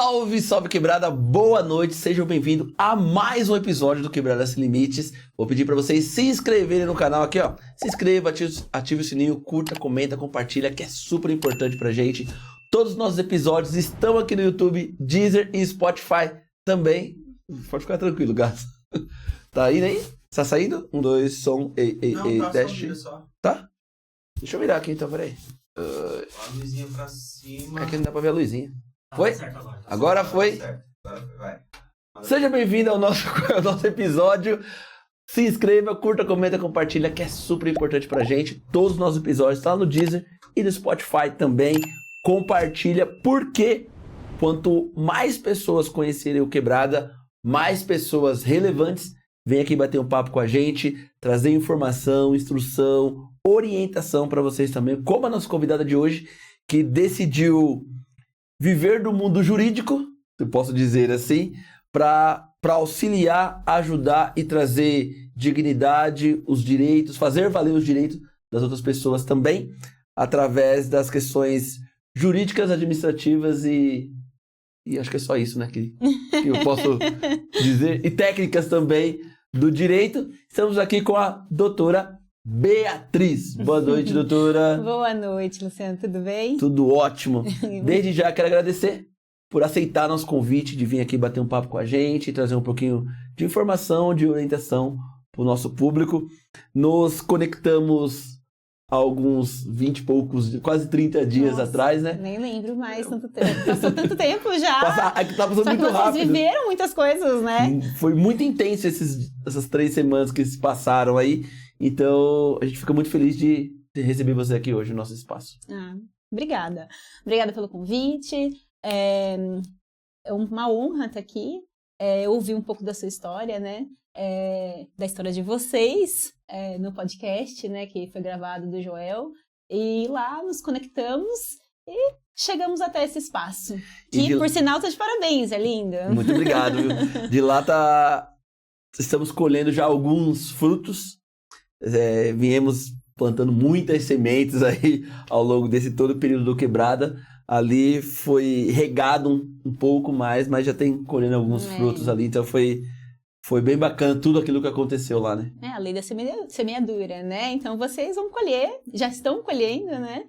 Salve, salve quebrada, boa noite, sejam bem-vindos a mais um episódio do Quebrada Sem Limites. Vou pedir para vocês se inscreverem no canal aqui, ó. Se inscreva, ative o sininho, curta, comenta, compartilha, que é super importante pra gente. Todos os nossos episódios estão aqui no YouTube, Deezer e Spotify também. Pode ficar tranquilo, gato. Tá indo aí? Tá saindo? 1, 2, som, Não, teste. só. Tá? Deixa eu virar aqui então, peraí. A luzinha pra cima. É que não dá pra ver a luzinha. Foi? Certo agora. Agora foi. Certo. Agora vai. Seja bem-vindo ao nosso episódio. Se inscreva, curta, comenta, compartilha, que é super importante pra gente. Todos os nossos episódios estão no Deezer e no Spotify também. Compartilha, porque quanto mais pessoas conhecerem o Quebrada, mais pessoas relevantes vêm aqui bater um papo com a gente, trazer informação, instrução, orientação para vocês também. Como a nossa convidada de hoje, que decidiu viver do mundo jurídico, eu posso dizer assim, para auxiliar, ajudar e trazer dignidade, os direitos, fazer valer os direitos das outras pessoas também, através das questões jurídicas, administrativas e acho que é só isso, né, que eu posso dizer, e técnicas também do direito. Estamos aqui com a doutora Beatriz. Boa noite, doutora. Boa noite, Luciano, tudo bem? Tudo ótimo. Desde já quero agradecer por aceitar nosso convite de vir aqui bater um papo com a gente, trazer um pouquinho de informação, de orientação para o nosso público. Nos conectamos há alguns 20 e poucos, quase 30 dias atrás, né? Nem lembro mais tanto tempo. Passou tanto tempo já. Tá passando Só que muito vocês rápido. viveram muitas coisas, né? Foi muito intenso essas 3 semanas que se passaram aí. Então, a gente fica muito feliz de receber você aqui hoje no nosso espaço. Obrigada. Obrigada pelo convite. É uma honra estar aqui. Ouvir um pouco da sua história, né? Da história de vocês no podcast, né? Que foi gravado do Joel. E lá nos conectamos e chegamos até esse espaço. Que, por sinal, tá de parabéns, é lindo. Muito obrigado, viu? De lá estamos colhendo já alguns frutos. Viemos plantando muitas sementes aí ao longo desse todo o período do Quebrada. Ali foi regado um pouco mais, mas já tem colhendo alguns frutos ali. Então foi bem bacana tudo aquilo que aconteceu lá, né? A lei da semeadura, né? Então vocês vão colher, já estão colhendo, né?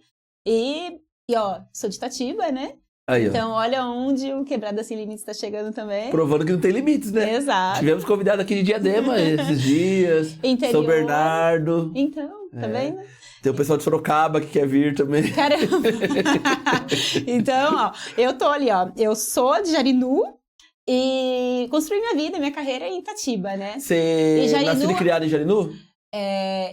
E ó, sou de Itatiba, né? Aí, então, olha onde o Quebrada Sem Limites está chegando também. Provando que não tem limites, né? Exato. Tivemos convidado aqui de Diadema esses dias. Interior. São Bernardo. Então, tá vendo? Tem o pessoal de Sorocaba que quer vir também. Caramba! Então, ó, eu tô ali, ó. Eu sou de Jarinu e construí minha vida, minha carreira em Itatiba, né? Você nasceu e criado em Jarinu?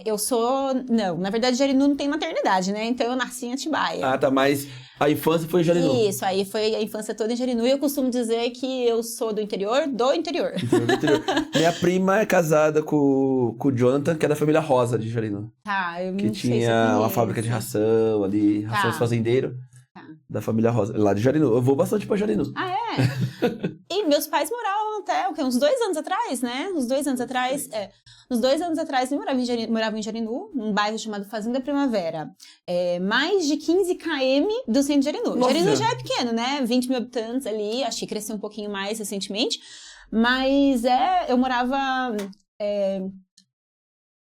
Eu sou... Não, na verdade, Jarinu não tem maternidade, né? Então, eu nasci em Atibaia. Ah, tá, mas a infância foi em Jarinu. Isso, aí foi a infância toda em Jarinu. E eu costumo dizer que eu sou do interior do interior. Minha prima é casada com o Jonathan, que é da família Rosa de Jarinu. Tá, eu não que sei se eu tinha uma conheço. fábrica de ração ali, ração de fazendeiro. Da família Rosa, lá de Jarinu. Eu vou bastante pra Jarinu. Ah, é? E meus pais moravam até, uns 2 anos atrás, né? Uns 2 anos atrás, uns 2 anos atrás eu morava em Jarinu, num bairro chamado Fazenda Primavera. Mais de 15 km do centro de Jarinu. Nossa. Jarinu já é pequeno, né? 20 mil habitantes ali, acho que cresceu um pouquinho mais recentemente. Mas eu morava...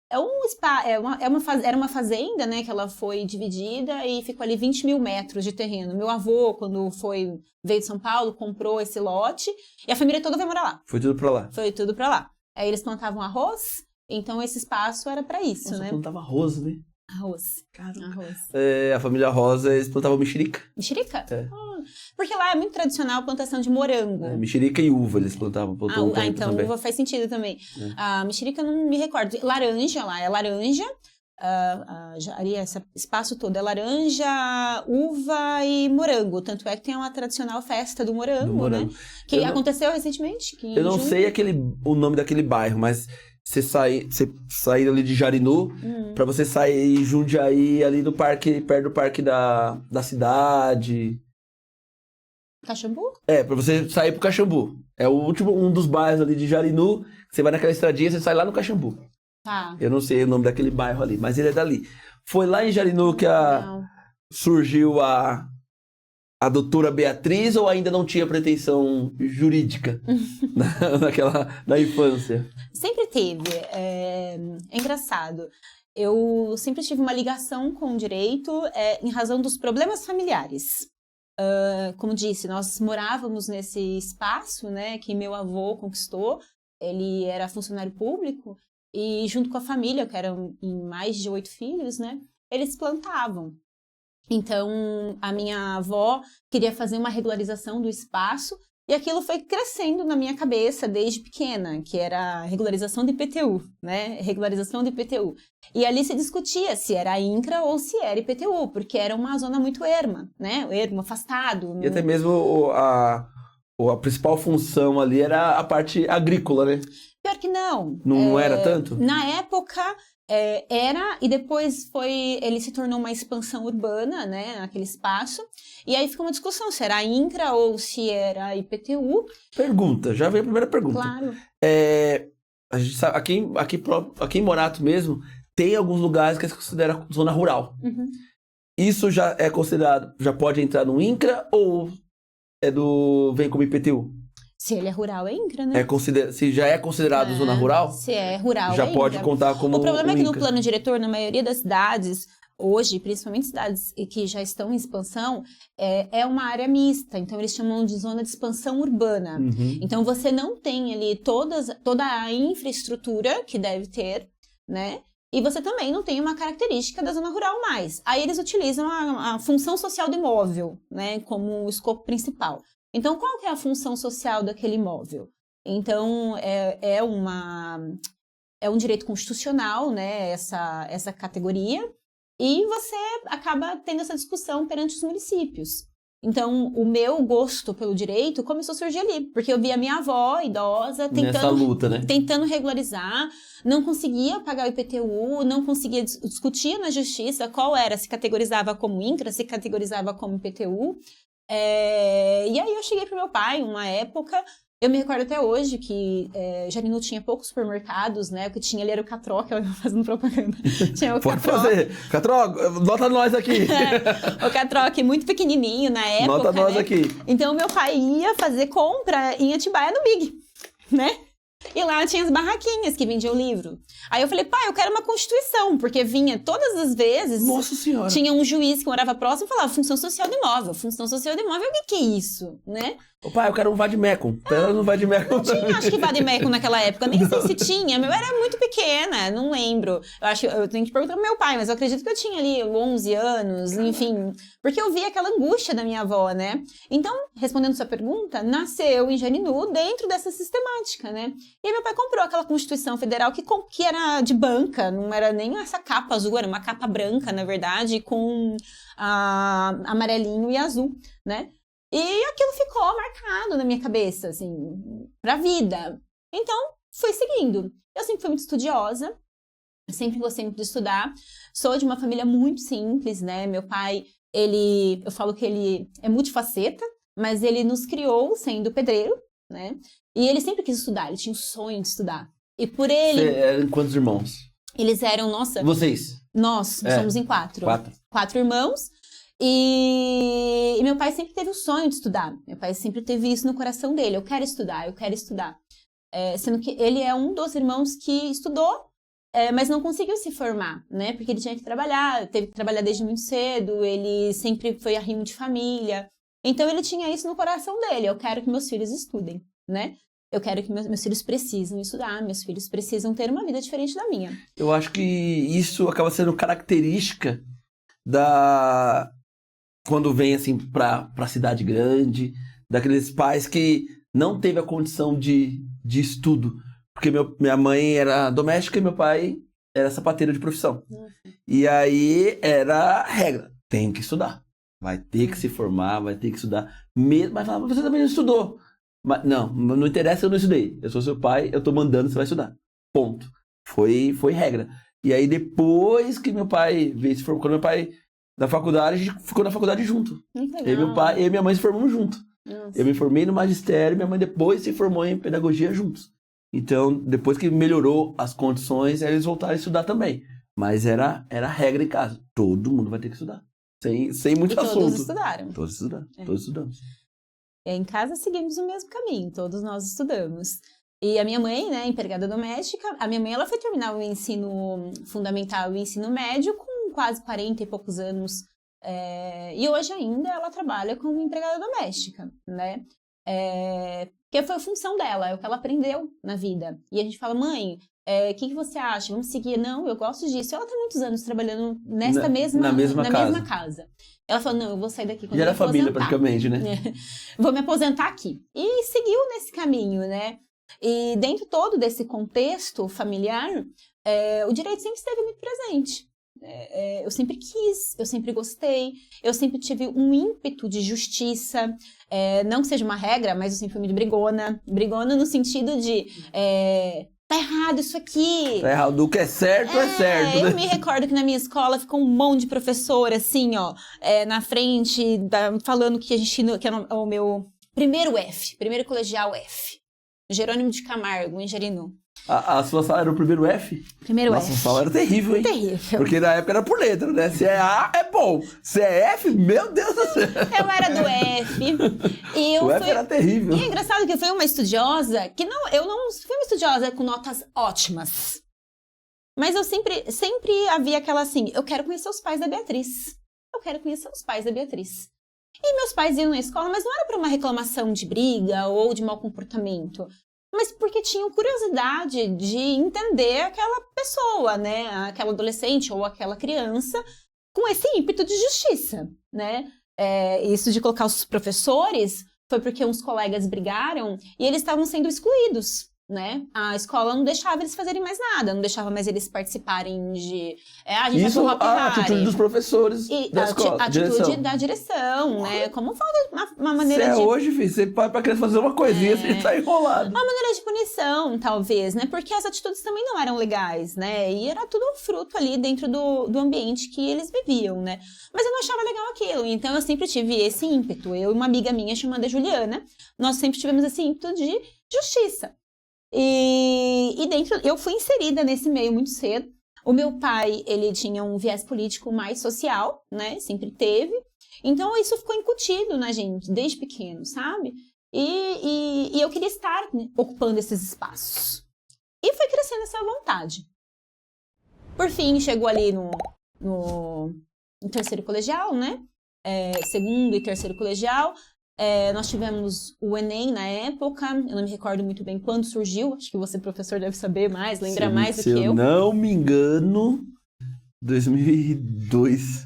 Era uma fazenda, né, que ela foi dividida e ficou ali 20 mil metros de terreno. Meu avô, quando veio de São Paulo, comprou esse lote e a família toda vai morar lá. Foi tudo pra lá. Foi tudo pra lá. Aí eles plantavam arroz, então esse espaço era pra isso, Nossa, né? plantava arroz, né? Arroz. Arroz. A família Rosa, eles plantavam mexerica. Mexerica? Porque lá é muito tradicional a plantação de morango. Mexerica e uva eles plantavam. Então também. uva faz sentido também. A mexerica não me recordo. Laranja, lá é laranja. Ali esse espaço todo é laranja, uva e morango. Tanto é que tem uma tradicional festa do morango. Né? Que aconteceu recentemente. Eu não sei o nome daquele bairro, mas você sair ali de Jarinu, pra você sair em Jundiaí, ali do parque, perto do parque da cidade. Caxambu? Pra você sair pro Caxambu. É o último, um dos bairros ali de Jarinu. Você vai naquela estradinha, você sai lá no Caxambu. Tá. Eu não sei o nome daquele bairro ali, mas ele é dali. Foi lá em Jarinu que surgiu a a doutora Beatriz ou ainda não tinha pretensão jurídica na infância? Sempre teve. É engraçado. Eu sempre tive uma ligação com o direito em razão dos problemas familiares. Como disse, nós morávamos nesse espaço, né, que meu avô conquistou. Ele era funcionário público e junto com a família, que eram em mais de 8 filhos, né, eles plantavam. Então, a minha avó queria fazer uma regularização do espaço e aquilo foi crescendo na minha cabeça desde pequena, que era regularização de IPTU, né? Regularização de IPTU. E ali se discutia se era INCRA ou se era IPTU, porque era uma zona muito erma, né? Ermo, afastado. E até mesmo a principal função ali era a parte agrícola, né? Pior que não. Não era tanto? Na época... era, e depois ele se tornou uma expansão urbana, né, naquele espaço, e aí ficou uma discussão se era INCRA ou se era IPTU. Pergunta, já veio a primeira pergunta. Claro. A gente sabe, aqui em Morato mesmo, tem alguns lugares que se considera zona rural. Uhum. Isso já é considerado, já pode entrar no INCRA ou vem como IPTU? Se ele é rural, é INCRA, né? Se já é considerado zona rural? Se é rural, já é pode INCRA. contar como O problema é que no INCRA. plano diretor, na maioria das cidades, hoje, principalmente cidades que já estão em expansão, é uma área mista. Então, eles chamam de zona de expansão urbana. Uhum. Então, você não tem ali toda a infraestrutura que deve ter, né? E você também não tem uma característica da zona rural mais. Aí, eles utilizam a função social do imóvel, né? Como o escopo principal. Então, qual que é a função social daquele imóvel? Então, é um direito constitucional, né, essa categoria, e você acaba tendo essa discussão perante os municípios. Então, o meu gosto pelo direito começou a surgir ali, porque eu via a minha avó idosa Nessa luta, né? tentando regularizar, não conseguia pagar o IPTU, não conseguia discutir na justiça qual era, se categorizava como INCRA, se categorizava como IPTU. E aí eu cheguei pro meu pai, uma época, eu me recordo até hoje que Jarinu tinha poucos supermercados, né? O que tinha ali era o Catroc, eu fazendo propaganda. Tinha o Pode Catroc. fazer. Catroc, nota nós aqui. O Catroc muito pequenininho na época, Nota nós né? aqui. Então meu pai ia fazer compra em Atibaia no Big, né? E lá tinha as barraquinhas que vendiam livro. Aí eu falei, pai, eu quero uma constituição, porque vinha todas as vezes. Nossa Senhora. Tinha um juiz que morava próximo e falava função social do imóvel. Função social do imóvel, o que é isso, né? Ô, pai, eu quero um vademecum. Pera no vademecum. Não tinha, acho que vademecum naquela época. Nem sei se tinha. Eu era muito pequena, não lembro. Eu tenho que perguntar pro meu pai, mas eu acredito que eu tinha ali 11 anos, enfim. Porque eu via aquela angústia da minha avó, né? Então, respondendo sua pergunta, nasceu em Jarinu dentro dessa sistemática, né? E aí meu pai comprou aquela Constituição Federal que era de banca, não era nem essa capa azul, era uma capa branca, na verdade, com amarelinho e azul, né? E aquilo ficou marcado na minha cabeça, assim, pra vida. Então, fui seguindo. Eu sempre fui muito estudiosa, sempre gostei muito de estudar. Sou de uma família muito simples, né? Meu pai, eu falo que ele é multifaceta, mas ele nos criou sendo pedreiro, né? E ele sempre quis estudar, ele tinha o sonho de estudar. E por ele... Você eram quantos irmãos? Eles eram, nossa... Vocês? Nós somos em 4. 4 irmãos. E meu pai sempre teve o sonho de estudar. Meu pai sempre teve isso no coração dele. Eu quero estudar, eu quero estudar. Sendo que ele é um dos irmãos que estudou, mas não conseguiu se formar, né? Porque ele tinha que trabalhar, teve que trabalhar desde muito cedo. Ele sempre foi arrimo de família. Então ele tinha isso no coração dele. Eu quero que meus filhos estudem, né? Eu quero que meus filhos precisam estudar, meus filhos precisam ter uma vida diferente da minha. Eu acho que isso acaba sendo característica quando vem assim pra cidade grande, daqueles pais que não teve a condição de estudo. Porque minha mãe era doméstica e meu pai era sapateiro de profissão. E aí era regra, tem que estudar. Vai ter que se formar, vai ter que estudar. Mas falava, você também não estudou. Mas, não interessa, eu não estudei. Eu sou seu pai, eu tô mandando, você vai estudar. Ponto. Foi regra. E aí depois que meu pai veio se formar, quando meu pai da faculdade, a gente ficou na faculdade junto. Eu e minha mãe se formamos junto. Nossa. Eu me formei no magistério, minha mãe depois se formou em pedagogia juntos. Então, depois que melhorou as condições, eles voltaram a estudar também. Mas era regra em casa. Todo mundo vai ter que estudar. Sem muito E assunto. todos estudaram. Todos estudaram, todos estudamos. Em casa seguimos o mesmo caminho, todos nós estudamos. E a minha mãe, né, empregada doméstica, a minha mãe ela foi terminar o ensino fundamental e o ensino médio com quase 40 e poucos anos. E hoje ainda ela trabalha como empregada doméstica, né? Que foi a função dela, é o que ela aprendeu na vida. E a gente fala, mãe, o que você acha? Vamos seguir? Não, eu gosto disso. Ela tem muitos anos trabalhando na mesma casa. Ela falou, não, eu vou sair daqui quando E eu era me família, aposentar. praticamente, né? Vou me aposentar aqui. E seguiu nesse caminho, né? E dentro todo desse contexto familiar, o direito sempre esteve muito presente. Eu sempre quis, eu sempre gostei, eu sempre tive um ímpeto de justiça, não que seja uma regra, mas eu sempre fui muito brigona. Brigona no sentido de, tá errado isso aqui. Tá errado, o que é certo é certo, né? Eu me recordo que na minha escola ficou um monte de professor, assim, ó, na frente, falando que que era o meu primeiro colegial F. Jerônimo de Camargo, em Jarinu. A sua sala era o primeiro F? Primeiro Nossa, F. a sala era terrível, hein? Terrível. Porque na época era por letra, né? Se é A, é bom. Se é F, meu Deus do céu. Eu era do F. E O F era terrível. E é engraçado que eu fui uma estudiosa, eu não fui uma estudiosa com notas ótimas. Mas eu sempre havia aquela assim, eu quero conhecer os pais da Beatriz. Eu quero conhecer os pais da Beatriz. E meus pais iam na escola, mas não era para uma reclamação de briga ou de mau comportamento. Mas porque tinham curiosidade de entender aquela pessoa, né? Aquela adolescente ou aquela criança com esse ímpeto de justiça, né? Isso de colocar os professores foi porque uns colegas brigaram e eles estavam sendo excluídos, né? A escola não deixava eles fazerem mais nada, não deixava mais eles participarem de... a gente Isso, vai pro Hop a Hari. atitude dos professores da escola. A atitude da direção, né? Como falta uma maneira Se é de... hoje, filho, você para pra criança fazer uma coisinha, você tá enrolado. Uma maneira de punição, talvez, né? Porque as atitudes também não eram legais, né? E era tudo fruto ali dentro do ambiente que eles viviam, né? Mas eu não achava legal aquilo, então eu sempre tive esse ímpeto. Eu e uma amiga minha chamada Juliana, nós sempre tivemos esse ímpeto de justiça. E dentro, eu fui inserida nesse meio muito cedo. O meu pai, ele tinha um viés político mais social, né? Sempre teve. Então, isso ficou incutido na gente, desde pequeno, sabe? E eu queria estar, né, ocupando esses espaços. E foi crescendo essa vontade. Por fim, chegou ali no terceiro colegial, né? Segundo e terceiro colegial. Nós tivemos o Enem na época, eu não me recordo muito bem quando surgiu, acho que você, professor, deve saber mais, lembra mais do que eu. Se eu não me engano, 2002.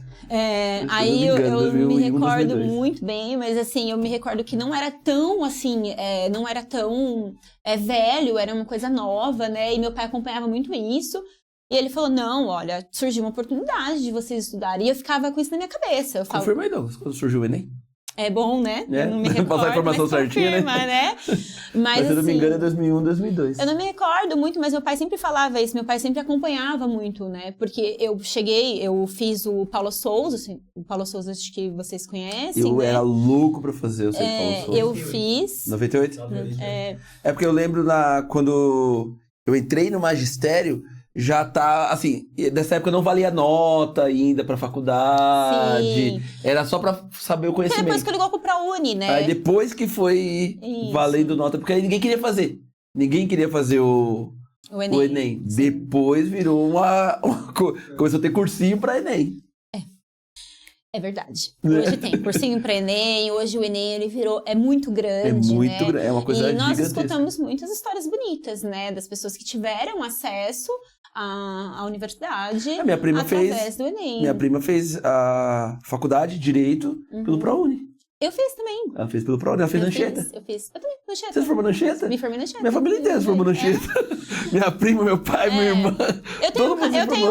Aí eu me recordo 2002. muito bem, mas assim, eu me recordo que não era tão assim, não era tão velho, era uma coisa nova, né? E meu pai acompanhava muito isso. E ele falou, não, olha, surgiu uma oportunidade de vocês estudarem. E eu ficava com isso na minha cabeça. Eu falo, Confirma aí, Douglas, quando surgiu o Enem. É bom, né? É, Eu não me recordo, passar a informação mas certinha, confirma, né? Mas se eu não me engano é 2001, 2002. Eu não me recordo muito, mas meu pai sempre falava isso, meu pai sempre acompanhava muito, né? Porque eu fiz o Paulo Souza, assim, o Paulo Souza acho que vocês conhecem, Eu né? era louco pra fazer o Paulo Souza. Eu fiz... 98? 98. É porque eu lembro quando eu entrei no magistério, já tá, assim, dessa época não valia nota ainda pra faculdade. Sim. Era só pra saber o Porque conhecimento. depois que eu ligou pra Uni, né? Aí depois que foi Isso. valendo nota, porque aí ninguém queria fazer. Ninguém queria fazer o Enem. Sim. Depois virou começou a ter cursinho pra Enem. É verdade. Hoje tem cursinho para Enem, hoje o Enem ele é muito grande, né? grande, é uma coisa E nós gigantesca. escutamos muitas histórias bonitas, né? Das pessoas que tiveram acesso à universidade A minha prima através do Enem. Minha prima fez a faculdade de Direito pelo ProUni. Eu fiz também. Ela fez pelo ProUni, ela fez na Anchieta. Eu fiz. Eu também, na Anchieta. Você se formou na Anchieta? Me formei na Anchieta. Minha família inteira se formou na Anchieta. Minha prima, meu pai, minha irmã. Eu tenho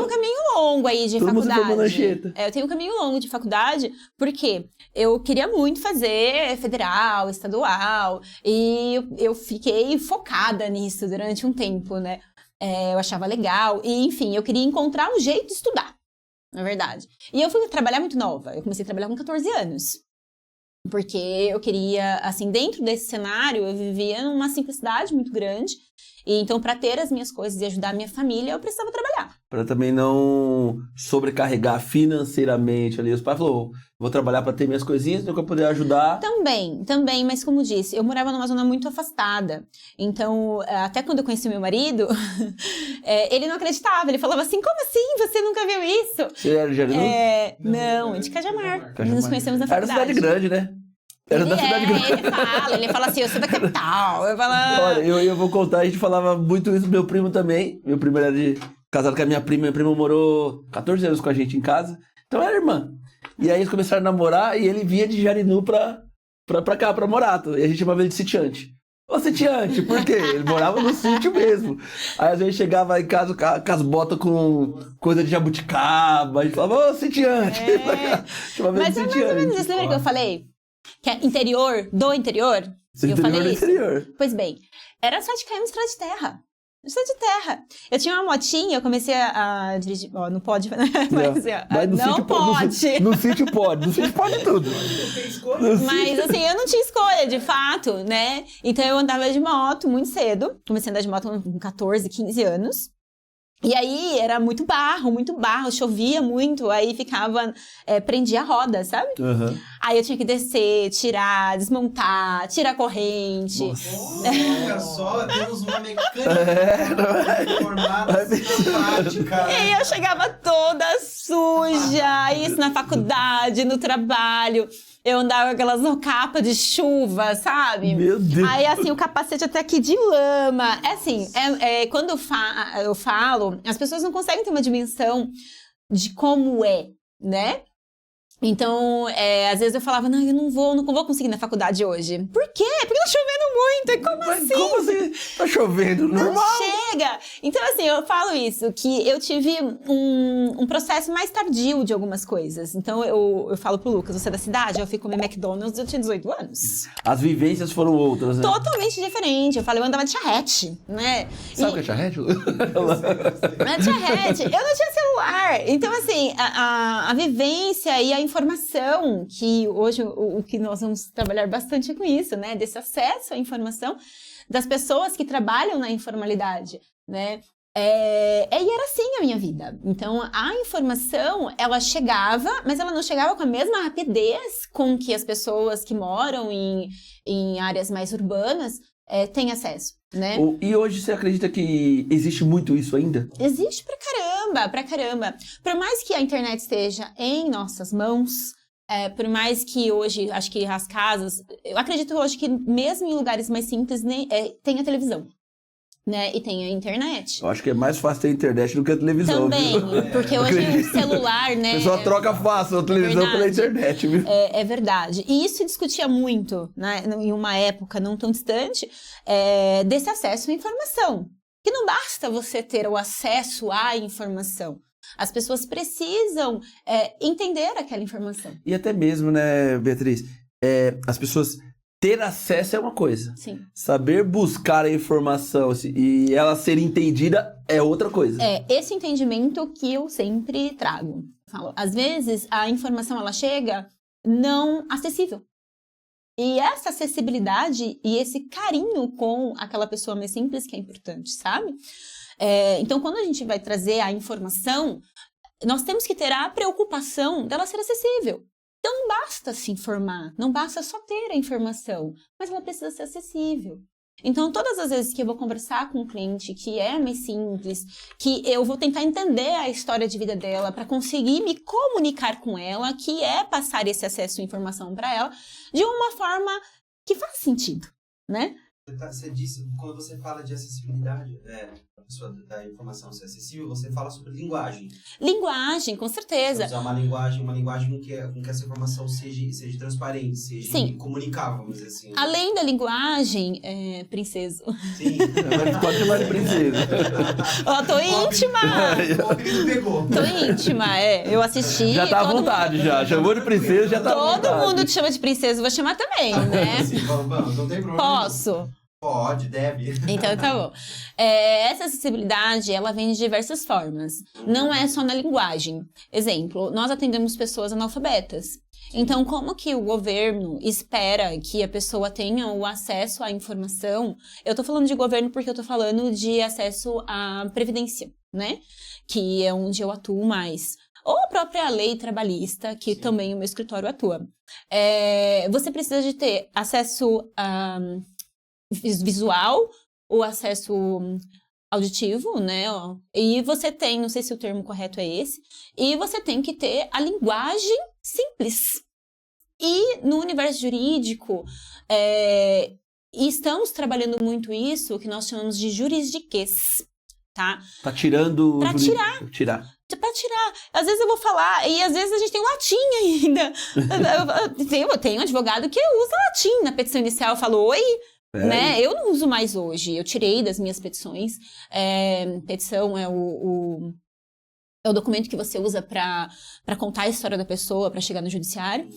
um caminho longo aí de Todo mundo se faculdade. formou na Anchieta. Eu tenho um caminho longo de faculdade, porque eu queria muito fazer federal, estadual, e eu fiquei focada nisso durante um tempo, né? Eu achava legal, e enfim, eu queria encontrar um jeito de estudar, na verdade. E eu fui trabalhar muito nova, eu comecei a trabalhar com 14 anos. Porque eu queria, assim, dentro desse cenário, eu vivia numa simplicidade muito grande. E então, para ter as minhas coisas e ajudar a minha família, eu precisava trabalhar. Pra também não sobrecarregar financeiramente ali. Os pais falaram, vou trabalhar pra ter minhas coisinhas, então eu poder ajudar. Também, mas como disse, eu morava numa zona muito afastada. Então, até quando eu conheci meu marido, ele não acreditava. Ele falava assim, como assim? Você nunca viu isso? Você era de Jarinu? Não, de Cajamar. Nós nos conhecemos na Era faculdade. cidade grande, né? Era da cidade grande. Ele fala assim, eu sou da capital. Eu falo... Olha, eu vou contar, a gente falava muito isso, meu primo também. Meu primo era casado com a minha prima morou 14 anos com a gente em casa. Então era irmã. E aí eles começaram a namorar e ele vinha de Jarinu pra cá, pra Morato. E a gente chamava ele de sitiante. Ô, sitiante, por quê? Ele morava no sítio mesmo. Aí às vezes chegava em casa com as botas com coisa de jabuticaba. A gente falava, ô, sitiante. Chamava ele Mas de é mais ou sitiante. menos isso. Lembra que eu falei? Que é interior do interior? Eu falei isso? Interior. Pois bem, era só de cair no estrada de terra. Estrada de terra. Eu tinha uma motinha, eu comecei a dirigir. Ó, não pode, né? Mas, Mas no não sítio pode. No sítio pode. No sítio pode tudo. Mas assim, eu não tinha escolha, de fato, né? Então eu andava de moto muito cedo. Comecei a andar de moto com 14, 15 anos. E aí era muito barro, chovia muito, aí ficava, prendia a roda, sabe? Uhum. Aí eu tinha que descer, tirar, desmontar, tirar a corrente. Olha só, temos uma mecânica formada na prática. E aí eu chegava toda suja, isso na faculdade, no trabalho. Eu andava com aquelas capas de chuva, sabe? Meu Deus. Aí, assim, o capacete até aqui de lama. É assim, quando eu falo, as pessoas não conseguem ter uma dimensão de como é, né? Então, às vezes eu falava, não, eu não vou conseguir ir na faculdade hoje. Por quê? Porque tá chovendo muito. E como assim? Como assim? Tá chovendo, normal. Não chega! Então, assim, eu falo isso, que eu tive um processo mais tardio de algumas coisas. Então, eu falo pro Lucas, você é da cidade? Eu fui comer McDonald's, eu tinha 18 anos. As vivências foram outras, né? Totalmente diferente. Eu falei, eu andava de charrete, né? Sabe o que é charrete? Não é charrete. Eu não tinha celular. Então, assim, a vivência e a informação, que hoje o que nós vamos trabalhar bastante é com isso, né? Desse acesso à informação das pessoas que trabalham na informalidade, né? E era assim a minha vida. Então, a informação, ela chegava, mas ela não chegava com a mesma rapidez com que as pessoas que moram em áreas mais urbanas têm acesso, né? E hoje você acredita que existe muito isso ainda? Existe pra caramba. Por mais que a internet esteja em nossas mãos, por mais que hoje, acho que as casas... Eu acredito hoje que mesmo em lugares mais simples, tem a televisão, né? E tem a internet. Eu acho que é mais fácil ter internet do que a televisão. Também, viu? porque hoje o celular, né? A pessoa troca fácil a televisão pela internet, viu? É verdade. E isso se discutia muito, né, em uma época não tão distante, desse acesso à informação. Que não basta você ter o acesso à informação. As pessoas precisam entender aquela informação. E até mesmo, né, Beatriz? As pessoas ter acesso é uma coisa. Sim. Saber buscar a informação e ela ser entendida é outra coisa. Esse entendimento que eu sempre trago. Falo, às vezes a informação ela chega não acessível. E essa acessibilidade e esse carinho com aquela pessoa mais simples que é importante, sabe? Então, quando a gente vai trazer a informação, nós temos que ter a preocupação dela ser acessível. Então, não basta se informar, não basta só ter a informação, mas ela precisa ser acessível. Então, todas as vezes que eu vou conversar com um cliente que é mais simples, que eu vou tentar entender a história de vida dela para conseguir me comunicar com ela, que é passar esse acesso à informação para ela de uma forma que faz sentido, né? Você disse, quando você fala de acessibilidade, a pessoa da informação ser acessível, você fala sobre linguagem. Linguagem, com certeza. Você usar uma linguagem com que essa informação seja transparente, seja comunicável, vamos dizer assim. Além da linguagem, princeso. Sim. Pode chamar de princesa. Ó, tô íntima! O apelido pegou. Tô íntima, eu assisti. Já tá à vontade, já. Chamou de princesa, já tá à vontade. Todo mundo te chama de princesa, eu vou chamar também, né? Sim, vamos, não tem problema. Posso. Pode, deve. Então, tá bom. Essa acessibilidade, ela vem de diversas formas. Não é só na linguagem. Exemplo, nós atendemos pessoas analfabetas. Então, como que o governo espera que a pessoa tenha o acesso à informação? Eu tô falando de governo porque eu tô falando de acesso à previdência, né? Que é onde eu atuo mais. Ou a própria lei trabalhista, que também o meu escritório atua. Você precisa de ter acesso visual, o acesso auditivo, né? E você tem, não sei se o termo correto é esse, e você tem que ter a linguagem simples. E no universo jurídico, estamos trabalhando muito isso, que nós chamamos de juridiquês, tá? Tá tirando... Pra tirar. Pra tirar. Às vezes eu vou falar, e às vezes a gente tem latim ainda. Eu tenho advogado que usa latim na petição inicial, eu falo, oi... Né? Eu não uso mais hoje, eu tirei das minhas petições. Petição é o documento que você usa para contar a história da pessoa, para chegar no judiciário.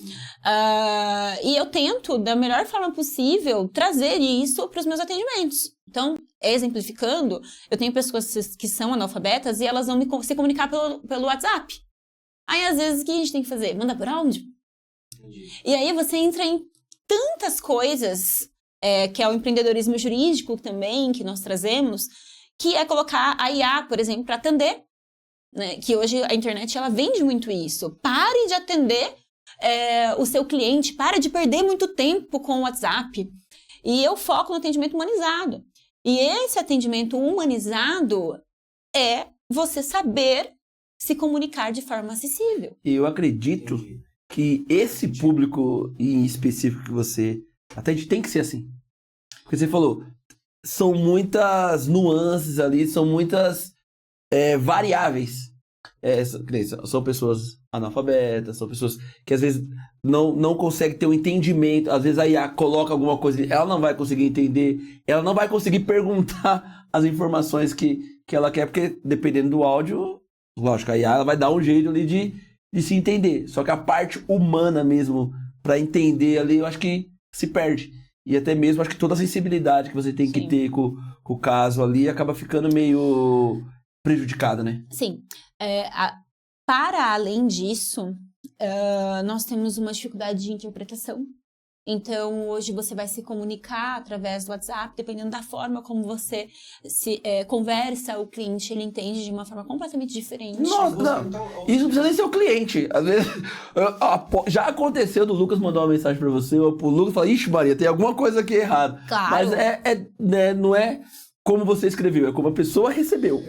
E eu tento, da melhor forma possível, trazer isso para os meus atendimentos. Então, exemplificando, eu tenho pessoas que são analfabetas e elas vão se comunicar pelo WhatsApp. Aí, às vezes, o que a gente tem que fazer? Manda por áudio? E aí você entra em tantas coisas... que é o empreendedorismo jurídico também, que nós trazemos, que é colocar a IA, por exemplo, para atender, né? Que hoje a internet, ela vende muito isso. Pare de atender o seu cliente, pare de perder muito tempo com o WhatsApp. E eu foco no atendimento humanizado. E esse atendimento humanizado é você saber se comunicar de forma acessível. E eu acredito que esse público em específico que você atende tem que ser assim. Porque você falou, são muitas nuances ali, são muitas variáveis. São pessoas analfabetas, são pessoas que às vezes não conseguem ter um entendimento. Às vezes a IA coloca alguma coisa, ela não vai conseguir entender, ela não vai conseguir perguntar as informações que ela quer, porque dependendo do áudio, lógico, a IA ela vai dar um jeito ali de se entender. Só que a parte humana mesmo, para entender ali, eu acho que se perde. E até mesmo, acho que toda a sensibilidade que você tem que ter com o caso ali acaba ficando meio prejudicada, né? Sim. Para além disso, nós temos uma dificuldade de interpretação. Então, hoje você vai se comunicar através do WhatsApp, dependendo da forma como você se conversa, o cliente ele entende de uma forma completamente diferente. Nossa, não. Isso não precisa nem ser o cliente. Às vezes, já aconteceu do Lucas mandar uma mensagem pra você, ou pro Lucas falar, ixi Maria, tem alguma coisa aqui errada. Claro. Mas né, não é como você escreveu, é como a pessoa recebeu.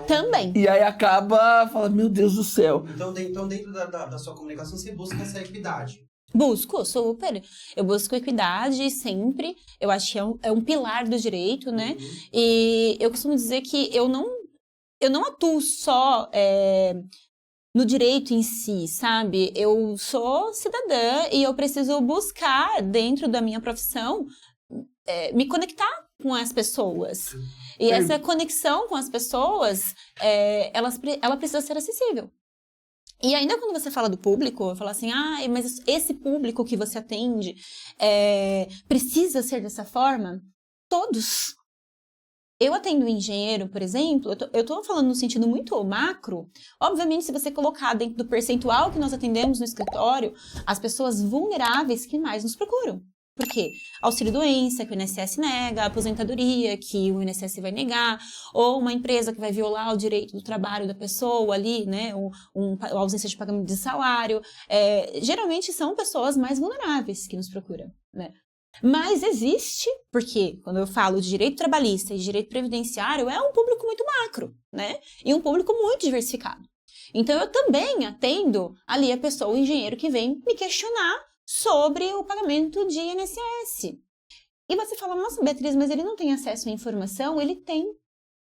Também. E aí acaba falando, meu Deus do céu. Então dentro da sua comunicação, você busca essa equidade. Busco, super. Eu busco equidade sempre. Eu acho que é um pilar do direito, né? E eu costumo dizer que eu não atuo só no direito em si, sabe? Eu sou cidadã e eu preciso buscar, dentro da minha profissão, me conectar com as pessoas. E essa conexão com as pessoas, ela precisa ser acessível. E ainda quando você fala do público, eu falo assim, mas esse público que você atende precisa ser dessa forma? Todos. Eu atendo um engenheiro, por exemplo, eu tô falando no sentido muito macro. Obviamente, se você colocar dentro do percentual que nós atendemos no escritório, as pessoas vulneráveis que mais nos procuram. Por quê? Auxílio-doença, que o INSS nega, aposentadoria, que o INSS vai negar, ou uma empresa que vai violar o direito do trabalho da pessoa ali, né, a ausência de pagamento de salário. Geralmente são pessoas mais vulneráveis que nos procuram, né? Mas existe, porque quando eu falo de direito trabalhista e de direito previdenciário, é um público muito macro, né? E um público muito diversificado. Então eu também atendo ali a pessoa, o engenheiro que vem me questionar sobre o pagamento de INSS. E você fala, nossa, Beatriz, mas ele não tem acesso à informação? Ele tem.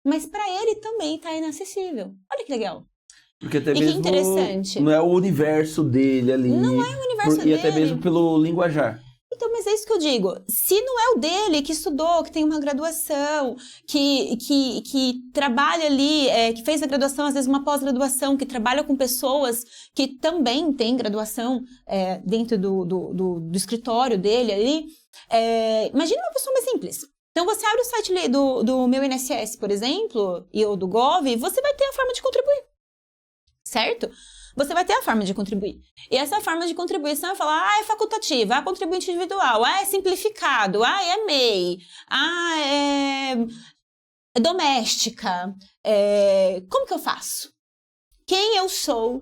Mas para ele também está inacessível. Olha que legal. Porque até e mesmo que interessante. Não é o universo dele ali. Não é o universo dele. E até mesmo pelo linguajar. Então, mas é isso que eu digo. Se não é o dele, que estudou, que tem uma graduação, que trabalha ali, que fez a graduação, às vezes uma pós-graduação, que trabalha com pessoas que também têm graduação dentro do escritório dele ali. Imagina uma pessoa mais simples. Então, você abre o site do meu INSS, por exemplo, ou do Gov, você vai ter a forma de contribuir, certo? Você vai ter a forma de contribuir. E essa forma de contribuição vai falar, é facultativa, contribuinte individual, é simplificado, é MEI, é doméstica. Como que eu faço? Quem eu sou?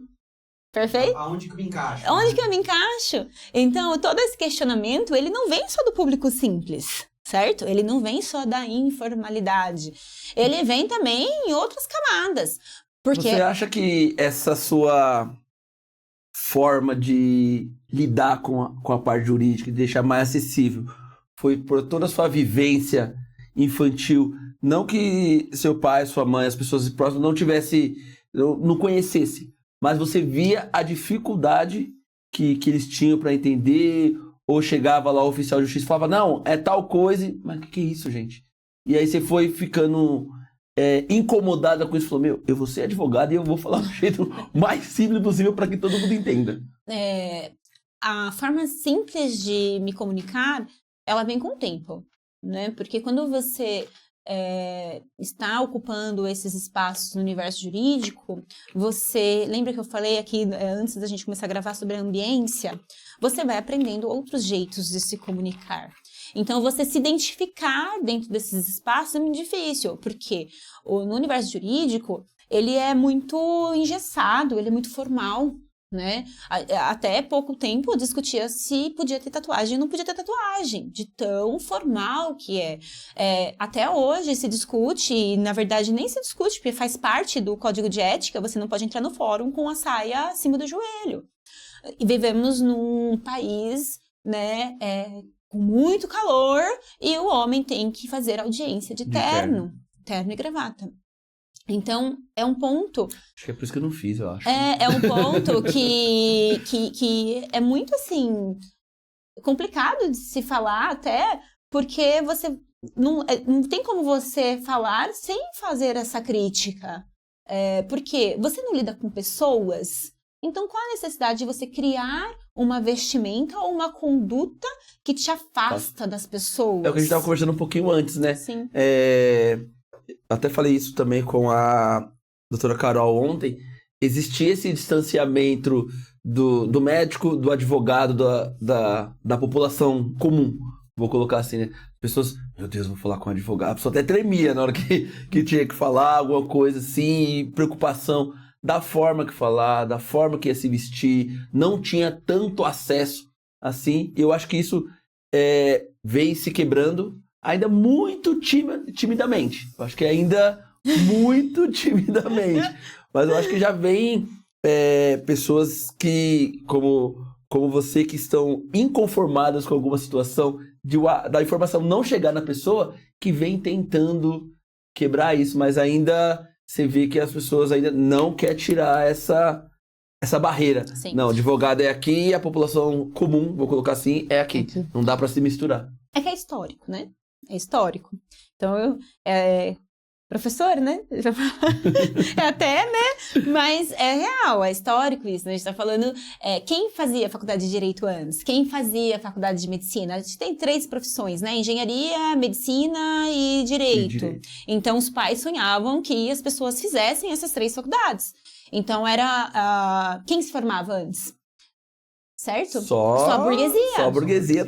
Perfeito? Aonde que eu me encaixo? Onde que eu me encaixo? Então, todo esse questionamento, ele não vem só do público simples, certo? Ele não vem só da informalidade. Ele vem também em outras camadas. Porque... Você acha que essa sua forma de lidar com a parte jurídica e deixar mais acessível foi por toda a sua vivência infantil? Não que seu pai, sua mãe, as pessoas próximas não conhecessem, mas você via a dificuldade que eles tinham para entender, ou chegava lá o oficial de justiça e falava, não, é tal coisa, mas o que é isso, gente? E aí você foi ficando incomodada com isso, falou, eu vou ser advogada e eu vou falar do jeito mais simples possível para que todo mundo entenda. A forma simples de me comunicar, ela vem com o tempo, né? Porque quando você está ocupando esses espaços no universo jurídico, você, lembra que eu falei aqui antes da gente começar a gravar sobre a ambiência? Você vai aprendendo outros jeitos de se comunicar. Então, você se identificar dentro desses espaços é muito difícil, porque no universo jurídico, ele é muito engessado, ele é muito formal, né? Até pouco tempo discutia se podia ter tatuagem ou não podia ter tatuagem, de tão formal que é. Até hoje se discute, e na verdade nem se discute, porque faz parte do código de ética, você não pode entrar no fórum com a saia acima do joelho. E vivemos num país, né, com muito calor, e o homem tem que fazer audiência de terno e gravata. Então, é um ponto... Acho que é por isso que eu não fiz, eu acho. É um ponto que é muito, assim, complicado de se falar até, porque você não tem como você falar sem fazer essa crítica. Porque você não lida com pessoas, então qual a necessidade de você criar uma vestimenta ou uma conduta que te afasta das pessoas? É o que a gente estava conversando um pouquinho antes, né? Sim. Até falei isso também com a doutora Carol ontem. Existia esse distanciamento do médico, do advogado, da população comum. Vou colocar assim, né? As pessoas, meu Deus, vou falar com um advogado. A pessoa até tremia na hora que tinha que falar alguma coisa assim, preocupação da forma que falar, da forma que ia se vestir. Não tinha tanto acesso assim. Eu acho que isso vem se quebrando ainda muito timidamente. Eu acho que ainda muito timidamente. Mas eu acho que já vem pessoas que, como você, que estão inconformadas com alguma situação, da informação não chegar na pessoa, que vem tentando quebrar isso. Mas ainda você vê que as pessoas ainda não querem tirar essa barreira. Sim. Não, advogado é aqui, a população comum, vou colocar assim, é aqui. Não dá para se misturar. É que é histórico, né? É histórico. Então, professor, né? Até, né? Mas é real, é histórico isso, né? A gente tá falando... quem fazia faculdade de Direito antes? Quem fazia faculdade de Medicina? A gente tem 3 profissões, né? Engenharia, Medicina e Direito. Então, os pais sonhavam que as pessoas fizessem essas 3 faculdades. Então, era... quem se formava antes? Certo? Só a burguesia. Só a burguesia.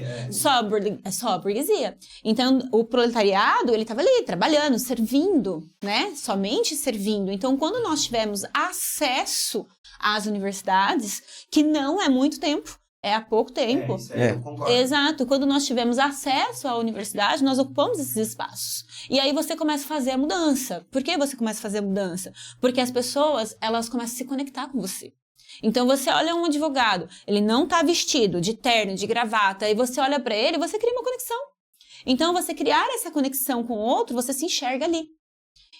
Só a burguesia. Então, o proletariado, ele estava ali, trabalhando, servindo, né? Somente servindo. Então, quando nós tivemos acesso às universidades, que não é muito tempo, é há pouco tempo. Eu concordo. Exato. Quando nós tivemos acesso à universidade, nós ocupamos esses espaços. E aí você começa a fazer a mudança. Por que você começa a fazer a mudança? Porque as pessoas, elas começam a se conectar com você. Então, você olha um advogado, ele não está vestido de terno, de gravata, e você olha para ele, você cria uma conexão. Então, você criar essa conexão com o outro, você se enxerga ali.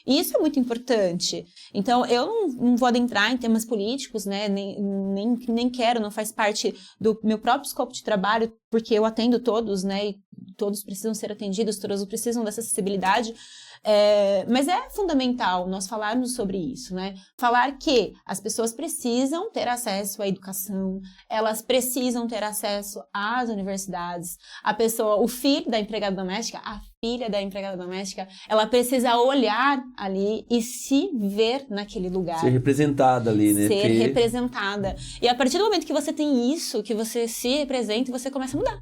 E isso é muito importante. Então, eu não vou adentrar em temas políticos, né? Nem quero, não faz parte do meu próprio escopo de trabalho, porque eu atendo todos, né? E todos precisam ser atendidos, todos precisam dessa acessibilidade. Mas é fundamental nós falarmos sobre isso, né? Falar que as pessoas precisam ter acesso à educação, elas precisam ter acesso às universidades. O filho da empregada doméstica, a filha da empregada doméstica, ela precisa olhar ali e se ver naquele lugar. Ser representada ali, né? Ser representada. E a partir do momento que você tem isso, que você se representa, você começa a mudar.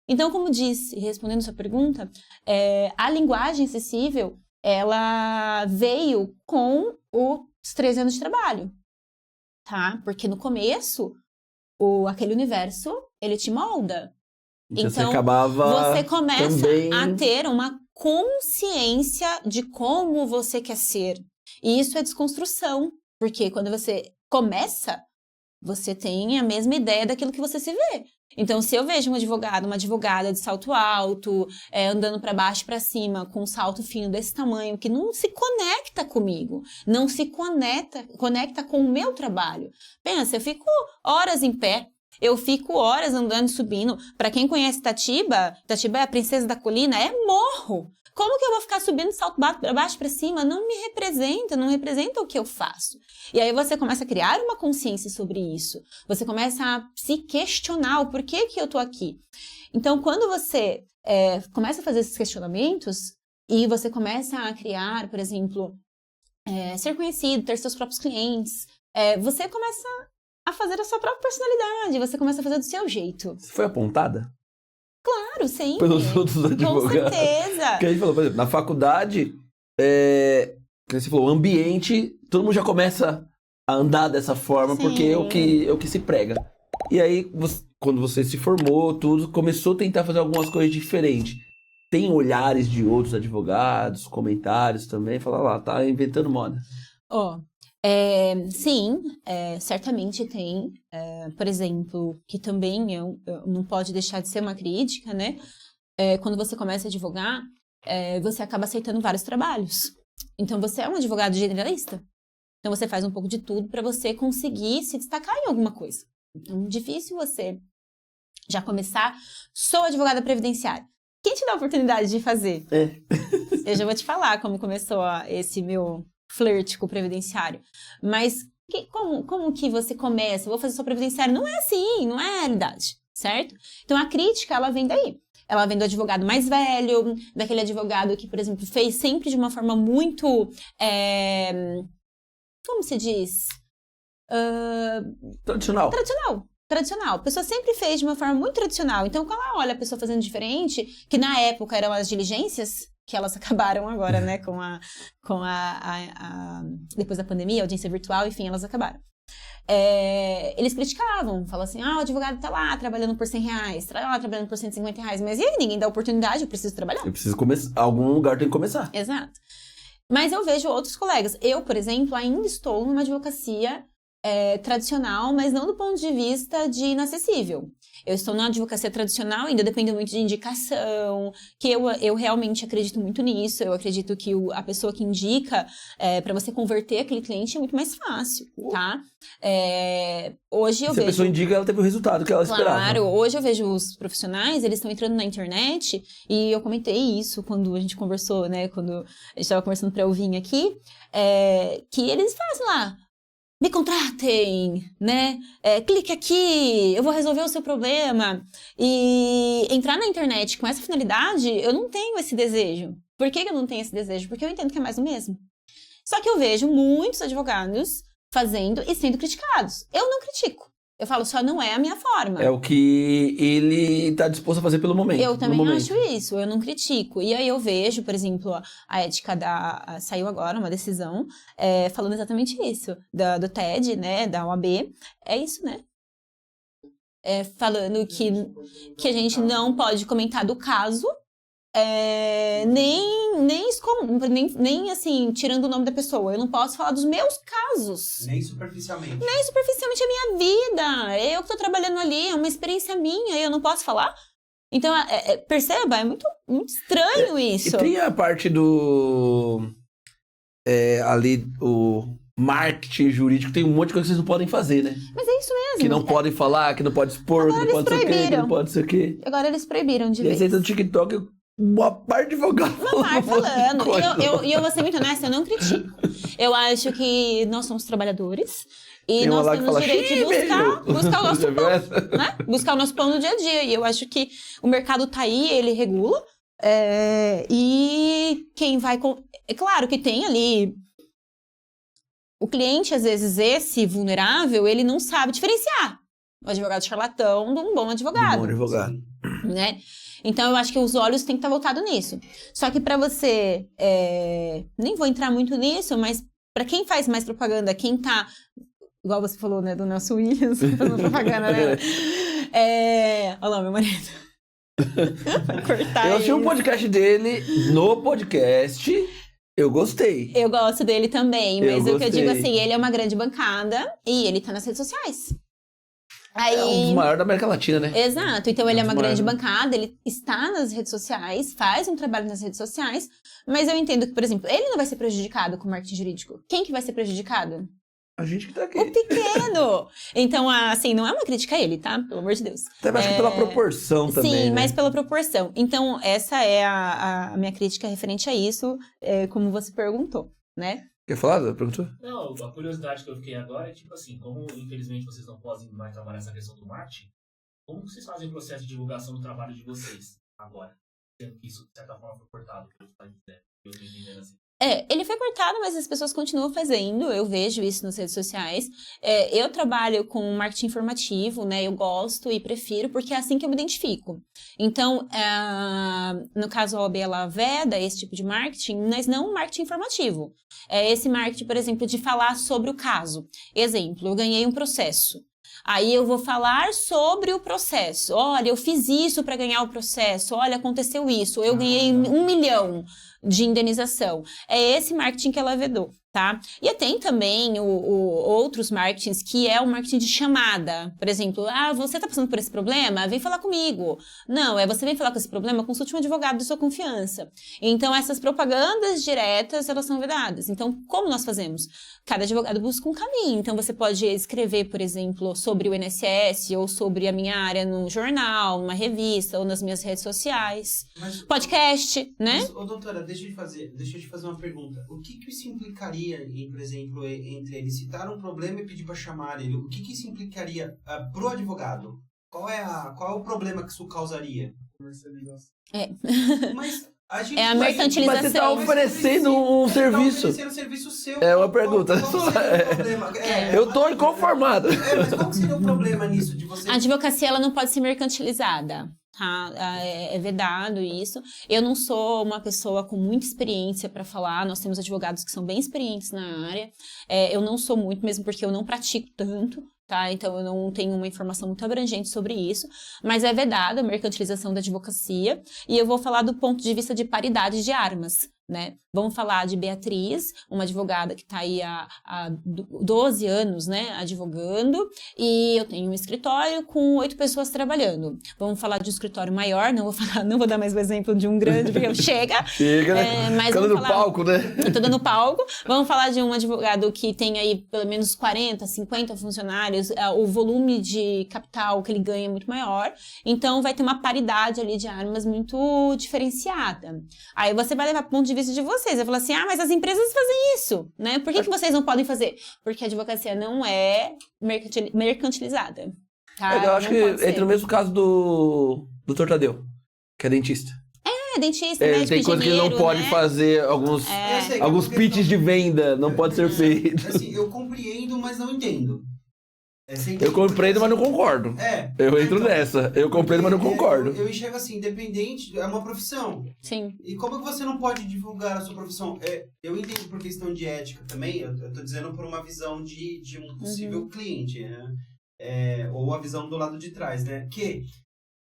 Então, como disse, respondendo sua pergunta, a linguagem acessível, ela veio com os 13 anos de trabalho, tá? Porque no começo, aquele universo, ele te molda. Então, você começa também a ter uma consciência de como você quer ser. E isso é desconstrução, porque quando você começa, você tem a mesma ideia daquilo que você se vê. Então, se eu vejo um advogado, uma advogada de salto alto, andando para baixo e para cima, com um salto fino desse tamanho, que não se conecta comigo, não se conecta com o meu trabalho. Pensa, eu fico horas em pé, eu fico horas andando e subindo. Para quem conhece Itatiba é a princesa da colina, é morro. Como que eu vou ficar subindo de salto para baixo para cima? Não me representa, não representa o que eu faço. E aí você começa a criar uma consciência sobre isso. Você começa a se questionar o porquê que eu tô aqui. Então, quando você começa a fazer esses questionamentos e você começa a criar, por exemplo, ser conhecido, ter seus próprios clientes, você começa a fazer a sua própria personalidade, você começa a fazer do seu jeito. Você foi apontada? Claro, sempre. Pelos outros advogados. Com certeza. Porque a gente falou, por exemplo, na faculdade, que você falou, o ambiente, todo mundo já começa a andar dessa forma, Sim. porque é o que se prega. E aí, quando você se formou, tudo, começou a tentar fazer algumas coisas diferentes. Tem olhares de outros advogados, comentários também, falar lá, tá inventando moda. Sim, certamente tem. Por exemplo, que também não pode deixar de ser uma crítica, né? Quando você começa a advogar, você acaba aceitando vários trabalhos. Então, você é um advogado generalista. Então, você faz um pouco de tudo para você conseguir se destacar em alguma coisa. Então, difícil você já começar, sou advogada previdenciária. Quem te dá a oportunidade de fazer? Eu já vou te falar como começou esse meu flerte com o previdenciário. Mas como que você começa? Vou fazer sua previdenciária. Não é assim, não é a realidade, certo? Então, a crítica, ela vem daí. Ela vem do advogado mais velho, daquele advogado que, por exemplo, fez sempre de uma forma muito, como se diz? Tradicional. A pessoa sempre fez de uma forma muito tradicional. Então, quando ela olha a pessoa fazendo diferente, que na época eram as diligências, que elas acabaram agora, né, depois da pandemia, audiência virtual, enfim, elas acabaram. Eles criticavam, falavam assim, o advogado tá lá trabalhando por R$100, tá lá trabalhando por R$150, mas e aí, ninguém dá oportunidade, eu preciso trabalhar. Eu preciso começar, algum lugar tem que começar. Exato. Mas eu vejo outros colegas, eu, por exemplo, ainda estou numa advocacia tradicional, mas não do ponto de vista de inacessível. Eu estou na advocacia tradicional, ainda depende muito de indicação, que eu realmente acredito muito nisso. Eu acredito que a pessoa que indica, para você converter aquele cliente é muito mais fácil, tá? Hoje eu vejo... Se a pessoa indica, ela teve o resultado que ela esperava. Claro, hoje eu vejo os profissionais, eles estão entrando na internet, e eu comentei isso quando a gente conversou, né? Quando a gente estava conversando para eu vir aqui, que eles fazem lá, me contratem, né? Clique aqui, eu vou resolver o seu problema. E entrar na internet com essa finalidade, eu não tenho esse desejo. Por que eu não tenho esse desejo? Porque eu entendo que é mais o mesmo. Só que eu vejo muitos advogados fazendo e sendo criticados. Eu não critico. Eu falo, só não é a minha forma. É o que ele está disposto a fazer pelo momento. Eu também acho isso, eu não critico. E aí eu vejo, por exemplo, a ética saiu agora uma decisão falando exatamente isso, do TED, né, da OAB. É isso, né? Falando que a gente não pode comentar do caso, nem assim, tirando o nome da pessoa. Eu não posso falar dos meus casos. Nem superficialmente. Nem superficialmente a minha vida. Eu que tô trabalhando ali, é uma experiência minha, eu não posso falar. Então, perceba, é muito, muito estranho isso. E tem a parte do... ali, o marketing jurídico, tem um monte de coisa que vocês não podem fazer, né? Mas é isso mesmo. Que não podem falar, que não pode expor, que não pode ser o quê, que não pode ser o quê. Agora eles proibiram de vez. vez. E aí você no TikTok... Uma parte de advogado. Uma parte falando. E eu vou ser muito honesta, eu não critico. Eu acho que nós somos trabalhadores e nós temos o direito de buscar o nosso pão, né? Buscar o nosso pão no dia a dia. E eu acho que o mercado tá aí, ele regula. E quem vai... É claro que tem ali... O cliente, às vezes, esse vulnerável, ele não sabe diferenciar o advogado charlatão de um bom advogado. Um bom advogado. Né? Então, eu acho que os olhos têm que estar voltados nisso. Só que para você... nem vou entrar muito nisso, mas para quem faz mais propaganda, quem tá... Igual você falou, né, do Nelson Williams, fazendo propaganda, né? Olha lá, meu marido. Vai cortar Eu achei um isso. podcast dele no podcast. Eu gostei. Eu gosto dele também, Eu mas o que eu digo gostei. assim, ele é uma grande bancada e ele tá nas redes sociais. É um dos maiores da América Latina, né? Exato, então ele é uma Dos grande maiores. bancada, ele está nas redes sociais, faz um trabalho nas redes sociais, mas eu entendo que, por exemplo, ele não vai ser prejudicado com o marketing jurídico. Quem que vai ser prejudicado? A gente que tá aqui. O pequeno! Então, assim, não é uma crítica a ele, tá? Pelo amor de Deus. Até acho que pela proporção também, Sim, né? mas pela proporção. Então, essa é a minha crítica referente a isso, como você perguntou, né? Quer falar? Perguntou? Não, a curiosidade que eu fiquei agora é tipo assim, como infelizmente vocês não podem mais trabalhar essa questão do marketing, como que vocês fazem o processo de divulgação do trabalho de vocês agora? Sendo que isso, de certa forma, foi cortado pelos pais dela. Eu tô entendendo assim. Ele foi cortado, mas as pessoas continuam fazendo, eu vejo isso nas redes sociais. Eu trabalho com marketing informativo, né, eu gosto e prefiro, porque é assim que eu me identifico. Então, no caso a OAB, ela veda esse tipo de marketing, mas não marketing informativo. Esse marketing, por exemplo, de falar sobre o caso. Exemplo, eu ganhei um processo. Aí eu vou falar sobre o processo. Olha, eu fiz isso para ganhar o processo. Olha, aconteceu isso. Eu ganhei 1 milhão de indenização. É esse marketing que ela vedou, tá? E tem também outros marketings que é o marketing de chamada. Por exemplo, você tá passando por esse problema? Vem falar comigo. Não, você vem falar com esse problema, consulte um advogado de sua confiança. Então, essas propagandas diretas, elas são vedadas. Então, como nós fazemos? Cada advogado busca um caminho. Então, você pode escrever, por exemplo, sobre o INSS ou sobre a minha área no jornal, numa revista ou nas minhas redes sociais. Mas, Podcast, né? mas, doutora, deixa eu te fazer uma pergunta. O que isso implicaria, por exemplo, entre ele citar um problema e pedir para chamar ele? O que isso implicaria pro advogado? Qual é o problema que isso causaria? Mas a gente É a mercantilização. Mas você tá oferecendo um serviço. Tá oferecendo um serviço seu. É uma pergunta. Qual seria o problema? Eu tô inconformado. Mas qual que seria o problema nisso? De você... A advocacia, ela não pode ser mercantilizada, tá? É vedado isso. Eu não sou uma pessoa com muita experiência para falar, nós temos advogados que são bem experientes na área. Eu não sou muito, mesmo porque eu não pratico tanto, tá? Então, eu não tenho uma informação muito abrangente sobre isso, mas é vedada a mercantilização da advocacia, e eu vou falar do ponto de vista de paridade de armas, né? Vamos falar de Beatriz, uma advogada que está aí há 12 anos, né, advogando, e eu tenho um escritório com 8 pessoas trabalhando. Vamos falar de um escritório maior, não vou dar mais o exemplo de um grande, porque chega. Chega, né? Mas Ficando no palco, né? Eu tô dando palco. Vamos falar de um advogado que tem aí pelo menos 40, 50 funcionários, o volume de capital que ele ganha é muito maior, então vai ter uma paridade ali de armas muito diferenciada. Aí você vai levar para o ponto de vista de vocês, vai falar assim, mas as empresas fazem isso, né? Por que vocês não podem fazer? Porque a advocacia não é mercantilizada. Tá? Eu acho Não que pode ser. entra no mesmo caso do Dr. Tadeu, que é dentista. Dentista, Ele médico, tem coisa que ele não engenheiro, pode né? fazer, Eu sei, alguns porque pitches de venda não pode ser feito. Assim, eu compreendo, mas não entendo. Eu compreendo, mas não concordo. Eu entro então, nessa. Eu compreendo, mas não concordo. Eu enxergo assim, independente, é uma profissão. Sim. E como que você não pode divulgar a sua profissão? Eu entendo por questão de ética também, eu tô dizendo por uma visão de um possível cliente, né? Ou a visão do lado de trás, né? Que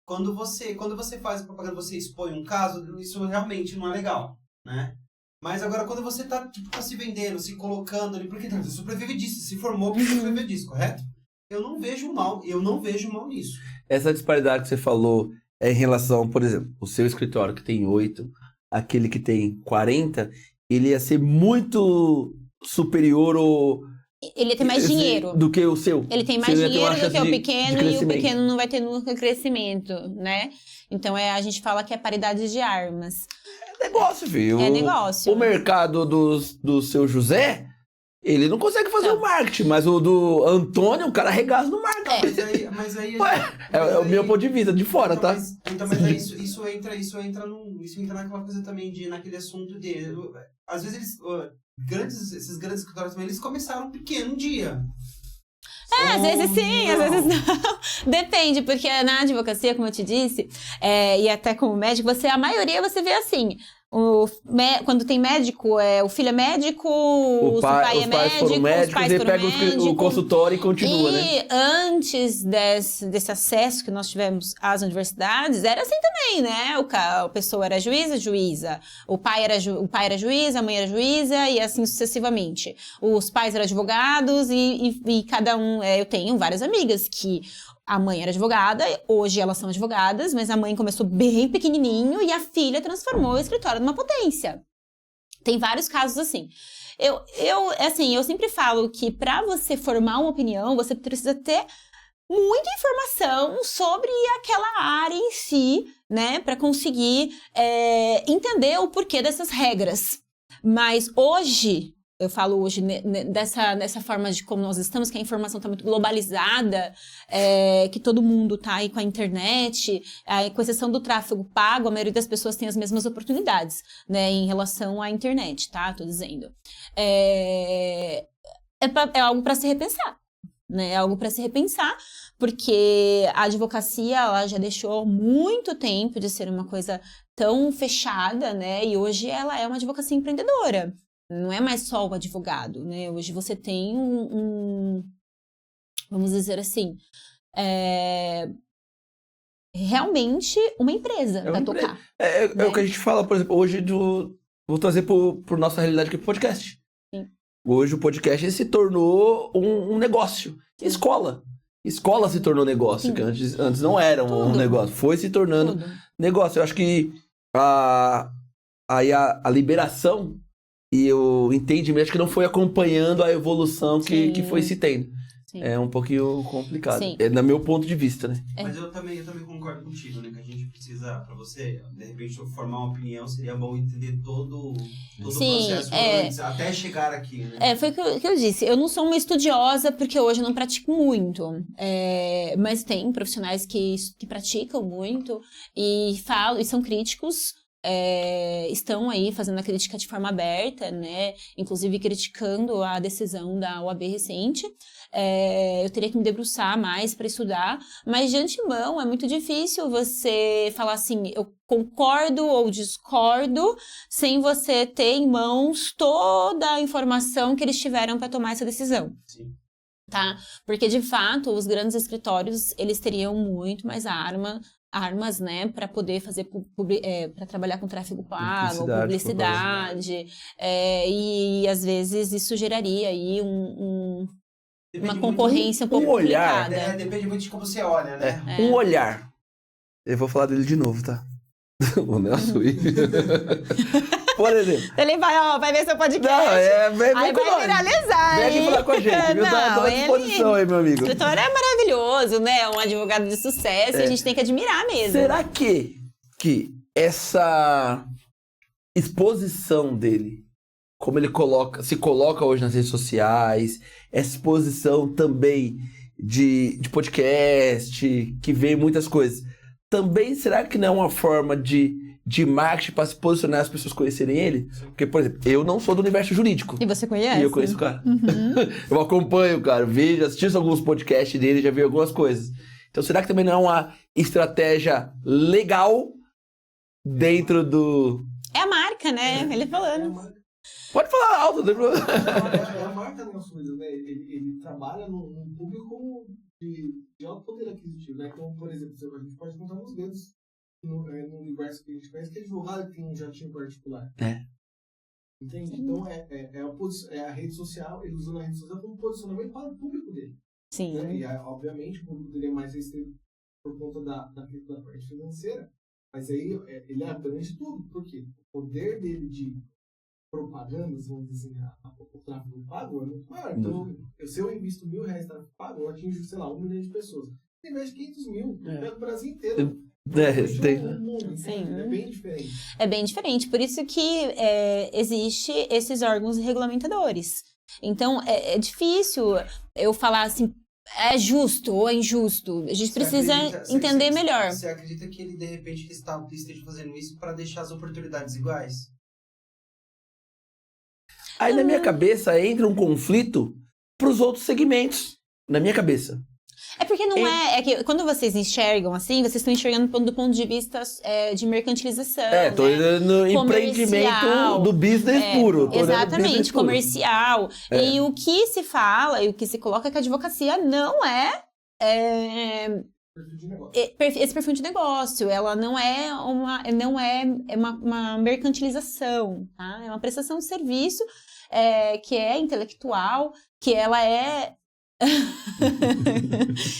quando você faz a propaganda, você expõe um caso, isso realmente não é legal, né? Mas agora, quando você tá se vendendo, se colocando ali, porque você sobrevive disso, se formou porque sobrevive disso, correto? Eu não vejo mal nisso. Essa disparidade que você falou é em relação, por exemplo, o seu escritório que tem 8, aquele que tem 40, ele ia ser muito superior ou... Ele tem mais dinheiro. Do que o seu. Ele tem mais Você ia ter uma dinheiro do que o chance pequeno de e o pequeno não vai ter nunca crescimento, né? Então a gente fala que é paridade de armas. É negócio, viu? É negócio. O mercado do seu José Ele não consegue fazer o marketing, mas o do Antônio, o cara arregaça no marketing. Mas aí É o meu ponto de vista, de fora, tá? Mas aí isso entra naquela coisa também, naquele assunto de... Às vezes esses grandes escritórios também, eles começaram pequeno um dia. Às vezes sim, às vezes não. Depende, porque na advocacia, como eu te disse, e até como médico, a maioria você vê assim... Quando tem médico, o filho é médico, o pai é médico, os pais foram médicos. O consultório e continua, né? E antes desse acesso que nós tivemos às universidades, era assim também, né? A pessoa era juíza. O pai era juiz, a mãe era juíza, e assim sucessivamente. Os pais eram advogados e cada um... eu tenho várias amigas que... A mãe era advogada, hoje elas são advogadas, mas a mãe começou bem pequenininho e a filha transformou o escritório numa potência. Tem vários casos assim. Eu sempre falo que para você formar uma opinião, você precisa ter muita informação sobre aquela área em si, né, para conseguir entender o porquê dessas regras. Mas hoje... Eu falo hoje dessa forma de como nós estamos, que a informação está muito globalizada, que todo mundo está aí com a internet, com exceção do tráfego pago, a maioria das pessoas tem as mesmas oportunidades, né, em relação à internet, tá? Tô dizendo. É algo para se repensar, né? É algo para se repensar, porque a advocacia ela já deixou muito tempo de ser uma coisa tão fechada, né? E hoje ela é uma advocacia empreendedora. Não é mais só o advogado, né? Hoje você tem vamos dizer assim, realmente uma empresa para tocar. É o que a gente fala, por exemplo, hoje vou trazer por nossa realidade aqui pro podcast. Sim. Hoje o podcast se tornou um negócio. Escola se tornou negócio, que antes não era um negócio. Foi se tornando negócio. Eu acho que a liberação e o entendimento, acho que não foi acompanhando a evolução que foi se tendo. Sim. É um pouquinho complicado. Sim. É no meu ponto de vista, né? Mas eu também concordo contigo, né? Que a gente precisa, pra você, de repente, formar uma opinião, seria bom entender todo o processo antes, até chegar aqui, né? Foi o que eu disse. Eu não sou uma estudiosa, porque hoje eu não pratico muito. Mas tem profissionais que praticam muito e falam, e são críticos. Estão aí fazendo a crítica de forma aberta, né? Inclusive criticando a decisão da OAB recente. Eu teria que me debruçar mais para estudar, mas de antemão é muito difícil você falar assim, eu concordo ou discordo, sem você ter em mãos toda a informação que eles tiveram para tomar essa decisão. Sim. Tá? Porque, de fato, os grandes escritórios, eles teriam muito mais armas, né, para poder fazer, para trabalhar com tráfego pago, publicidade, e às vezes isso geraria aí uma concorrência um pouco complicada. Depende muito de como você olha, né? Um olhar. Eu vou falar dele de novo, tá? O Nelson. Por exemplo. Ele vai ver seu podcast. Não, vem aí vai viralizar, vem aqui falar com a gente, viu? Tá à disposição aí, meu amigo. O escritório é maravilhoso, né? Um advogado de sucesso, a gente tem que admirar mesmo. Será que essa exposição dele, como ele se coloca hoje nas redes sociais, essa exposição também de podcast, que vê muitas coisas, também será que não é uma forma de marketing para se posicionar as pessoas conhecerem ele? Porque, por exemplo, eu não sou do universo jurídico. E você conhece? E eu conheço o cara. Uhum. Eu acompanho o cara, assisto alguns podcasts dele, já vi algumas coisas. Então, será que também não é uma estratégia legal dentro do... É a marca, né? Ele falando. Pode falar alto. É a marca, né? Ele trabalha num público de alto poder aquisitivo, né? Como, por exemplo, a gente pode contar nos dedos no universo que a gente conhece, que é advogado que tem um jatinho particular. Entende? Então, a rede social, ele usando a rede social como posicionamento para o público dele. Sim. Né? E, obviamente, o público dele é mais restrito por conta da parte financeira, mas aí ele abrange tudo. Por quê? O poder dele de propagandas, vamos dizer, o tráfego pago é muito maior. Então, se eu invisto R$1.000 em tráfego pago, eu atingo, sei lá, 1 milhão de pessoas. Você investe 500 mil, pega o Brasil inteiro. Sim. É bem diferente. É bem diferente. Por isso que existe esses órgãos regulamentadores, Então, é difícil eu falar assim, é justo ou é injusto. A gente precisa entender melhor. Você acredita que ele, de repente, esteja fazendo isso para deixar as oportunidades iguais? Aí na minha cabeça entra um conflito pros outros segmentos. Na minha cabeça. É porque não é que quando vocês enxergam assim, vocês estão enxergando do ponto de vista de mercantilização. Tô no empreendimento do business puro. Exatamente, business comercial. Puro. E o que se fala e o que se coloca é que a advocacia não é esse perfil de negócio. Ela não é uma mercantilização, tá? É uma prestação de serviço que é intelectual, que ela é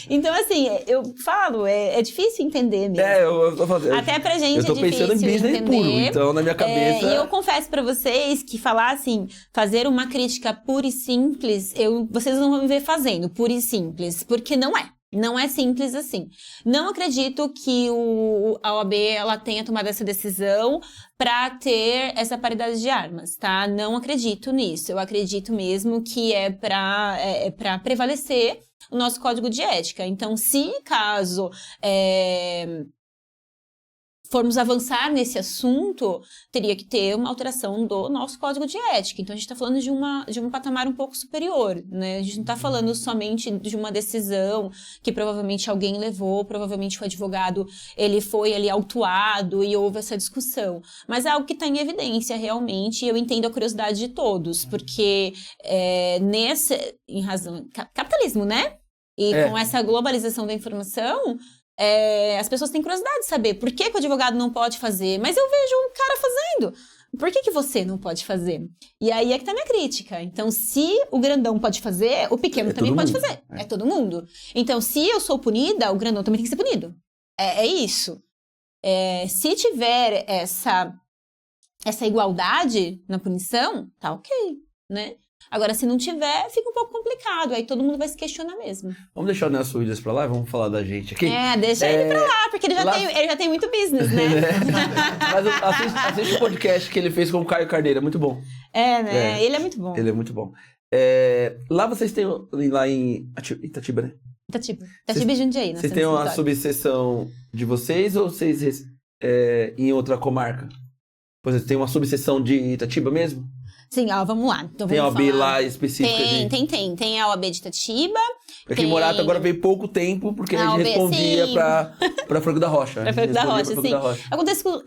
então, assim, eu falo, é difícil entender mesmo. Eu tô fazendo. Até pra gente eu tô pensando em business entender, puro, então na minha cabeça... E eu confesso pra vocês que falar assim, fazer uma crítica pura e simples, vocês não vão me ver fazendo, pura e simples, porque não é. Não é simples assim. Não acredito que a OAB ela tenha tomado essa decisão para ter essa paridade de armas, tá? Não acredito nisso. Eu acredito mesmo que é para prevalecer o nosso código de ética. Então, se caso formos avançar nesse assunto, teria que ter uma alteração do nosso código de ética. Então, a gente está falando de um patamar um pouco superior, né? A gente não está falando somente de uma decisão que provavelmente alguém levou, provavelmente o advogado, ele foi ali autuado e houve essa discussão. Mas é algo que está em evidência, realmente, e eu entendo a curiosidade de todos, porque em razão... Capitalismo, né? E com essa globalização da informação... as pessoas têm curiosidade de saber por que o advogado não pode fazer, mas eu vejo um cara fazendo. Por que você não pode fazer? E aí é que tá a minha crítica. Então, se o grandão pode fazer, o pequeno também pode fazer. É todo mundo. Então, se eu sou punida, o grandão também tem que ser punido. É isso. Se tiver essa igualdade na punição, tá ok, né? Agora, se não tiver, fica um pouco complicado. Aí todo mundo vai se questionar mesmo. Vamos deixar o Nelson Williams pra lá e vamos falar da gente aqui? Deixa ele pra lá, porque ele já tem muito business, né? Mas assiste o podcast que ele fez com o Caio Carneiro, é muito bom. Né? Ele é muito bom. Ele é muito bom. Lá vocês têm, lá em Itatiba, né? Itatiba e Jundiaí. Vocês têm uma subseção de vocês ou vocês em outra comarca? Por exemplo, tem uma subseção de Itatiba mesmo? Sim, vamos lá. Então, tem a OAB lá específica? Tem a OAB de Itatiba. Porque em Morato agora veio pouco tempo, porque a gente respondia pra Franco da Rocha. Pra Franco da Rocha, sim.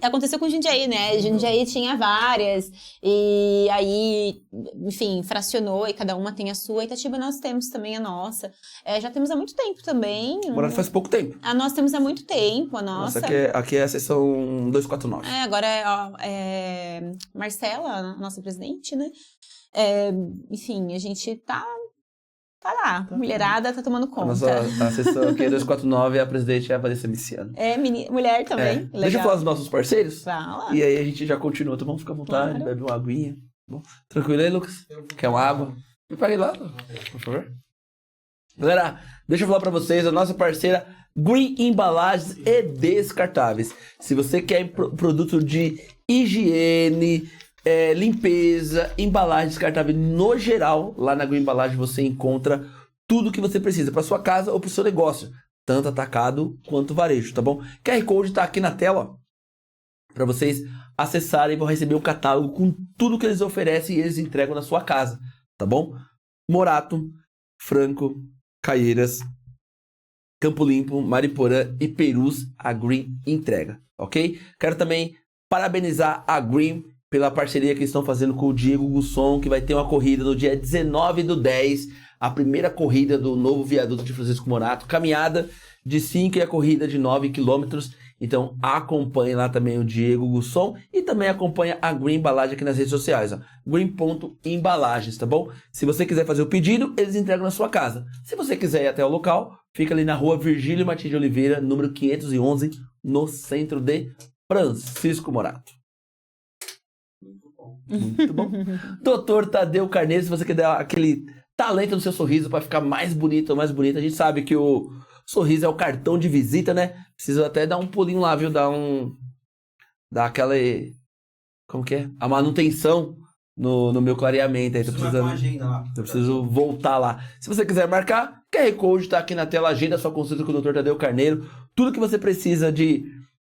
Aconteceu com Jundiaí, né? Jundiaí tinha várias, e aí, enfim, fracionou, e cada uma tem a sua. Itatiba nós temos também a nossa. Já temos há muito tempo também. Morato faz pouco tempo. Nós temos há muito tempo, a nossa. Aqui é a seção 249. Agora é Marcela, a nossa presidente, né? Enfim, a gente tá lá. A mulherada tá tomando conta. A seção aqui é 249 e a presidente é a Vanessa Miciano. Mulher também. Deixa eu falar dos nossos parceiros. Fala. E aí a gente já continua. Então vamos ficar à vontade, Claro. bebe uma aguinha. Bom, tranquilo aí, Lucas? Quer uma água? Me pague lá, por favor. Galera, deixa eu falar pra vocês, a nossa parceira Green Embalagens e Descartáveis. Se você quer produto de higiene, limpeza, embalagem descartável no geral, lá na Green Embalagem você encontra tudo que você precisa para sua casa ou para o seu negócio, tanto atacado quanto varejo, tá bom? QR Code tá aqui na tela para vocês acessarem e vão receber um catálogo com tudo que eles oferecem e eles entregam na sua casa, tá bom? Morato, Franco, Caieiras, Campo Limpo, Mariporã e Perus, a Green entrega, ok? Quero também parabenizar a Green pela parceria que estão fazendo com o Diego Gusson, que vai ter uma corrida no dia 19/10, a primeira corrida do novo viaduto de Francisco Morato, caminhada de 5 e a corrida de 9 quilômetros. Então acompanhe lá também o Diego Gusson e também acompanha a Green Embalagem aqui nas redes sociais, ó, green.embalagens, tá bom? Se você quiser fazer o pedido, eles entregam na sua casa. Se você quiser ir até o local, fica ali na rua Virgílio Martins de Oliveira, número 511, no centro de Francisco Morato. Muito bom. Doutor Tadeu Carneiro, se você quer dar aquele talento no seu sorriso para ficar mais bonito ou mais bonita, a gente sabe que o sorriso é o cartão de visita, né? Precisa até dar um pulinho lá, viu? Dar aquela... Como que é? A manutenção no meu clareamento aí, tô Preciso marcar uma precisando. agenda lá. Eu preciso voltar lá. Se você quiser marcar, QR Code tá aqui na tela, agenda sua consulta com o Dr. Tadeu Carneiro. Tudo que você precisa de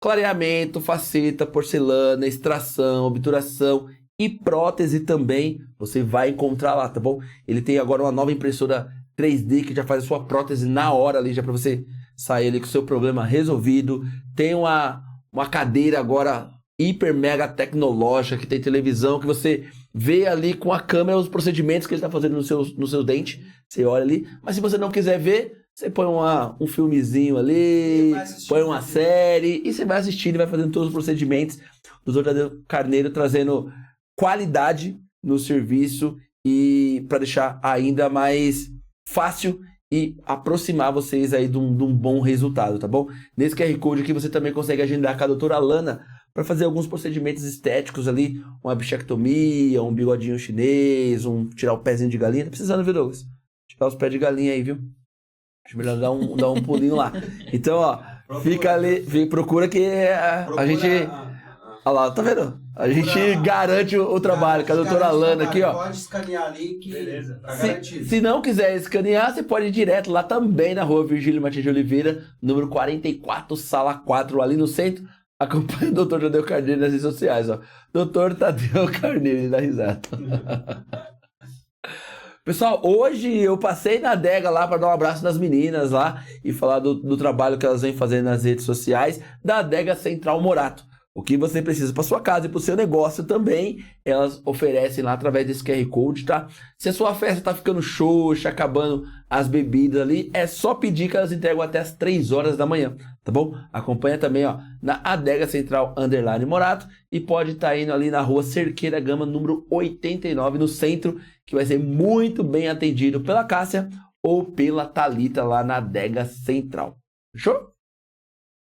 clareamento, faceta, porcelana, extração, obturação e prótese também, você vai encontrar lá, tá bom? Ele tem agora uma nova impressora 3D que já faz a sua prótese na hora ali, já para você sair ali com o seu problema resolvido. Tem uma cadeira agora hiper mega tecnológica, que tem televisão, que você vê ali com a câmera os procedimentos que ele está fazendo no seu dente. Você olha ali. Mas se você não quiser ver, você põe um filmezinho ali, põe uma série, e você vai assistindo e vai fazendo todos os procedimentos. O Dr. Tadeu Carneiro trazendo qualidade no serviço e para deixar ainda mais fácil e aproximar vocês aí de um bom resultado, tá bom? Nesse QR Code aqui você também consegue agendar com a doutora Lana para fazer alguns procedimentos estéticos ali, uma bichectomia, um bigodinho chinês, tirar o pezinho de galinha. Tá precisando, viu, Douglas? Tirar os pés de galinha aí, viu? Acho melhor dar um pulinho lá. Então, ó, fica ali, procura que a gente... Olha lá, tá vendo? A gente garante o trabalho com a doutora Lana aqui, ó. Pode escanear ali que Beleza. tá garantido. Se não quiser escanear, você pode ir direto lá também na rua Virgílio Martins de Oliveira, número 44, sala 4, ali no centro. Acompanhe o Dr. Tadeu Carneiro nas redes sociais, ó. Dr. Tadeu Carneiro, ele dá risada. Pessoal, hoje eu passei na adega lá para dar um abraço nas meninas lá e falar do trabalho que elas vêm fazendo nas redes sociais da Adega Central Morato. O que você precisa para sua casa e para o seu negócio também, elas oferecem lá através desse QR Code, tá? Se a sua festa tá ficando xoxa, acabando as bebidas ali, é só pedir que elas entregam até as 3 horas da manhã, tá bom? Acompanha também, ó, na Adega Central _ Morato e pode estar indo ali na rua Cerqueira Gama, número 89, no centro, que vai ser muito bem atendido pela Cássia ou pela Thalita lá na Adega Central. Fechou?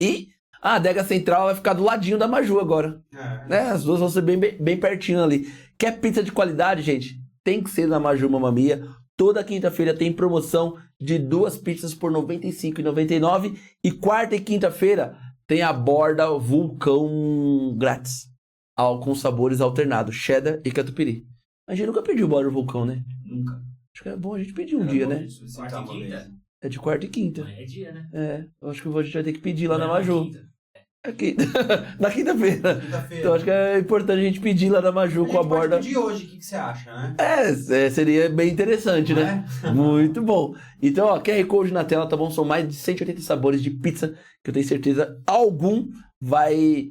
E a Adega Central vai ficar do ladinho da Maju agora. Né? As duas vão ser bem pertinho ali. Quer pizza de qualidade, gente? Tem que ser na Maju Mamma Mia. Toda quinta-feira tem promoção de 2 pizzas por R$ 95,99. E quarta e quinta-feira tem a borda Vulcão grátis. Com sabores alternados, cheddar e catupiry. A gente nunca pediu borda Vulcão, né? Nunca. Acho que é bom a gente pedir um dia, né? Quarta e quinta? É de quarta e quinta. É dia, né? É, eu acho que a gente vai ter que pedir lá na Não é Maju. quinta. Aqui, na quinta-feira. Quinta-feira. Então acho que é importante a gente pedir lá na Maju com a borda. Pode pedir hoje, o que você acha, né? Seria bem interessante, né? Muito bom. Então, ó, QR Code na tela, tá bom? São mais de 180 sabores de pizza que eu tenho certeza algum vai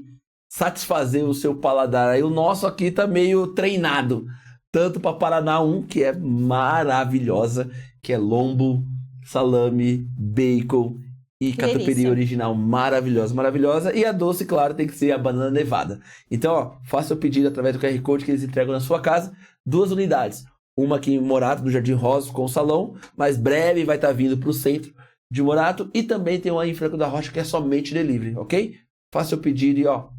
satisfazer o seu paladar. Aí o nosso aqui tá meio treinado. Tanto para Paraná 1, que é maravilhosa, que é lombo, salame, bacon e catupiry delícia. original maravilhosa. E a doce, claro, tem que ser a banana nevada. Então, ó, faça o pedido através do QR Code que eles entregam na sua casa. 2 unidades. Uma aqui em Morato, no Jardim Rosa, com o salão. Mais breve vai estar vindo para o centro de Morato. E também tem uma em Franco da Rocha que é somente delivery, ok? Faça o pedido e, ó,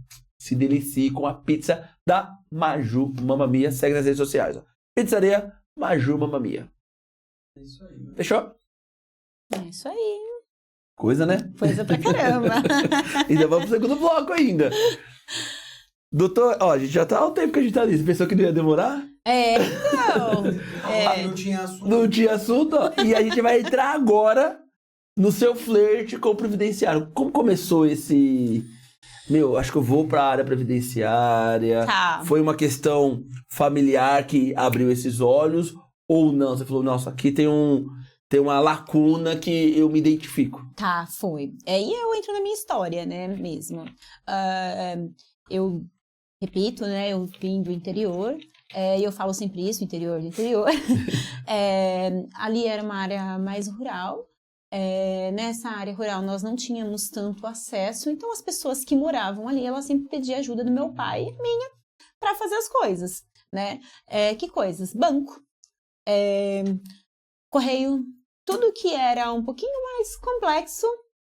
se delicie com a pizza da Maju Mamma Mia. Segue nas redes sociais, ó. Pizzaria Maju Mamma Mia. É isso aí, mano. Fechou? É isso aí. Coisa, né? Coisa pra caramba. Ainda vamos pro segundo bloco ainda. Doutor, ó, a gente já tá há um tempo que a gente tá ali. Você pensou que não ia demorar? Então. Não tinha assunto. Não tinha assunto, ó. E a gente vai entrar agora no seu flerte com o previdenciário. Como começou esse... Meu, acho que eu vou pra área previdenciária. Tá. Foi uma questão familiar que abriu esses olhos? Ou não? Você falou, nossa, aqui tem uma lacuna que eu me identifico. Tá, foi. E eu entro na minha história, né, mesmo. Eu repito, né, eu vim do interior, e eu falo sempre isso, interior do interior. Ali era uma área mais rural. Nessa área rural nós não tínhamos tanto acesso, então as pessoas que moravam ali, elas sempre pediam ajuda do meu pai e minha para fazer as coisas, né? Que coisas? Banco, correio, tudo que era um pouquinho mais complexo,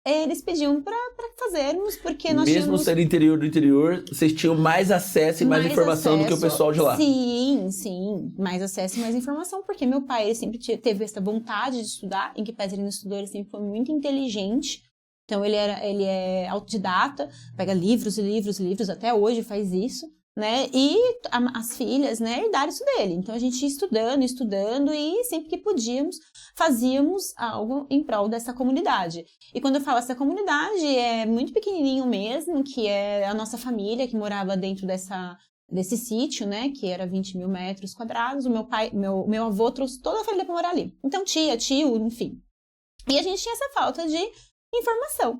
eles pediam para fazermos, porque nós Mesmo tínhamos... sendo interior do interior, vocês tinham mais acesso e mais informação do que o pessoal de lá. Sim, mais acesso e mais informação, porque meu pai ele sempre teve essa vontade de estudar, em que pese ele não estudou, ele sempre foi muito inteligente, então ele é autodidata, pega livros e livros, até hoje faz isso, né? E as filhas, né, herdaram isso dele. Então a gente ia estudando e sempre que podíamos, fazíamos algo em prol dessa comunidade. E quando eu falo essa comunidade, é muito pequenininho mesmo, que é a nossa família que morava dentro desse sítio, né, que era 20 mil metros quadrados. O meu avô trouxe toda a família para morar ali. Então tia, tio, enfim. E a gente tinha essa falta de informação.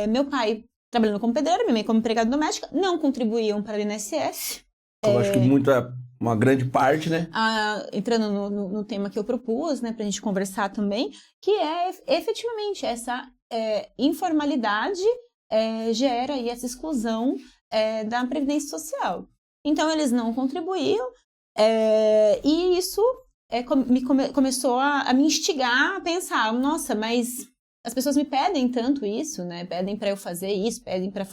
Meu pai trabalhando como pedreiro, minha mãe como empregada doméstica, não contribuíam para o INSS. Eu acho que uma grande parte, né? Entrando no tema que eu propus, né, pra gente conversar também, que é efetivamente essa informalidade gera aí essa exclusão da Previdência Social. Então, eles não contribuíam e isso começou a me instigar a pensar, nossa, mas as pessoas me pedem tanto isso, né? Pedem para eu fazer isso, pedem para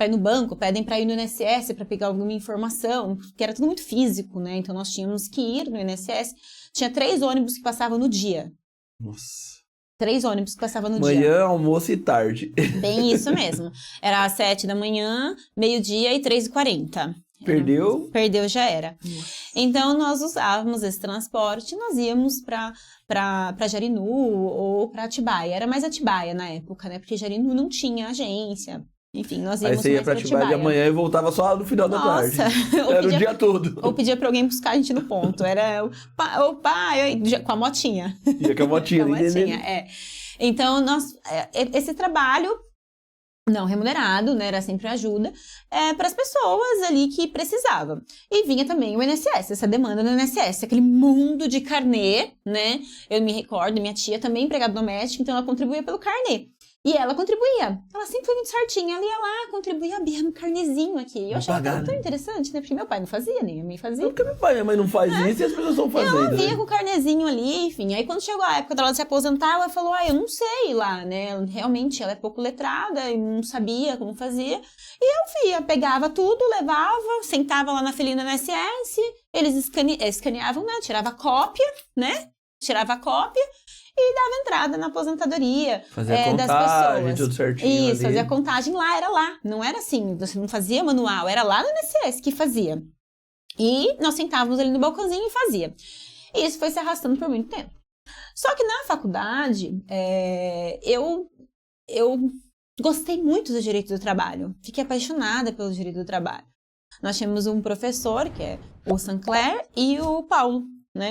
ir no banco, pedem para ir no INSS para pegar alguma informação, que era tudo muito físico, né? Então nós tínhamos que ir no INSS. Tinha 3 ônibus que passavam no dia. Nossa. 3 ônibus que passavam no dia. Manhã, almoço e tarde. Bem isso mesmo. Era às 7 da manhã, meio-dia e 3h40. Perdeu, já era. Então, nós usávamos esse transporte, nós íamos para Jarinu ou para Atibaia. Era mais Atibaia na época, né? Porque Jarinu não tinha agência. Enfim, nós íamos mais para Atibaia. Aí você ia para Atibaia de manhã e voltava só no final da tarde. Era o dia todo. Ou pedia para alguém buscar a gente no ponto. Era o pai com a motinha. Ia com a motinha, Então, esse trabalho não remunerado, né, era sempre ajuda, para as pessoas ali que precisavam. E vinha também o INSS, essa demanda do INSS, aquele mundo de carnê, né? Eu me recordo, minha tia também empregada doméstica, então ela contribuía pelo carnê. E ela contribuía. Ela sempre foi muito certinha. Ela ia lá, contribuía no carnezinho aqui. E eu achava tão interessante, né? Porque meu pai não fazia, nem a mãe fazia. Porque meu pai e minha mãe não faz isso e as pessoas estão fazendo. Ela via com o carnezinho ali, enfim. Aí quando chegou a época dela se aposentar, ela falou, eu não sei lá, né? Realmente, ela é pouco letrada e não sabia como fazia. E eu ia, pegava tudo, levava, sentava lá na filinha do INSS, eles escaneavam, né? Tirava cópia, né? E dava entrada na aposentadoria das pessoas. Tudo certinho. Isso, fazia a contagem lá, era lá. Não era assim, você não fazia manual, era lá no INSS que fazia. E nós sentávamos ali no balcãozinho e fazia. E isso foi se arrastando por muito tempo. Só que na faculdade, eu gostei muito do direito do trabalho. Fiquei apaixonada pelo direito do trabalho. Nós tínhamos um professor, que é o Sancler, e o Paulo, né?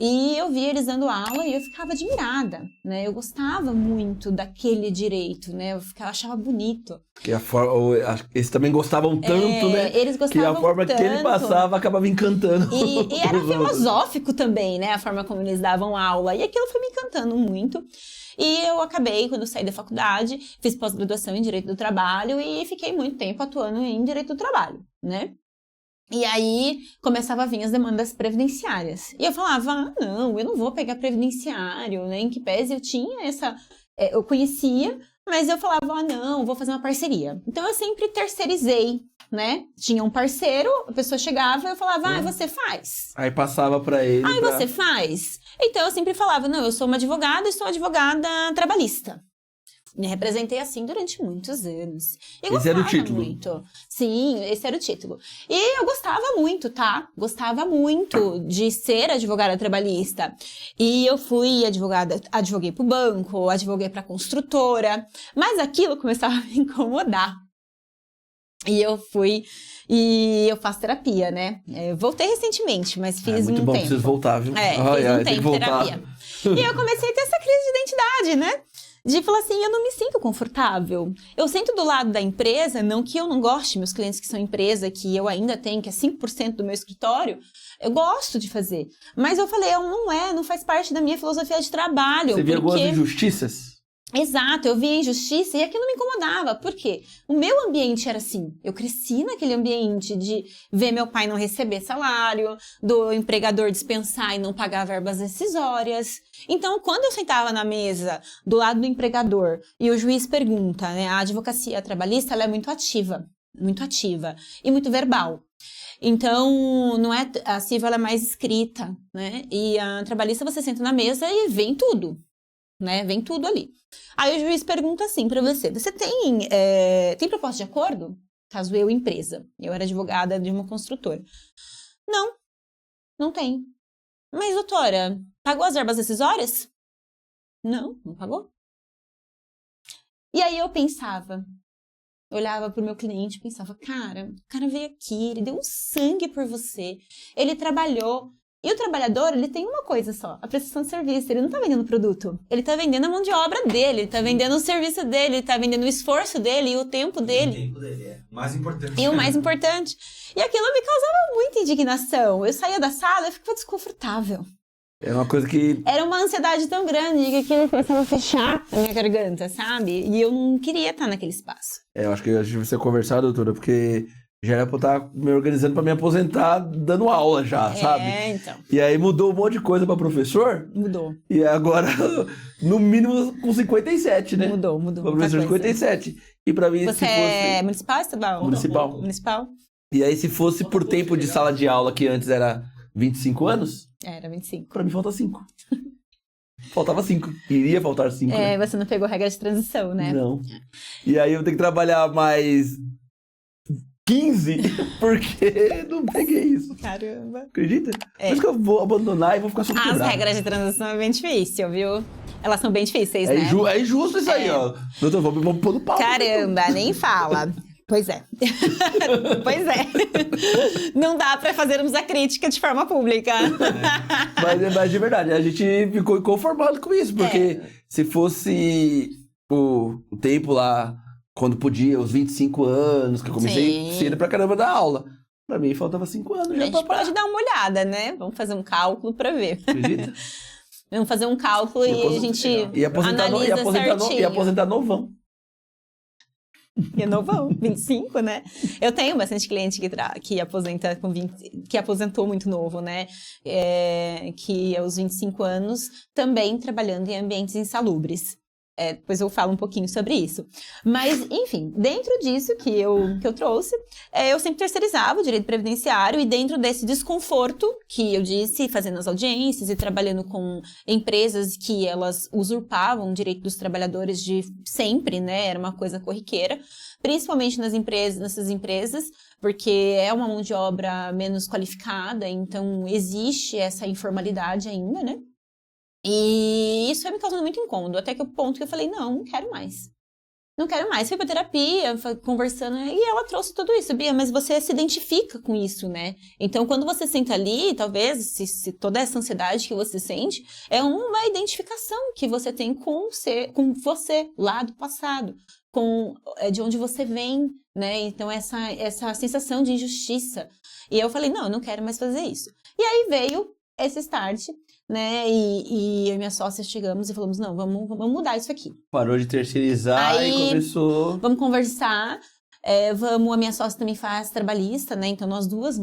E eu via eles dando aula e eu ficava admirada, né? Eu gostava muito daquele direito, né? Eu achava bonito. Eles também gostavam tanto, né? Eles gostavam tanto. Que a forma que ele passava acabava encantando. E era filosófico também, né? A forma como eles davam aula. E aquilo foi me encantando muito. E eu acabei, quando saí da faculdade, fiz pós-graduação em Direito do Trabalho e fiquei muito tempo atuando em Direito do Trabalho, né? E aí, começava a vir as demandas previdenciárias. E eu falava, não, eu não vou pegar previdenciário, né? Em que pese eu tinha eu conhecia, mas eu falava, não, vou fazer uma parceria. Então, eu sempre terceirizei, né? Tinha um parceiro, a pessoa chegava e eu falava, você faz. Aí passava pra ele. Você faz. Então, eu sempre falava, não, eu sou uma advogada e sou advogada trabalhista. Me representei assim durante muitos anos. Esse era o título? Muito. Sim, esse era o título. E eu gostava muito, tá? Gostava muito de ser advogada trabalhista. E eu advoguei pro banco, advoguei pra construtora. Mas aquilo começava a me incomodar. E eu faço terapia, né? Eu voltei recentemente, mas fiz um tempo. Muito bom, preciso voltar, viu? Fiz um tempo de terapia. E eu comecei a ter essa crise de identidade, né? De falar assim, eu não me sinto confortável. Eu sento do lado da empresa, não que eu não goste, meus clientes que são empresa, que eu ainda tenho, que é 5% do meu escritório, eu gosto de fazer. Mas eu falei, não faz parte da minha filosofia de trabalho. Você via algumas injustiças? Exato, eu via injustiça e aquilo me incomodava. Por quê? O meu ambiente era assim. Eu cresci naquele ambiente de ver meu pai não receber salário, do empregador dispensar e não pagar verbas rescisórias. Então, quando eu sentava na mesa do lado do empregador e o juiz pergunta, né, a advocacia trabalhista ela é muito ativa e muito verbal. Então, a civil ela é mais escrita, né? E a trabalhista você senta na mesa e vem tudo. Né? Vem tudo ali. Aí o juiz pergunta assim pra você, tem proposta de acordo? Caso eu, empresa. Eu era advogada de uma construtora. Não tem. Mas, doutora, pagou as verbas decisórias? Não pagou. E aí eu pensava, olhava pro meu cliente e pensava, cara, o cara veio aqui, ele deu sangue por você, ele trabalhou. E o trabalhador, ele tem uma coisa só, a prestação de serviço. Ele não tá vendendo produto, ele tá vendendo a mão de obra dele, ele tá vendendo o serviço dele, ele tá vendendo o esforço dele e o tempo dele. O tempo dele, é. Mais importante. E o mais importante. E aquilo me causava muita indignação. Eu saía da sala e ficava desconfortável. É uma coisa que... Era uma ansiedade tão grande que aquilo começava a fechar a minha garganta, sabe? E eu não queria estar naquele espaço. Eu acho que a gente vai ser conversar, doutora, porque já era pra eu estar me organizando pra me aposentar dando aula já, sabe? Então. E aí mudou um monte de coisa pra professor. Mudou. E agora, no mínimo, com 57, né? Mudou. Pra professor, 57. E pra mim, Você se fosse... é municipal ou estadual? Municipal. Municipal? E aí, se fosse por tempo de sala de aula, que antes era 25 anos, Era 25. pra mim falta 5. Faltava 5. Iria faltar 5. É, você não pegou regra de transição, né? Não. E aí eu tenho que trabalhar mais 15, porque não peguei isso. Caramba. Acredita? É. Por isso que eu vou abandonar e vou ficar só As quebrado. regras de transição é bem difícil, viu? Elas são bem difíceis, É, né? é injusto isso aí, ó. Doutor, vamos pôr no pau. Caramba, nem fala. Pois é. Pois é. Não dá pra fazermos a crítica de forma pública. Mas de verdade, a gente ficou inconformado com isso, porque se fosse o tempo lá, quando podia, os 25 anos, que eu comecei Sim. cedo pra caramba da aula. Pra mim faltava 5 anos A já gente pra parar. pode dar uma olhada, né? Vamos fazer um cálculo pra ver. Acredita? Vamos fazer um cálculo e a gente E aposentar, analisa certinho. e aposentar novão. E é novão, 25, né? Eu tenho bastante cliente que aposenta com 20, que aposentou muito novo, né? Que aos 25 anos, também trabalhando em ambientes insalubres. Depois eu falo um pouquinho sobre isso. Mas, enfim, dentro disso que eu trouxe, eu sempre terceirizava o direito previdenciário e dentro desse desconforto que eu disse, fazendo as audiências e trabalhando com empresas que elas usurpavam o direito dos trabalhadores de sempre, né? Era uma coisa corriqueira, principalmente nessas empresas, porque é uma mão de obra menos qualificada, então existe essa informalidade ainda, né? E isso foi me causando muito incômodo, até que o ponto que eu falei, não quero mais. Não quero mais. Fui pra terapia, conversando, e ela trouxe tudo isso. Bia, mas você se identifica com isso, né? Então, quando você senta ali, talvez, se toda essa ansiedade que você sente, é uma identificação que você tem com você, lá do passado, de onde você vem, né? Então, essa sensação de injustiça. E eu falei, não, eu não quero mais fazer isso. E aí veio esse start, né, e eu e minha sócia chegamos e falamos, não, vamos mudar isso aqui. Parou de terceirizar Aí, e começou... Vamos conversar, a minha sócia também faz trabalhista, né, então nós duas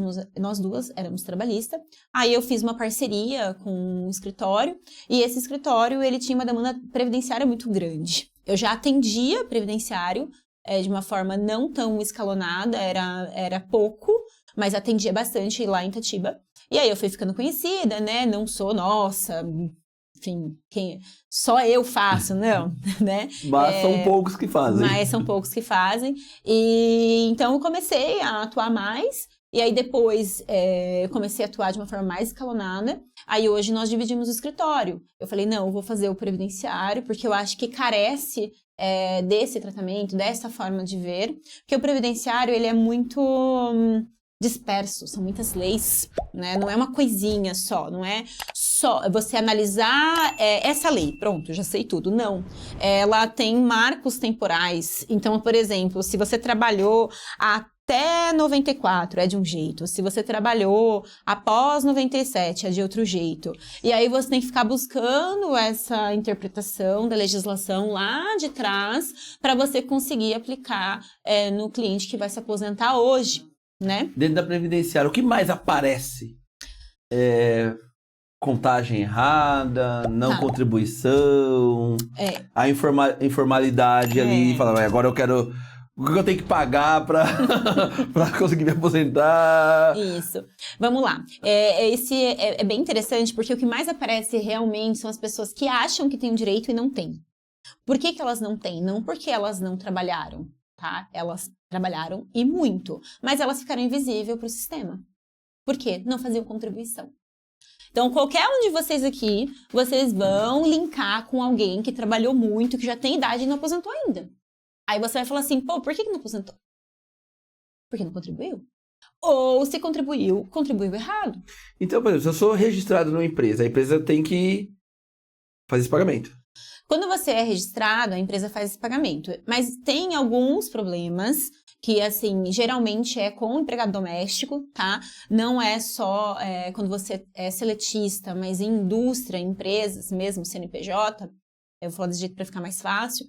éramos trabalhista. Aí eu fiz uma parceria com um escritório, e esse escritório, ele tinha uma demanda previdenciária muito grande. Eu já atendia previdenciário de uma forma não tão escalonada, era pouco, mas atendia bastante lá em Itatiba. E aí eu fui ficando conhecida, né? Não sou, nossa, enfim, só eu faço, não, né? Mas são poucos que fazem. Mas são poucos que fazem. E então eu comecei a atuar mais. E aí depois eu comecei a atuar de uma forma mais escalonada. Aí hoje nós dividimos o escritório. Eu falei, não, eu vou fazer o previdenciário, porque eu acho que carece desse tratamento, dessa forma de ver. Porque o previdenciário, ele é muito... disperso, são muitas leis, né? Não é uma coisinha só, não é só você analisar essa lei, pronto, já sei tudo. Não, ela tem marcos temporais. Então, por exemplo, se você trabalhou até 94 é de um jeito, se você trabalhou após 97 é de outro jeito. E aí você tem que ficar buscando essa interpretação da legislação lá de trás para você conseguir aplicar no cliente que vai se aposentar hoje. Né? Dentro da previdenciária, o que mais aparece? Contagem errada, não contribuição, a informalidade ali, falar, agora eu quero... O que eu tenho que pagar pra conseguir me aposentar? Isso. Vamos lá. É bem interessante, porque o que mais aparece realmente são as pessoas que acham que têm o direito e não têm. Por que elas não têm? Não porque elas não trabalharam. tá? Elas trabalharam e muito, mas elas ficaram invisíveis para o sistema. Por quê? Não faziam contribuição. Então, qualquer um de vocês aqui, vocês vão linkar com alguém que trabalhou muito, que já tem idade e não aposentou ainda. Aí você vai falar assim, pô, por que não aposentou? Porque não contribuiu. Ou se contribuiu, contribuiu errado. Então, por exemplo, se eu sou registrado numa empresa, a empresa tem que fazer esse pagamento. Quando você é registrado, a empresa faz esse pagamento. Mas tem alguns problemas que, assim, geralmente é com o empregado doméstico, tá? Não é só quando você é seletista, mas em indústria, empresas, mesmo CNPJ, eu vou falar desse jeito para ficar mais fácil,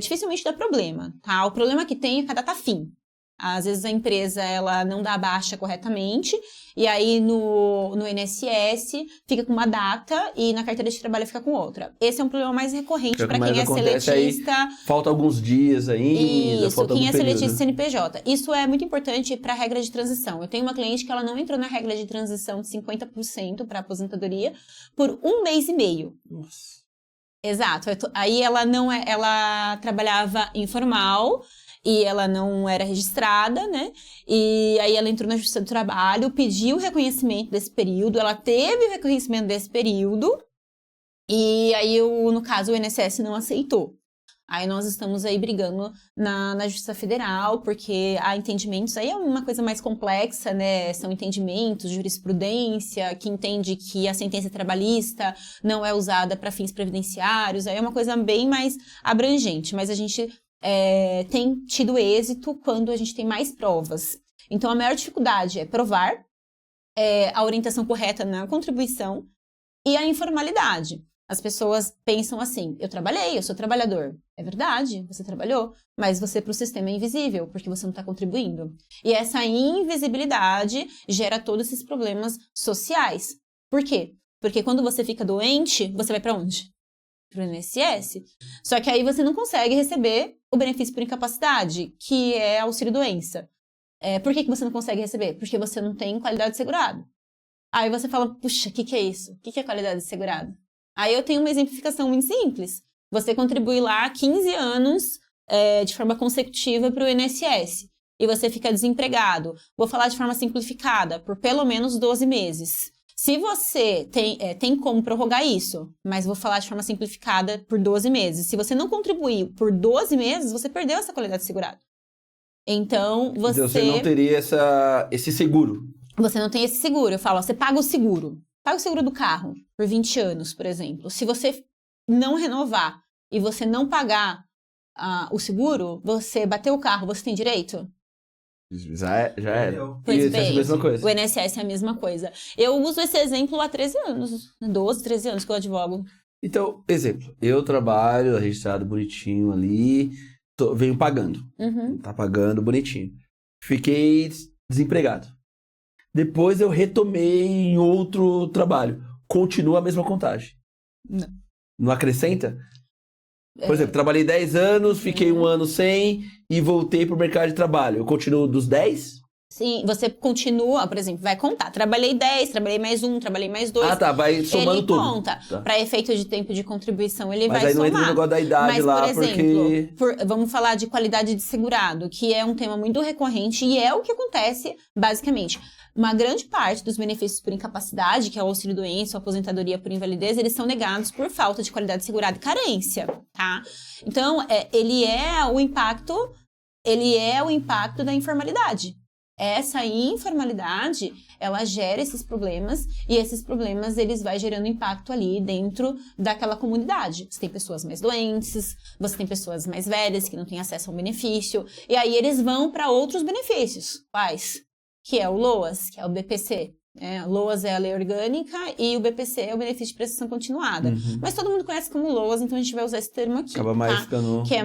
dificilmente dá problema, tá? O problema que tem é com a data fim. Às vezes a empresa ela não dá a baixa corretamente e aí no INSS fica com uma data e na carteira de trabalho fica com outra. Esse é um problema mais recorrente para quem é seletista. Aí, falta alguns dias ainda. Isso, quem é seletista CNPJ. Isso é muito importante para a regra de transição. Eu tenho uma cliente que ela não entrou na regra de transição de 50% para aposentadoria por 1 mês e meio. Nossa. Exato. Aí ela trabalhava informal e ela não era registrada, né? E aí ela entrou na Justiça do Trabalho, pediu o reconhecimento desse período, ela teve o reconhecimento desse período, e aí, no caso, o INSS não aceitou. Aí nós estamos aí brigando na Justiça Federal, porque há entendimentos, aí é uma coisa mais complexa, né? São entendimentos, jurisprudência, que entende que a sentença trabalhista não é usada para fins previdenciários, aí é uma coisa bem mais abrangente, mas a gente tem tido êxito quando a gente tem mais provas. Então, a maior dificuldade é provar a orientação correta na contribuição e a informalidade. As pessoas pensam assim, eu trabalhei, eu sou trabalhador. É verdade, você trabalhou, mas você para o sistema é invisível, porque você não está contribuindo. E essa invisibilidade gera todos esses problemas sociais. Por quê? Porque quando você fica doente, você vai para onde? Para o INSS. Só que aí você não consegue receber o benefício por incapacidade, que é auxílio-doença. Por que você não consegue receber? Porque você não tem qualidade de segurado. Aí você fala, puxa, o que é isso? O que é qualidade de segurado? Aí eu tenho uma exemplificação muito simples. Você contribui lá 15 anos de forma consecutiva para o INSS e você fica desempregado. Vou falar de forma simplificada, por pelo menos 12 meses. Se você tem como prorrogar isso, mas vou falar de forma simplificada por 12 meses. Se você não contribuir por 12 meses, você perdeu essa qualidade de segurado. Então, você não teria esse seguro. Você não tem esse seguro. Eu falo, você paga o seguro. Paga o seguro do carro por 20 anos, por exemplo. Se você não renovar e você não pagar o seguro, você bateu o carro, você tem direito? Já era. Pois bem, é a mesma coisa. O INSS é a mesma coisa. Eu uso esse exemplo há 13 anos, 12, 13 anos que eu advogo. Então, exemplo, eu trabalho registrado bonitinho ali, venho pagando. Uhum. Tá pagando bonitinho. Fiquei desempregado. Depois eu retomei em outro trabalho. Continua a mesma contagem. Não. Não acrescenta? Por exemplo, trabalhei 10 anos, fiquei um ano sem e voltei pro mercado de trabalho. Eu continuo dos 10? Sim, você continua, por exemplo, vai contar. Trabalhei 10, trabalhei mais 1, trabalhei mais 2. Ah, tá, vai somando tudo. Ele conta. Tá. Para efeito de tempo de contribuição, ele Mas vai aí não somar. entra no negócio da idade. Mas, lá, por exemplo, porque... vamos falar de qualidade de segurado, que é um tema muito recorrente e é o que acontece, basicamente. Uma grande parte dos benefícios por incapacidade, que é o auxílio-doença, a aposentadoria por invalidez, eles são negados por falta de qualidade de segurado e carência, tá? Então, ele é o impacto da informalidade. Essa informalidade, ela gera esses problemas e esses problemas, eles vão gerando impacto ali dentro daquela comunidade. Você tem pessoas mais doentes, você tem pessoas mais velhas que não têm acesso ao benefício e aí eles vão para outros benefícios. Quais? Que é o LOAS, que é o BPC. O LOAS é a lei orgânica e o BPC é o benefício de prestação continuada. Uhum. Mas todo mundo conhece como LOAS, então a gente vai usar esse termo aqui. Acaba mais ficando... Que é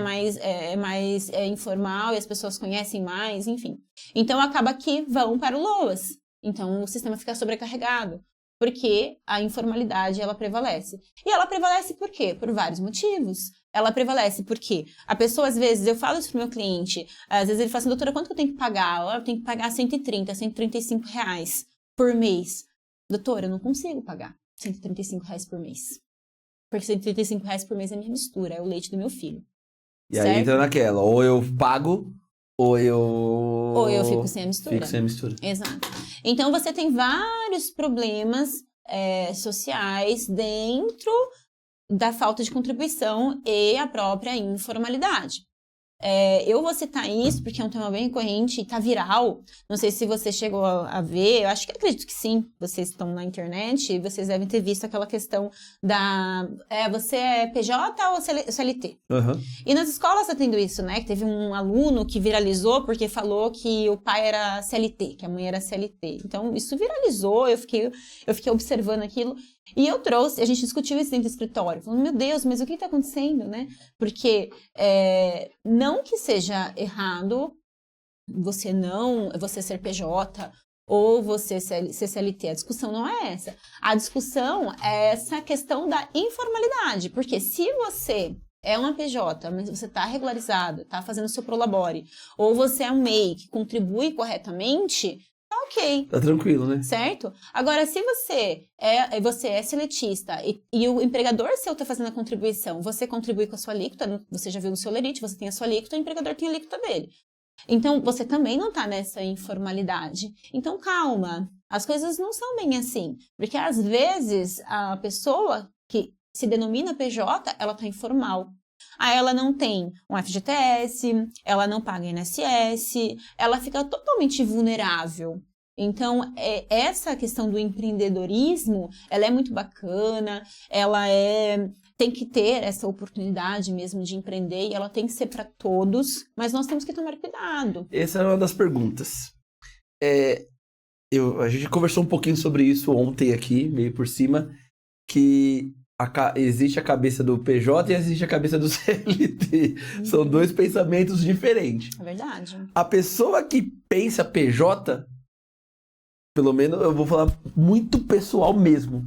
mais informal e as pessoas conhecem mais, enfim. Então acaba que vão para o LOAS. Então o sistema fica sobrecarregado. Porque a informalidade, ela prevalece. E ela prevalece por quê? Por vários motivos. Ela prevalece porque a pessoa, às vezes, eu falo isso pro meu cliente, às vezes ele fala assim, doutora, quanto que eu tenho que pagar? Eu tenho que pagar 130, 135 reais por mês. Doutora, eu não consigo pagar 135 reais por mês. Porque 135 reais por mês é minha mistura, é o leite do meu filho. E aí certo? entra naquela, ou eu pago, ou eu... Ou eu fico sem a mistura. Fico sem a mistura. Exato. Então, você tem vários problemas sociais dentro da falta de contribuição e a própria informalidade. Eu vou citar isso porque é um tema bem recorrente e tá viral. Não sei se você chegou a ver, eu acredito que sim, vocês estão na internet e vocês devem ter visto aquela questão da... você é PJ ou CLT? Uhum. E nas escolas tá tendo isso, né? Que teve um aluno que viralizou porque falou que o pai era CLT, que a mãe era CLT. Então, isso viralizou, eu fiquei observando aquilo. E a gente discutiu isso dentro do escritório, falando, meu Deus, mas o que está acontecendo, né? Porque não que seja errado você ser PJ ou você ser CLT, a discussão não é essa. A discussão é essa questão da informalidade, porque se você é uma PJ, mas você está regularizado, está fazendo o seu prolabore, ou você é um MEI que contribui corretamente... Tá ok. Tá tranquilo, né? Certo? Agora, se você é seletista e o empregador seu tá fazendo a contribuição, você contribui com a sua alíquota, você já viu no seu lerite, você tem a sua alíquota, o empregador tem a alíquota dele. Então, você também não tá nessa informalidade. Então, calma. As coisas não são bem assim. Porque, às vezes, a pessoa que se denomina PJ, ela tá informal. Aí ela não tem um FGTS, ela não paga INSS, ela fica totalmente vulnerável. Então, essa questão do empreendedorismo, ela é muito bacana, tem que ter essa oportunidade mesmo de empreender e ela tem que ser para todos, mas nós temos que tomar cuidado. Essa é uma das perguntas. A gente conversou um pouquinho sobre isso ontem aqui, meio por cima, que... existe a cabeça do PJ e existe a cabeça do CLT. São dois pensamentos diferentes. É verdade. A pessoa que pensa PJ, pelo menos eu vou falar muito pessoal mesmo.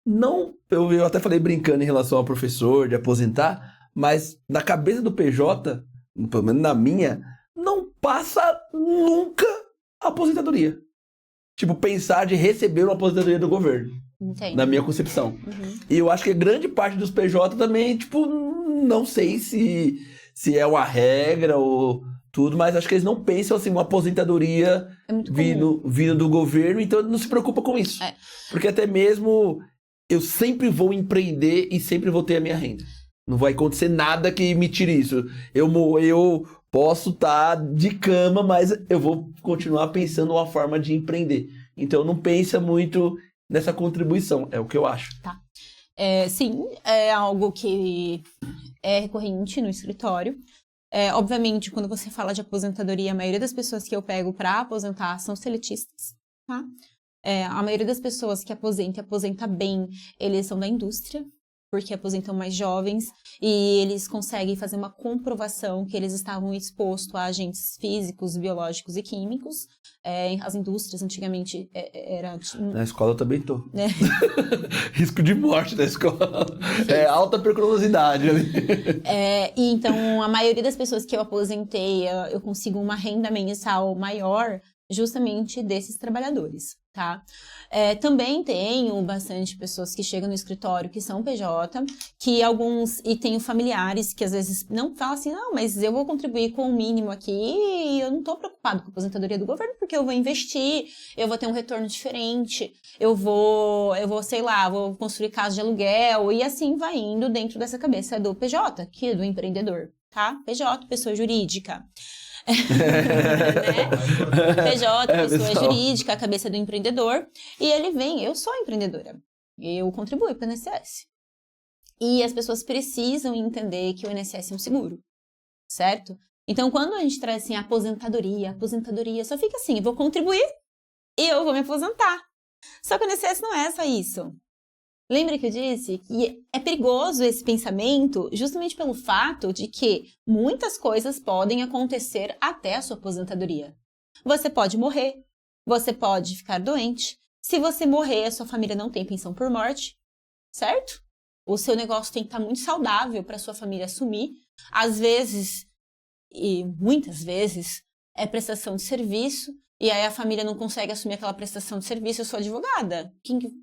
Não, eu até falei brincando em relação ao professor, de aposentar, mas na cabeça do PJ, pelo menos na minha, não passa nunca a aposentadoria. Tipo, pensar de receber uma aposentadoria do governo. Entendo. Na minha concepção. E eu acho que grande parte dos PJ também, tipo, não sei se é uma regra ou tudo, mas acho que eles não pensam assim, uma aposentadoria vindo do governo, então não se preocupa com isso. Porque até mesmo eu sempre vou empreender e sempre vou ter a minha renda. Não vai acontecer nada que me tire isso. Eu posso estar de cama, mas eu vou continuar pensando uma forma de empreender. Então não pensa muito nessa contribuição, é o que eu acho. Tá. Sim, é algo que é recorrente no escritório. Obviamente, quando você fala de aposentadoria, a maioria das pessoas que eu pego para aposentar são seletistas, tá? A maioria das pessoas que aposenta bem, eles são da indústria, porque aposentam mais jovens, e eles conseguem fazer uma comprovação que eles estavam expostos a agentes físicos, biológicos e químicos. As indústrias, antigamente, era... Na escola eu também tô. Risco de morte na escola. Alta periculosidade ali. E então, a maioria das pessoas que eu aposentei, eu consigo uma renda mensal maior justamente desses trabalhadores, tá? Também tenho bastante pessoas que chegam no escritório que são PJ, e tenho familiares que às vezes não falam assim, não, mas eu vou contribuir com o mínimo aqui e eu não tô preocupado com a aposentadoria do governo porque eu vou investir, eu vou ter um retorno diferente, eu vou, sei lá, vou construir casa de aluguel e assim vai indo dentro dessa cabeça do PJ, que é do empreendedor, tá? PJ, pessoa jurídica. Né? PJ, pessoa jurídica, a cabeça do empreendedor, e ele vem, eu sou empreendedora, eu contribuo para o INSS. E as pessoas precisam entender que o INSS é um seguro, certo? Então, quando a gente traz assim, aposentadoria, só fica assim, eu vou contribuir e eu vou me aposentar. Só que o INSS não é só isso. Lembra que eu disse que é perigoso esse pensamento justamente pelo fato de que muitas coisas podem acontecer até a sua aposentadoria. Você pode morrer, você pode ficar doente. Se você morrer, a sua família não tem pensão por morte, certo? O seu negócio tem que estar muito saudável para a sua família assumir. Às vezes, e muitas vezes, é prestação de serviço. E aí a família não consegue assumir aquela prestação de serviço, eu sou advogada.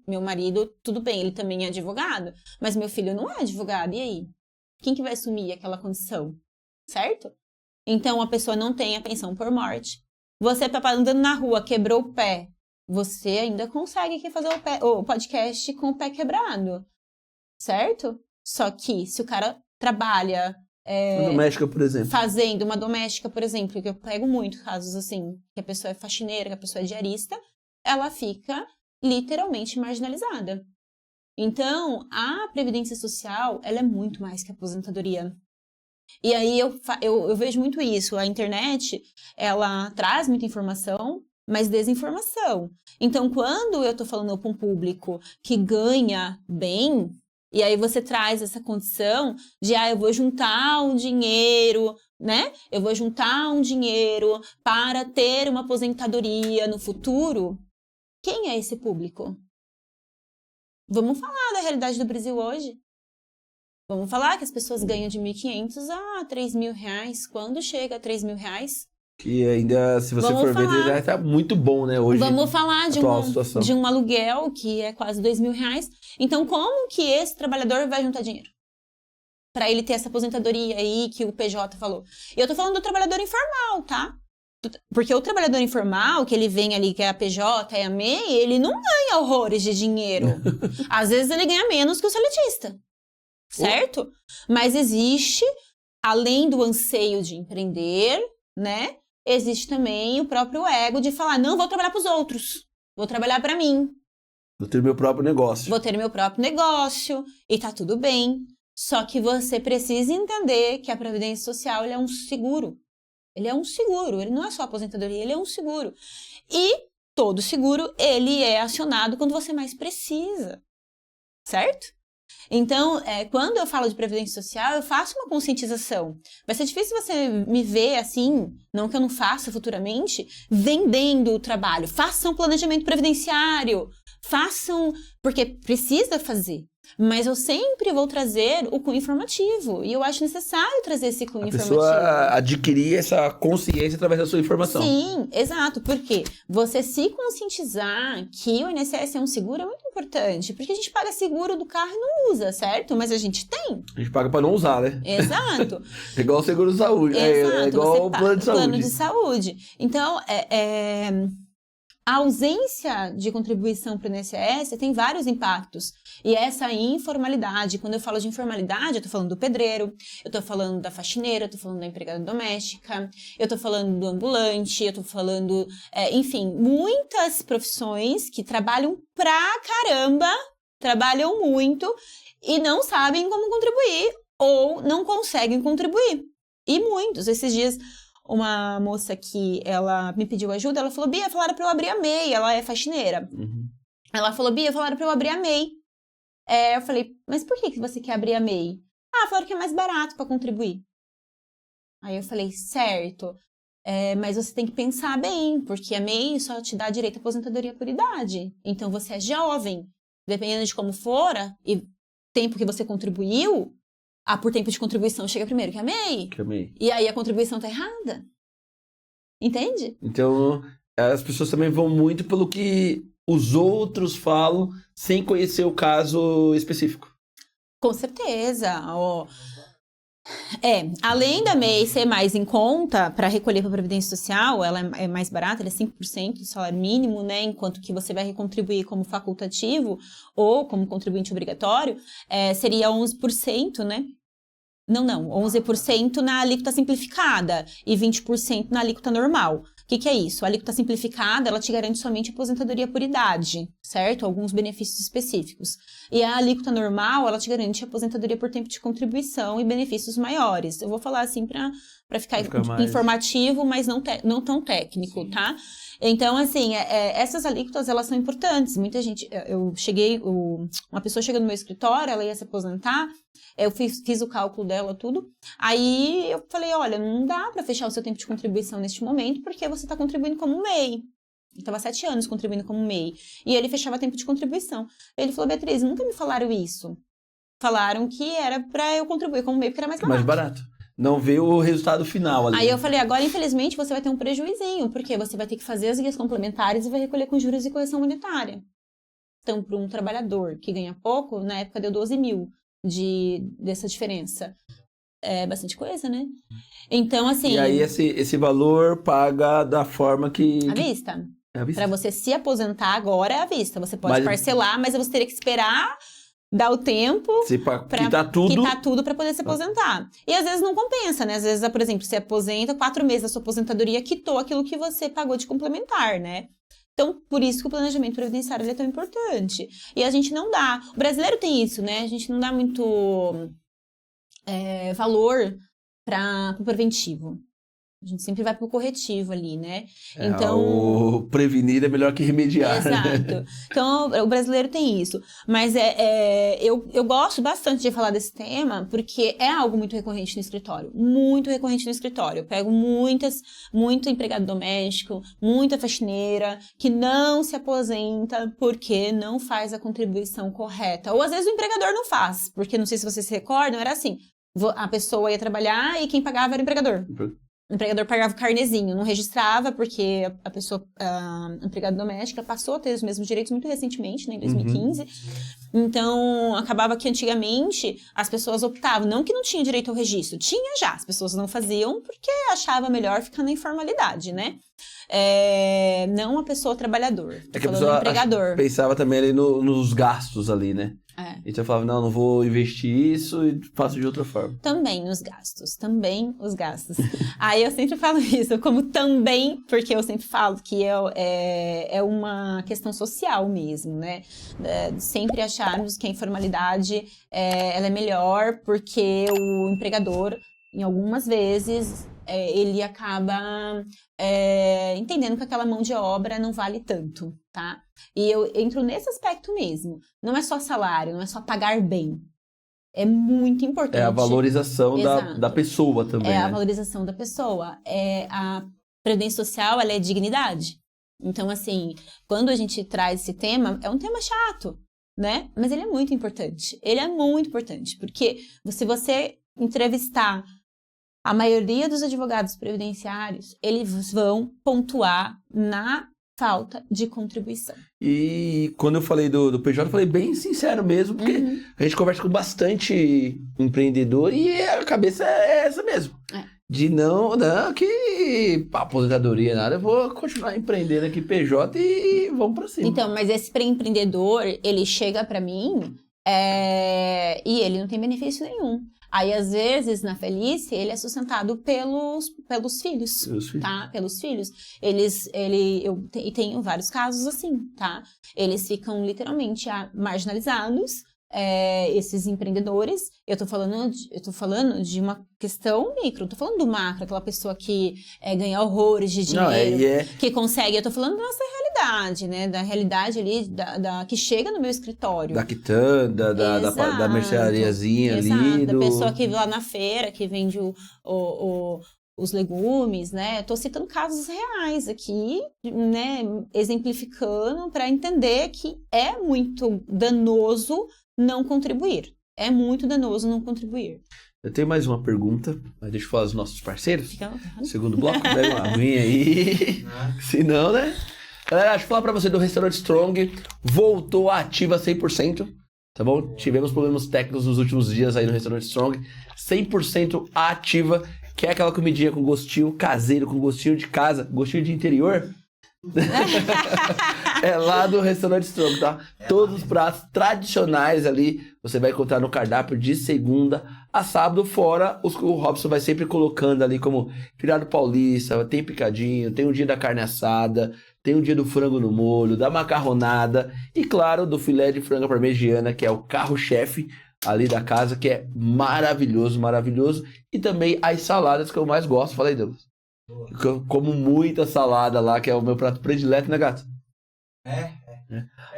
Meu marido, tudo bem, ele também é advogado, mas meu filho não é advogado, e aí? Quem que vai assumir aquela condição? certo? Então, a pessoa não tem a pensão por morte. Você tá andando na rua, quebrou o pé, você ainda consegue aqui fazer o podcast com o pé quebrado, certo? Só que se o cara trabalha... Uma doméstica, por exemplo. Fazendo uma doméstica, por exemplo, que eu pego muito casos assim, que a pessoa é faxineira, que a pessoa é diarista, ela fica literalmente marginalizada. Então, a Previdência Social, ela é muito mais que a aposentadoria. E aí eu vejo muito isso. A internet, ela traz muita informação, mas desinformação. Então, quando eu tô falando para um público que ganha bem, e aí você traz essa condição de, eu vou juntar um dinheiro, né? Eu vou juntar um dinheiro para ter uma aposentadoria no futuro. Quem é esse público? Vamos falar da realidade do Brasil hoje. Vamos falar que as pessoas ganham de 1.500 a 3.000 reais. Quando chega a 3.000 reais? Que ainda, se você for ver, já tá muito bom, né? Hoje, vamos falar de um aluguel que é quase 2.000 reais. Então, como que esse trabalhador vai juntar dinheiro? Para ele ter essa aposentadoria aí que o PJ falou. E eu tô falando do trabalhador informal, tá? Porque o trabalhador informal, que ele vem ali, que é a PJ, é a MEI, ele não ganha horrores de dinheiro. Às vezes ele ganha menos que o seletista. Certo? Mas existe, além do anseio de empreender, né? Existe também o próprio ego de falar, não vou trabalhar para os outros, vou trabalhar para mim. Vou ter meu próprio negócio. Vou ter meu próprio negócio e tá tudo bem. Só que você precisa entender que a Previdência Social ele é um seguro. Ele é um seguro, ele não é só aposentadoria, ele é um seguro. E todo seguro, ele é acionado quando você mais precisa. Certo? Então, quando eu falo de Previdência Social, eu faço uma conscientização. Vai ser difícil você me ver assim, não que eu não faça futuramente, vendendo o trabalho. Façam um planejamento previdenciário, façam, porque precisa fazer. Mas eu sempre vou trazer o cunho informativo. E eu acho necessário trazer esse cunho informativo. A pessoa adquirir essa consciência através da sua informação. Sim, exato. Porque você se conscientizar que o INSS é um seguro é muito importante. Porque a gente paga seguro do carro e não usa, certo? Mas a gente tem. A gente paga para não usar, né? Exato. É igual o seguro de saúde. Exato. É igual o plano de saúde. Plano de saúde. Então, a ausência de contribuição para o INSS tem vários impactos. E essa informalidade, quando eu falo de informalidade, eu estou falando do pedreiro, eu estou falando da faxineira, eu estou falando da empregada doméstica, eu estou falando do ambulante, eu estou falando, enfim, muitas profissões que trabalham pra caramba, trabalham muito e não sabem como contribuir ou não conseguem contribuir. E muitos, esses dias... Uma moça que ela me pediu ajuda, ela falou, Bia, falaram pra eu abrir a MEI, ela é faxineira. Uhum. Ela falou, Bia, falaram pra eu abrir a MEI. Eu falei, mas por que você quer abrir a MEI? Falaram que é mais barato pra contribuir. Aí eu falei, certo, mas você tem que pensar bem, porque a MEI só te dá direito à aposentadoria por idade. Então você é jovem, dependendo de como for, e tempo que você contribuiu, por tempo de contribuição chega primeiro que a MEI. E aí a contribuição tá errada. Entende? Então, as pessoas também vão muito pelo que os outros falam, sem conhecer o caso específico. Com certeza. Além da MEI ser mais em conta para recolher para a Previdência Social, ela é mais barata, ela é 5% do salário mínimo, né? Enquanto que você vai recontribuir como facultativo ou como contribuinte obrigatório, seria 11%, né? Não, 11% na alíquota simplificada e 20% na alíquota normal. O que é isso? A alíquota simplificada, ela te garante somente aposentadoria por idade, certo? Alguns benefícios específicos. E a alíquota normal, ela te garante aposentadoria por tempo de contribuição e benefícios maiores. Eu vou falar assim para ficar informativo, mas não tão técnico, sim, tá? Então, assim, essas alíquotas, elas são importantes. Muita gente... Uma pessoa chega no meu escritório, ela ia se aposentar, eu fiz o cálculo dela, tudo. Aí eu falei, olha, não dá para fechar o seu tempo de contribuição neste momento, porque você está contribuindo como MEI. Ele estava 7 anos contribuindo como MEI. E ele fechava tempo de contribuição. Ele falou, Beatriz, nunca me falaram isso. Falaram que era para eu contribuir como MEI, porque era mais barato. Mais barato. Não vê o resultado final ali. Aí eu falei, agora infelizmente você vai ter um prejuizinho, porque você vai ter que fazer as guias complementares e vai recolher com juros e correção monetária. Então, para um trabalhador que ganha pouco, na época deu 12 mil dessa diferença. é bastante coisa, né? Então, assim... E aí esse valor paga da forma que... À vista. É à vista? Para você se aposentar agora é à vista. Você pode Mas- parcelar, mas você teria que esperar dar o tempo Pra quitar tudo. quitar tudo para poder se aposentar. E às vezes não compensa, né? Às vezes, por exemplo, você aposenta, 4 meses da sua aposentadoria quitou aquilo que você pagou de complementar, né? Então, por isso que o planejamento previdenciário ele é tão importante. E a gente não dá... O brasileiro tem isso, né? A gente não dá muito valor para o preventivo. A gente sempre vai pro corretivo ali, né? Então... O prevenir é melhor que remediar. Exato. Então, o brasileiro tem isso. Mas eu gosto bastante de falar desse tema, porque é algo muito recorrente no escritório. Muito recorrente no escritório. Eu pego muito empregado doméstico, muita faxineira, que não se aposenta porque não faz a contribuição correta. Ou às vezes o empregador não faz, porque não sei se vocês se recordam, era assim, a pessoa ia trabalhar e quem pagava era o empregador. O empregador pagava o carnezinho, não registrava, porque a pessoa, a empregada doméstica, passou a ter os mesmos direitos muito recentemente, né, em 2015. Então, acabava que antigamente as pessoas optavam, não que não tinha direito ao registro, tinha já, as pessoas não faziam porque achava melhor ficar na informalidade, né? Não a pessoa trabalhador, É que a falando pessoa do empregador. pensava também ali nos gastos ali, né? Então eu falava, não vou investir isso e faço de outra forma. Também os gastos. Aí eu sempre falo isso, como também, porque eu sempre falo que é uma questão social mesmo, né? Sempre acharmos que a informalidade ela é melhor porque o empregador, em algumas vezes, ele acaba entendendo que aquela mão de obra não vale tanto, tá? E eu entro nesse aspecto mesmo. Não é só salário, não é só pagar bem. É muito importante. É a valorização da pessoa também, É né? a valorização da pessoa. A previdência social, ela é dignidade. Então, assim, quando a gente traz esse tema, é um tema chato, né? Mas ele é muito importante. Ele é muito importante, porque se você entrevistar a maioria dos advogados previdenciários, eles vão pontuar na falta de contribuição. E quando eu falei do PJ, eu falei bem sincero mesmo, porque a gente conversa com bastante empreendedor e a cabeça é essa mesmo. De não, que aposentadoria nada, eu vou continuar empreendendo aqui PJ e vamos pra cima. Então, mas esse empreendedor, ele chega pra mim e ele não tem benefício nenhum. Aí, às vezes, na velhice, ele é sustentado pelos filhos, tá? Pelos filhos. Eu tenho vários casos assim, tá? Eles ficam literalmente marginalizados, esses empreendedores. Eu tô falando de uma questão micro, eu tô falando do macro, aquela pessoa que ganha horrores de dinheiro, que consegue. Eu tô falando da nossa realidade, né? Da realidade ali, que chega no meu escritório. Da quitanda, da merceariazinha ali. Da pessoa que vai lá na feira, que vende os legumes, né? Eu tô citando casos reais aqui, né? Exemplificando para entender que é muito danoso não contribuir. É muito danoso não contribuir. Eu tenho mais uma pergunta, mas deixa eu falar dos nossos parceiros. Segundo bloco, pega uma aguinha aí. Se não, né? Galera, deixa eu falar pra você do Restaurante Strong. Voltou ativa 100%, tá bom? Tivemos problemas técnicos nos últimos dias aí no Restaurante Strong. 100% ativa, que é aquela comidinha com gostinho caseiro, com gostinho de casa, gostinho de interior. É lá do Restaurante Strong, tá? Todos os pratos tradicionais ali você vai encontrar no cardápio de segunda a sábado, fora o Robson vai sempre colocando ali como filado paulista, tem picadinho, tem o dia da carne assada, tem o dia do frango no molho, da macarronada e, claro, do filé de frango parmegiana, que é o carro-chefe ali da casa, que é maravilhoso, maravilhoso. E também as saladas que eu mais gosto. Fala aí, Douglas. Eu como muita salada lá, que é o meu prato predileto, né, gato?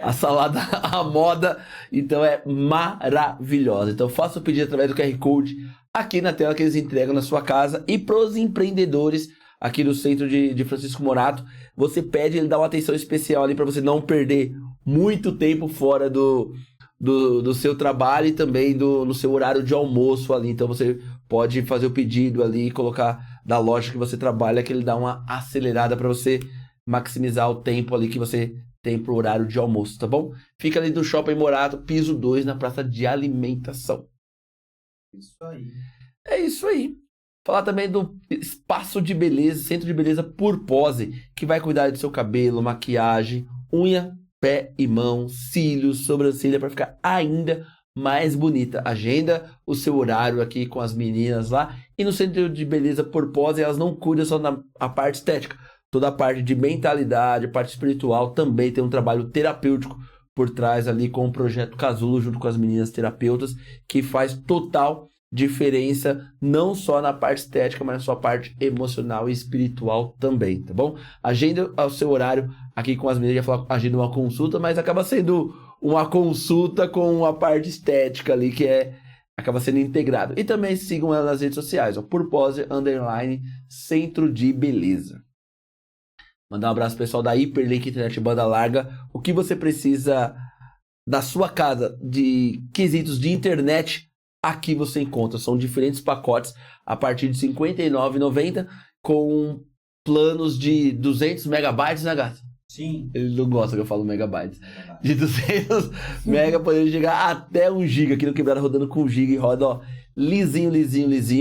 A salada à moda, então é maravilhosa. Então faça o pedido através do QR Code aqui na tela que eles entregam na sua casa. E para os empreendedores aqui do centro de Francisco Morato, você pede, ele dá uma atenção especial ali para você não perder muito tempo fora do seu trabalho e também no seu horário de almoço ali. Então você pode fazer o pedido ali e colocar da loja que você trabalha, que ele dá uma acelerada para você maximizar o tempo ali que você tem pro horário de almoço, tá bom? Fica ali do Shopping Morato, piso 2, na praça de alimentação. Isso aí. É isso aí. Falar também do espaço de beleza, centro de beleza por pose, que vai cuidar do seu cabelo, maquiagem, unha, pé e mão, cílios, sobrancelha, para ficar ainda mais bonita. Agenda o seu horário aqui com as meninas lá. E no centro de beleza por pose, elas não cuidam só na parte estética. Toda a parte de mentalidade, a parte espiritual também tem um trabalho terapêutico por trás ali com o Projeto Casulo, junto com as meninas terapeutas, que faz total diferença, não só na parte estética, mas na sua parte emocional e espiritual também, tá bom? Agenda o seu horário aqui com as meninas, já falar agenda uma consulta, mas acaba sendo uma consulta com a parte estética ali, que acaba sendo integrado. E também sigam ela nas redes sociais, ó, por pose, _ centro de beleza. Mandar um abraço pro pessoal da Hiperlink Internet Banda Larga. O que você precisa da sua casa de quesitos de internet, aqui você encontra. São diferentes pacotes a partir de R$ 59,90 com planos de 200 megabytes, né, gato? Sim. Ele não gosta que eu falo megabytes. De 200 mega, podendo chegar até 1 giga. Aqui no Quebrada rodando com 1 giga e roda, ó, lisinho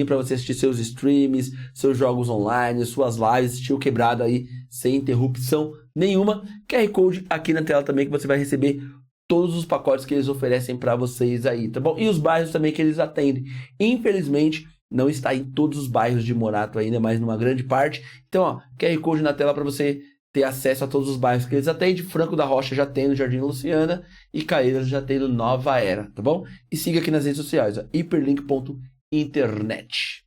para você assistir seus streams, seus jogos online, suas lives, assistir o Quebrada aí sem interrupção nenhuma. QR Code aqui na tela também que você vai receber todos os pacotes que eles oferecem para vocês aí, tá bom? E os bairros também que eles atendem. Infelizmente, não está em todos os bairros de Morato ainda, mas numa grande parte. Então, ó, QR Code na tela para você ter acesso a todos os bairros que eles atendem. Franco da Rocha já tem no Jardim Luciana e Caeiras já tem no Nova Era, tá bom? E siga aqui nas redes sociais, ó, hiperlink.internet.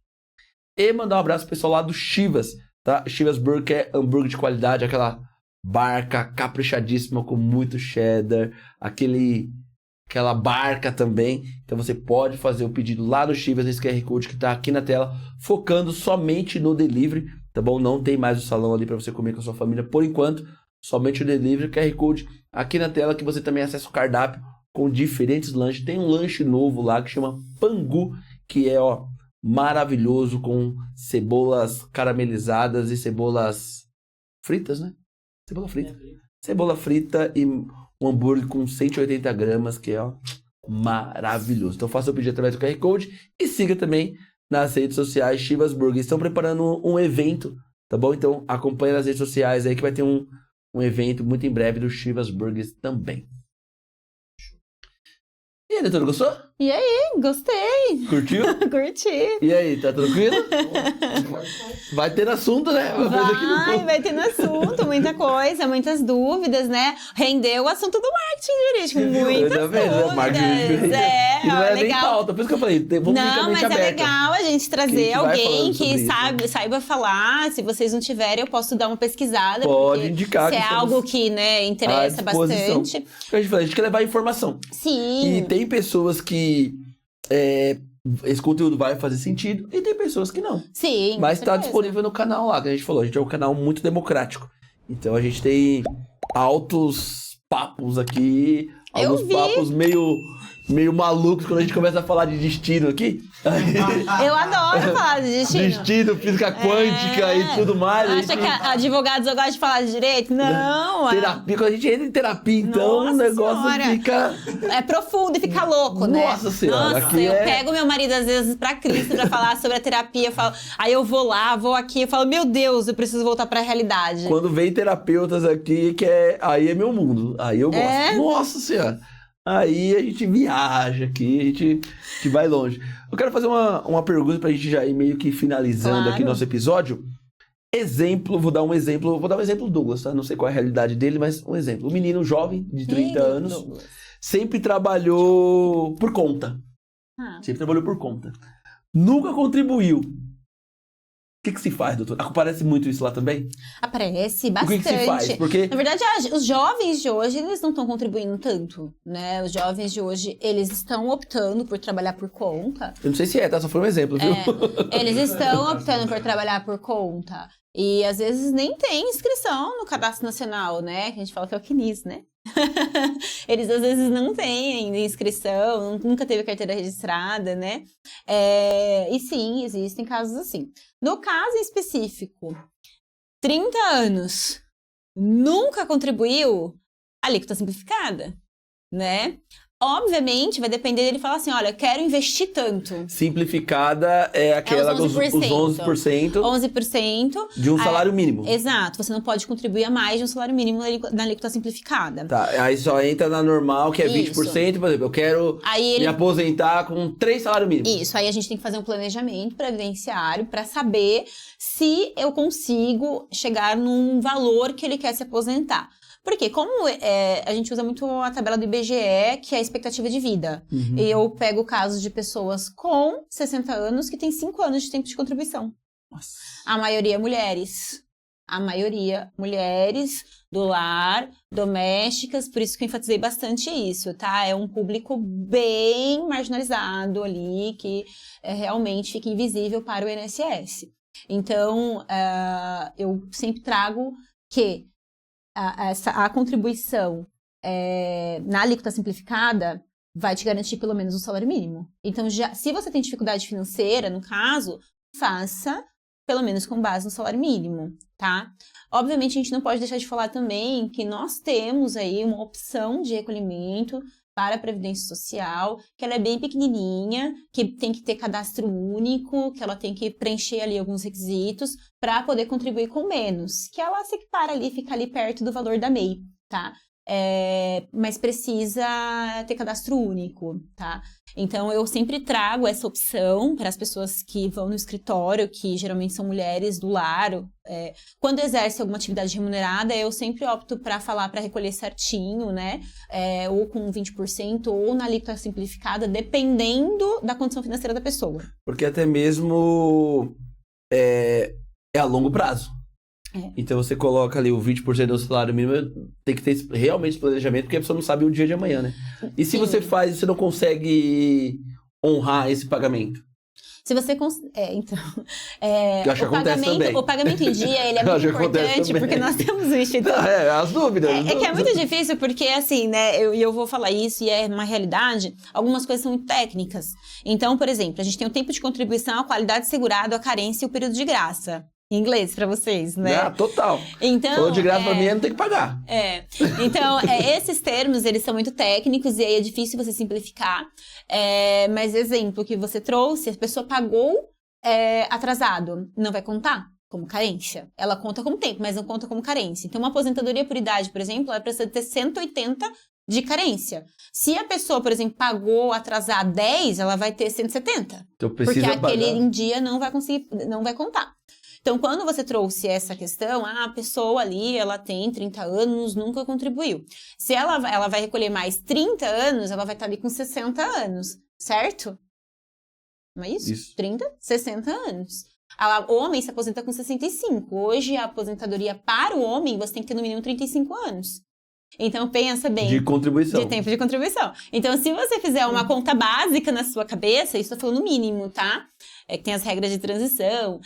E mandar um abraço pro pessoal lá do Chivas, tá? Chivas Burger, que é hambúrguer de qualidade, aquela barca caprichadíssima com muito cheddar, aquela barca também. Então você pode fazer o pedido lá no Chivas, nesse QR Code que está aqui na tela, focando somente no delivery, tá bom? Não tem mais o salão ali para você comer com a sua família por enquanto, somente o delivery. QR Code aqui na tela que você também acessa o cardápio com diferentes lanches. Tem um lanche novo lá que chama Pangu, que é, ó, maravilhoso, com cebolas caramelizadas e cebolas fritas, né? Cebola frita e um hambúrguer com 180 gramas, que é, ó, maravilhoso. Então faça o pedido através do QR Code e siga também nas redes sociais Chivas Burger. Estão preparando um evento, tá bom? Então acompanhe nas redes sociais aí que vai ter um evento muito em breve do Chivas Burgers também. E aí, doutor, gostou? E aí, gostei. Curtiu? Curti. E aí, tá tranquilo? Vai ter assunto, né? Vai ter assunto, muita coisa, muitas dúvidas, né? Rendeu o assunto do marketing jurídico, muitas dúvidas. E não é nem pauta, por isso que eu falei, vamos não, mas aberta. É legal a gente trazer alguém que saiba falar. Se vocês não tiverem, eu posso dar uma pesquisada. Pode indicar. Se é algo que, né, interessa bastante. A gente quer levar informação. Sim. E tem pessoas que esse conteúdo vai fazer sentido e tem pessoas que não. Sim. Mas tá disponível no canal lá, que a gente falou. A gente é um canal muito democrático. Então a gente tem altos papos aqui. Alguns papos meio malucos quando a gente começa a falar de destino aqui. Eu adoro falar de destino. Destino, física quântica e tudo mais. Acha que advogados gostam de falar de direito? Não. Terapia, quando a gente entra em terapia, então o negócio fica... É profundo e fica louco, né? Nossa Senhora. Nossa, eu pego meu marido às vezes pra Cristo pra falar sobre a terapia. Eu falo, aí eu vou lá, vou aqui, eu falo, meu Deus, eu preciso voltar pra realidade. Quando vem terapeutas aqui, aí é meu mundo. Aí eu gosto. Nossa Senhora. Aí a gente viaja aqui, a gente vai longe. Eu quero fazer uma pergunta pra gente já ir meio que finalizando aqui nosso episódio. Vou dar um exemplo do Douglas, tá? Não sei qual é a realidade dele, mas um exemplo. Um menino jovem, de 30 anos, Douglas. Sempre trabalhou por conta. Sempre trabalhou por conta. Nunca contribuiu. O que se faz, doutor? Aparece muito isso lá também? Aparece bastante. O que se faz? Porque... Na verdade, os jovens de hoje, eles não estão contribuindo tanto, né? Os jovens de hoje, eles estão optando por trabalhar por conta. Eu não sei se tá? Só foi um exemplo, viu? Eles estão optando por trabalhar por conta. E, às vezes, nem tem inscrição no Cadastro Nacional, né? Que a gente fala que é o CNIS, né? Eles, às vezes, não têm ainda inscrição, nunca teve carteira registrada, né? E, sim, existem casos assim. No caso específico, 30 anos, nunca contribuiu, alíquota simplificada, né? Obviamente, vai depender dele falar assim, olha, eu quero investir tanto. Simplificada é aquela os os 11% 11%. de um salário mínimo. Exato, você não pode contribuir a mais de um salário mínimo na alíquota simplificada. Tá, aí só entra na normal, que é 20%, por exemplo, eu quero me aposentar com 3 salários mínimos. Isso, aí a gente tem que fazer um planejamento previdenciário para saber se eu consigo chegar num valor que ele quer se aposentar. Porque como a gente usa muito a tabela do IBGE, que é a expectativa de vida. Uhum. E eu pego casos de pessoas com 60 anos que têm 5 anos de tempo de contribuição. Nossa. A maioria mulheres. A maioria mulheres do lar, domésticas, por isso que eu enfatizei bastante isso, tá? É um público bem marginalizado ali, que realmente fica invisível para o INSS. Então, eu sempre trago que a contribuição na alíquota simplificada vai te garantir pelo menos um salário mínimo. Então, se você tem dificuldade financeira, no caso, faça pelo menos com base no salário mínimo, tá? Obviamente, a gente não pode deixar de falar também que nós temos aí uma opção de recolhimento para a Previdência Social, que ela é bem pequenininha, que tem que ter cadastro único, que ela tem que preencher ali alguns requisitos para poder contribuir com menos, que ela se equipara ali, fica ali perto do valor da MEI, tá? Mas precisa ter cadastro único, tá? Então, eu sempre trago essa opção para as pessoas que vão no escritório, que geralmente são mulheres do lar. Quando exerce alguma atividade remunerada, eu sempre opto para falar para recolher certinho, né? Ou com 20% ou na alíquota simplificada, dependendo da condição financeira da pessoa. Porque até mesmo é a longo prazo. Então você coloca ali o 20% do salário mínimo, tem que ter realmente esse planejamento, porque a pessoa não sabe o dia de amanhã, né? E se você faz e você não consegue honrar esse pagamento? Se você então, eu acho que acontece também. O pagamento em dia, ele é muito importante, porque nós temos um instituto. As dúvidas. Que é muito difícil, porque assim, né, eu vou falar isso e é uma realidade, algumas coisas são muito técnicas. Então, por exemplo, a gente tem o tempo de contribuição, a qualidade segurada, a carência e o período de graça. Em inglês pra vocês, né? Total. Então, falou de graça pra mim, não tem que pagar. Então, esses termos, eles são muito técnicos e aí é difícil você simplificar. Mas exemplo que você trouxe, a pessoa pagou atrasado, não vai contar como carência. Ela conta como tempo, mas não conta como carência. Então, uma aposentadoria por idade, por exemplo, ela precisa ter 180 de carência. Se a pessoa, por exemplo, pagou atrasar 10, ela vai ter 170. Então, precisa porque aquele pagar. em dia não vai conseguir, não vai contar. Então, quando você trouxe essa questão, a pessoa ali, ela tem 30 anos, nunca contribuiu. Se ela vai recolher mais 30 anos, ela vai estar ali com 60 anos, certo? Não é isso? Isso. 30, 60 anos. O homem se aposenta com 65. Hoje, a aposentadoria para o homem, você tem que ter no mínimo 35 anos. Então, pensa bem. De contribuição. De tempo de contribuição. Então, se você fizer uma conta básica na sua cabeça, isso eu tô falando mínimo, tá? Que tem as regras de transição.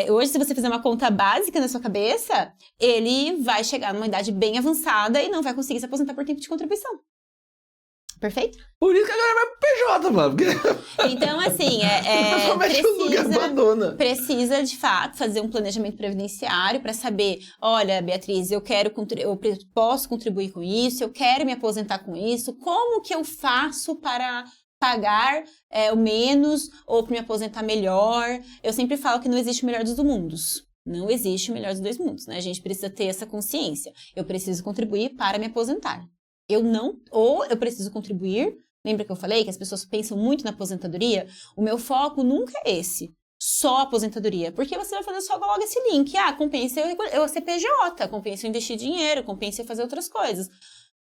Hoje, se você fizer uma conta básica na sua cabeça, ele vai chegar numa idade bem avançada e não vai conseguir se aposentar por tempo de contribuição. Perfeito? Por isso que agora vai pro PJ, mano. Porque... Então, assim, precisa, de fato, fazer um planejamento previdenciário para saber, olha, Beatriz, eu posso contribuir com isso, eu quero me aposentar com isso, como que eu faço para pagar o menos ou para me aposentar melhor? Eu sempre falo que não existe o melhor dos mundos. Não existe o melhor dos dois mundos, né? A gente precisa ter essa consciência. Eu preciso contribuir para me aposentar. Ou eu preciso contribuir. Lembra que eu falei que as pessoas pensam muito na aposentadoria? O meu foco nunca é esse. Só aposentadoria. Porque você vai fazer só logo esse link. Compensa eu CPJ, compensa eu investir dinheiro, compensa eu fazer outras coisas.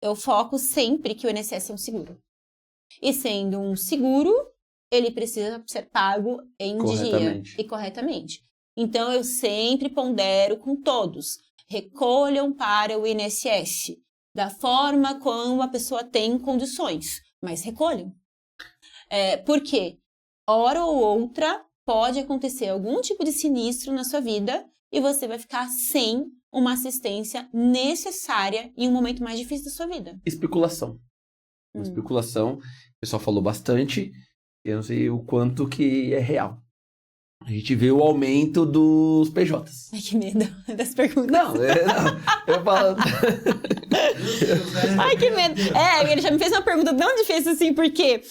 Eu foco sempre que o INSS é um seguro. E sendo um seguro, ele precisa ser pago em dia e corretamente. Então, eu sempre pondero com todos. Recolham para o INSS. Da forma como a pessoa tem condições, mas recolham. Por quê? Hora ou outra pode acontecer algum tipo de sinistro na sua vida e você vai ficar sem uma assistência necessária em um momento mais difícil da sua vida. Especulação. Especulação, o pessoal falou bastante, eu não sei o quanto que é real. a gente vê o aumento dos PJs. Ai, que medo das perguntas. Não, eu falo... Ai, que medo. Ele já me fez uma pergunta tão difícil assim, porque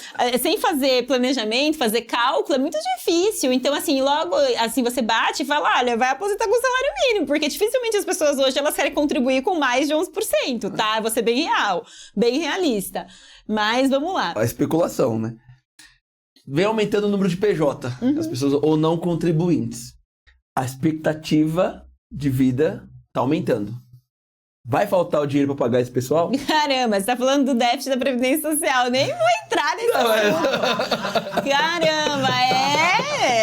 sem fazer planejamento, fazer cálculo, é muito difícil. Então, assim, logo assim você bate e fala, olha, vai aposentar com salário mínimo, porque dificilmente as pessoas hoje elas querem contribuir com mais de 11%, tá? Vou ser bem real, bem realista. Mas vamos lá. A especulação, né? Vem aumentando o número de PJ, as pessoas ou não contribuintes. A expectativa de vida tá aumentando. Vai faltar o dinheiro para pagar esse pessoal? Caramba, você tá falando do déficit da Previdência Social. Nem vou entrar nesse assunto. Caramba,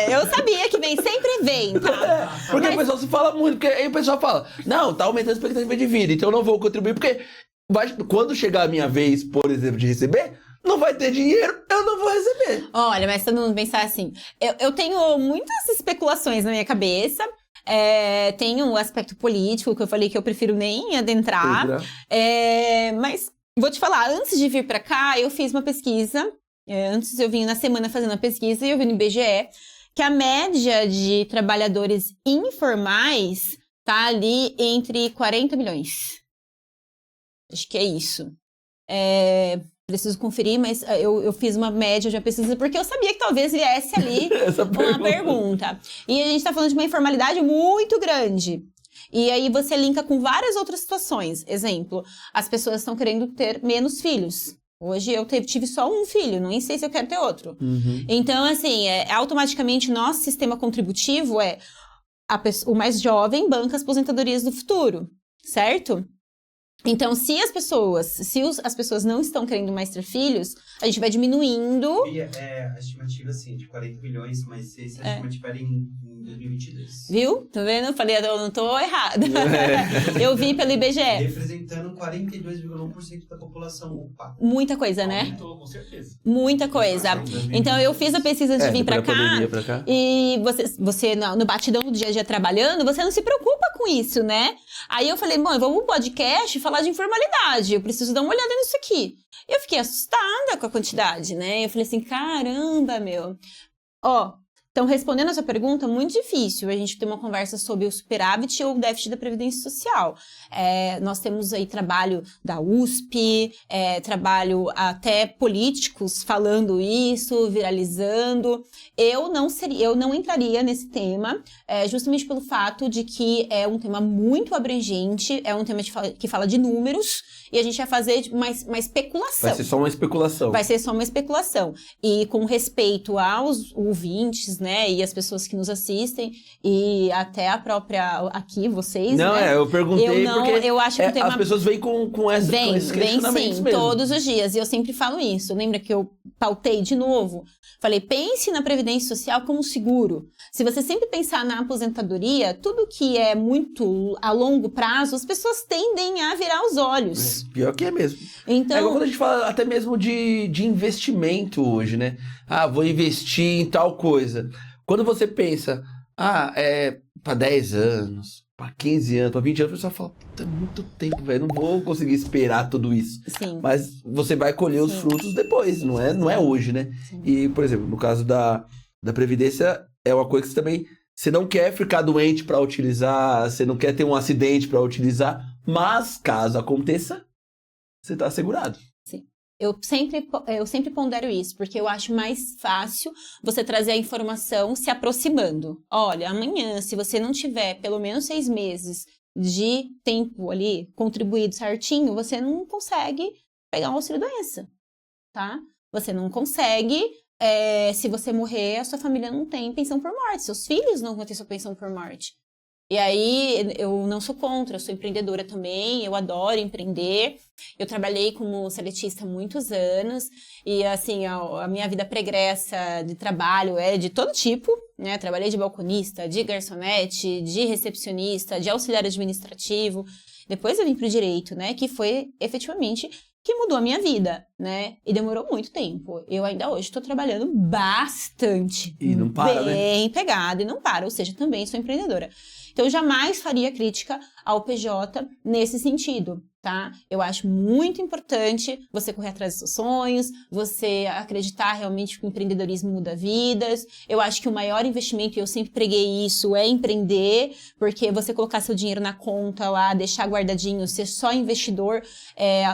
eu sabia que sempre vem, tá? Porque o pessoal se fala muito, porque aí o pessoal fala, não, tá aumentando a expectativa de vida, então eu não vou contribuir, porque quando chegar a minha vez, por exemplo, de receber, não vai ter dinheiro, eu não vou receber. Olha, mas todo mundo pensar assim, eu tenho muitas especulações na minha cabeça. Tem um aspecto político que eu falei que eu prefiro nem adentrar. Mas vou te falar, antes de vir pra cá, eu fiz uma pesquisa. Antes eu vim na semana fazendo uma pesquisa e eu vi no IBGE que a média de trabalhadores informais tá ali entre 40 milhões. Acho que é isso. Preciso conferir, mas eu fiz uma média de uma pesquisa porque eu sabia que talvez viesse ali uma pergunta. E a gente tá falando de uma informalidade muito grande. E aí você linka com várias outras situações. Exemplo, as pessoas estão querendo ter menos filhos. Hoje eu tive só um filho, nem sei se eu quero ter outro. Então, assim, automaticamente nosso sistema contributivo o mais jovem banca as aposentadorias do futuro, certo? Então, se as pessoas não estão querendo mais ter filhos, a gente vai diminuindo... A estimativa, assim, de 40 milhões, mas se a estimativa era em 2022. Viu? Tá vendo? Eu falei, eu não tô errada. Eu vi pelo IBGE. Representando 42,1% da população. Opa. Muita coisa, né? Aumentou, com certeza. Muita coisa. Então, eu fiz a pesquisa antes de vir pra cá. E você no batidão do dia a dia trabalhando, você não se preocupa com isso, né? Aí eu falei, bom, eu vou pro podcast falar de informalidade. Eu preciso dar uma olhada nisso aqui. Eu fiquei assustada com a quantidade, né? Eu falei assim, caramba, meu. Então, respondendo a sua pergunta, muito difícil a gente ter uma conversa sobre o superávit ou o déficit da Previdência Social. Nós temos aí trabalho da USP, trabalho até políticos falando isso, viralizando. Eu não entraria nesse tema, justamente pelo fato de que é um tema muito abrangente, é um tema que fala de números, e a gente vai fazer uma especulação. Vai ser só uma especulação. Vai ser só uma especulação. E com respeito aos ouvintes, né, e as pessoas que nos assistem, e até a própria, aqui, vocês, não, né? Eu perguntei porque eu acho que o tema... as pessoas vêm com esses questionamentos sim, mesmo. todos os dias, e eu sempre falo isso. Lembra que eu pautei de novo? Falei, pense na Previdência Social como seguro. Se você sempre pensar na aposentadoria, tudo que é muito a longo prazo, as pessoas tendem a virar os olhos. Pior que é mesmo. Então, igual quando a gente fala até mesmo de investimento hoje, né? Vou investir em tal coisa. Quando você pensa, para 10 anos, para 15 anos, para 20 anos, o pessoal fala, puta, é muito tempo, velho, não vou conseguir esperar tudo isso. Sim. Mas você vai colher os frutos depois, não é hoje, né? Sim. E, por exemplo, no caso da Previdência, é uma coisa que você não quer ficar doente para utilizar, você não quer ter um acidente para utilizar, mas caso aconteça, você está assegurado. Sim. Eu sempre pondero isso, porque eu acho mais fácil você trazer a informação se aproximando. Olha, amanhã, se você não tiver pelo menos 6 meses de tempo ali contribuído certinho, você não consegue pegar um auxílio-doença, tá? Você não consegue, se você morrer, a sua família não tem pensão por morte, seus filhos não vão ter sua pensão por morte. E aí, eu não sou contra, eu sou empreendedora também, eu adoro empreender. Eu trabalhei como seletista há muitos anos e, assim, a minha vida pregressa de trabalho é de todo tipo, né? Trabalhei de balconista, de garçonete, de recepcionista, de auxiliar administrativo. Depois eu vim pro direito, né? Que foi, efetivamente, que mudou a minha vida, né? E demorou muito tempo. Eu ainda hoje estou trabalhando bastante. E não para, né? Bem pegada e não para, ou seja, também sou empreendedora. Então, eu jamais faria crítica ao PJ nesse sentido. tá? Eu acho muito importante você correr atrás dos seus sonhos, você acreditar realmente que o empreendedorismo muda vidas. Eu acho que o maior investimento, e eu sempre preguei isso, é empreender, porque você colocar seu dinheiro na conta lá, deixar guardadinho, ser só investidor,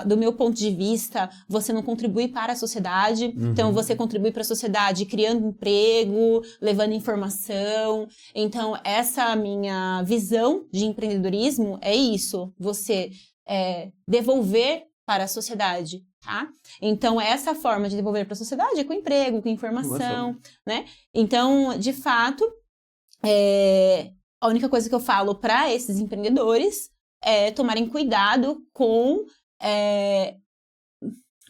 do meu ponto de vista, você não contribui para a sociedade. Então, você contribui para a sociedade criando emprego, levando informação. Então, essa minha visão de empreendedorismo é isso, você devolver para a sociedade, tá? Então, essa forma de devolver para a sociedade é com emprego, com informação, né? Então, de fato, a única coisa que eu falo para esses empreendedores é tomarem cuidado com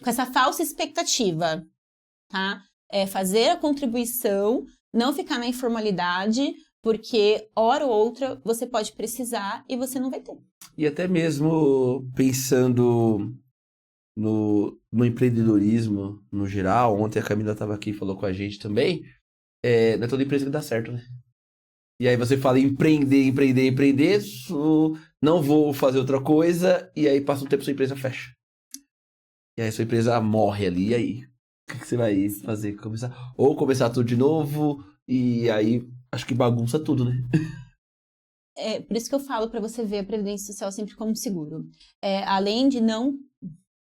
essa falsa expectativa, tá? Fazer a contribuição, não ficar na informalidade, porque hora ou outra você pode precisar e você não vai ter. E até mesmo pensando no empreendedorismo no geral, ontem a Camila estava aqui e falou com a gente também, não é toda empresa que dá certo, né? E aí você fala empreender, não vou fazer outra coisa, e aí passa um tempo sua empresa fecha. E aí sua empresa morre ali, e aí? O que você vai fazer? Começar tudo de novo, e aí acho que bagunça tudo, né? Por isso que eu falo para você ver a Previdência Social sempre como seguro. Além de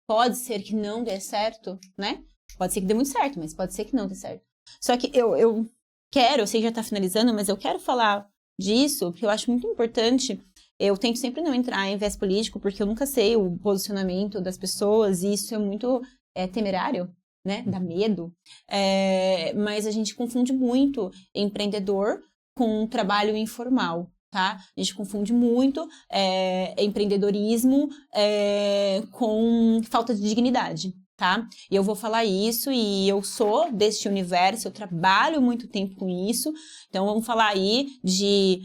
pode ser que não dê certo, né? Pode ser que dê muito certo, mas pode ser que não dê certo. Só que eu sei que já tá finalizando, mas eu quero falar disso, porque eu acho muito importante. Eu tento sempre não entrar em viés político, porque eu nunca sei o posicionamento das pessoas, e isso é muito temerário, né? Dá medo. Mas a gente confunde muito empreendedor com trabalho informal. Tá? A gente confunde muito empreendedorismo com falta de dignidade, tá? E eu vou falar isso, e eu sou deste universo, eu trabalho muito tempo com isso, então vamos falar aí de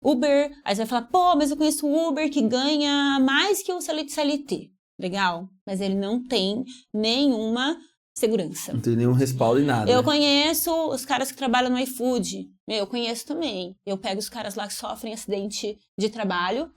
Uber, aí você vai falar, pô, mas eu conheço o Uber que ganha mais que o CLT. Legal, mas ele não tem nenhuma segurança. Não tem nenhum respaldo em nada. Eu né? conheço os caras que trabalham no iFood. Eu conheço também. Eu pego os caras lá que sofrem acidente de trabalho,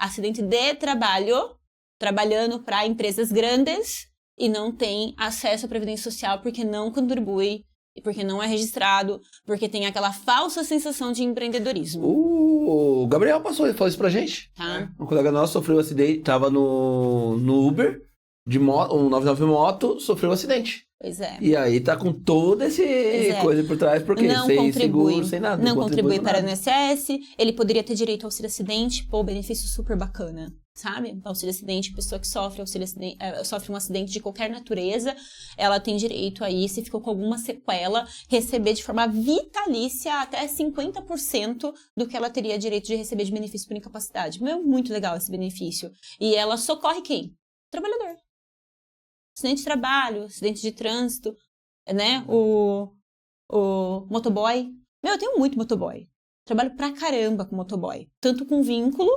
trabalhando para empresas grandes e não tem acesso à Previdência Social porque não contribui, porque não é registrado, porque tem aquela falsa sensação de empreendedorismo. O Gabriel falou isso pra gente. Tá? Um colega nosso sofreu um acidente, tava no Uber, de moto, um 99 moto, sofreu um acidente. Pois é. E aí tá com toda essa coisa por trás, porque não sem contribui, seguro, sem nada. Não contribui para o nada. INSS, ele poderia ter direito ao auxílio acidente, benefício super bacana, sabe? Auxílio acidente, pessoa que sofre sofre um acidente de qualquer natureza, ela tem direito aí, se ficou com alguma sequela, receber de forma vitalícia até 50% do que ela teria direito de receber de benefício por incapacidade. Muito legal esse benefício. E ela socorre quem? Trabalhador. Acidente de trabalho, acidente de trânsito, né? O motoboy. Eu tenho muito motoboy. Trabalho pra caramba com motoboy. Tanto com vínculo,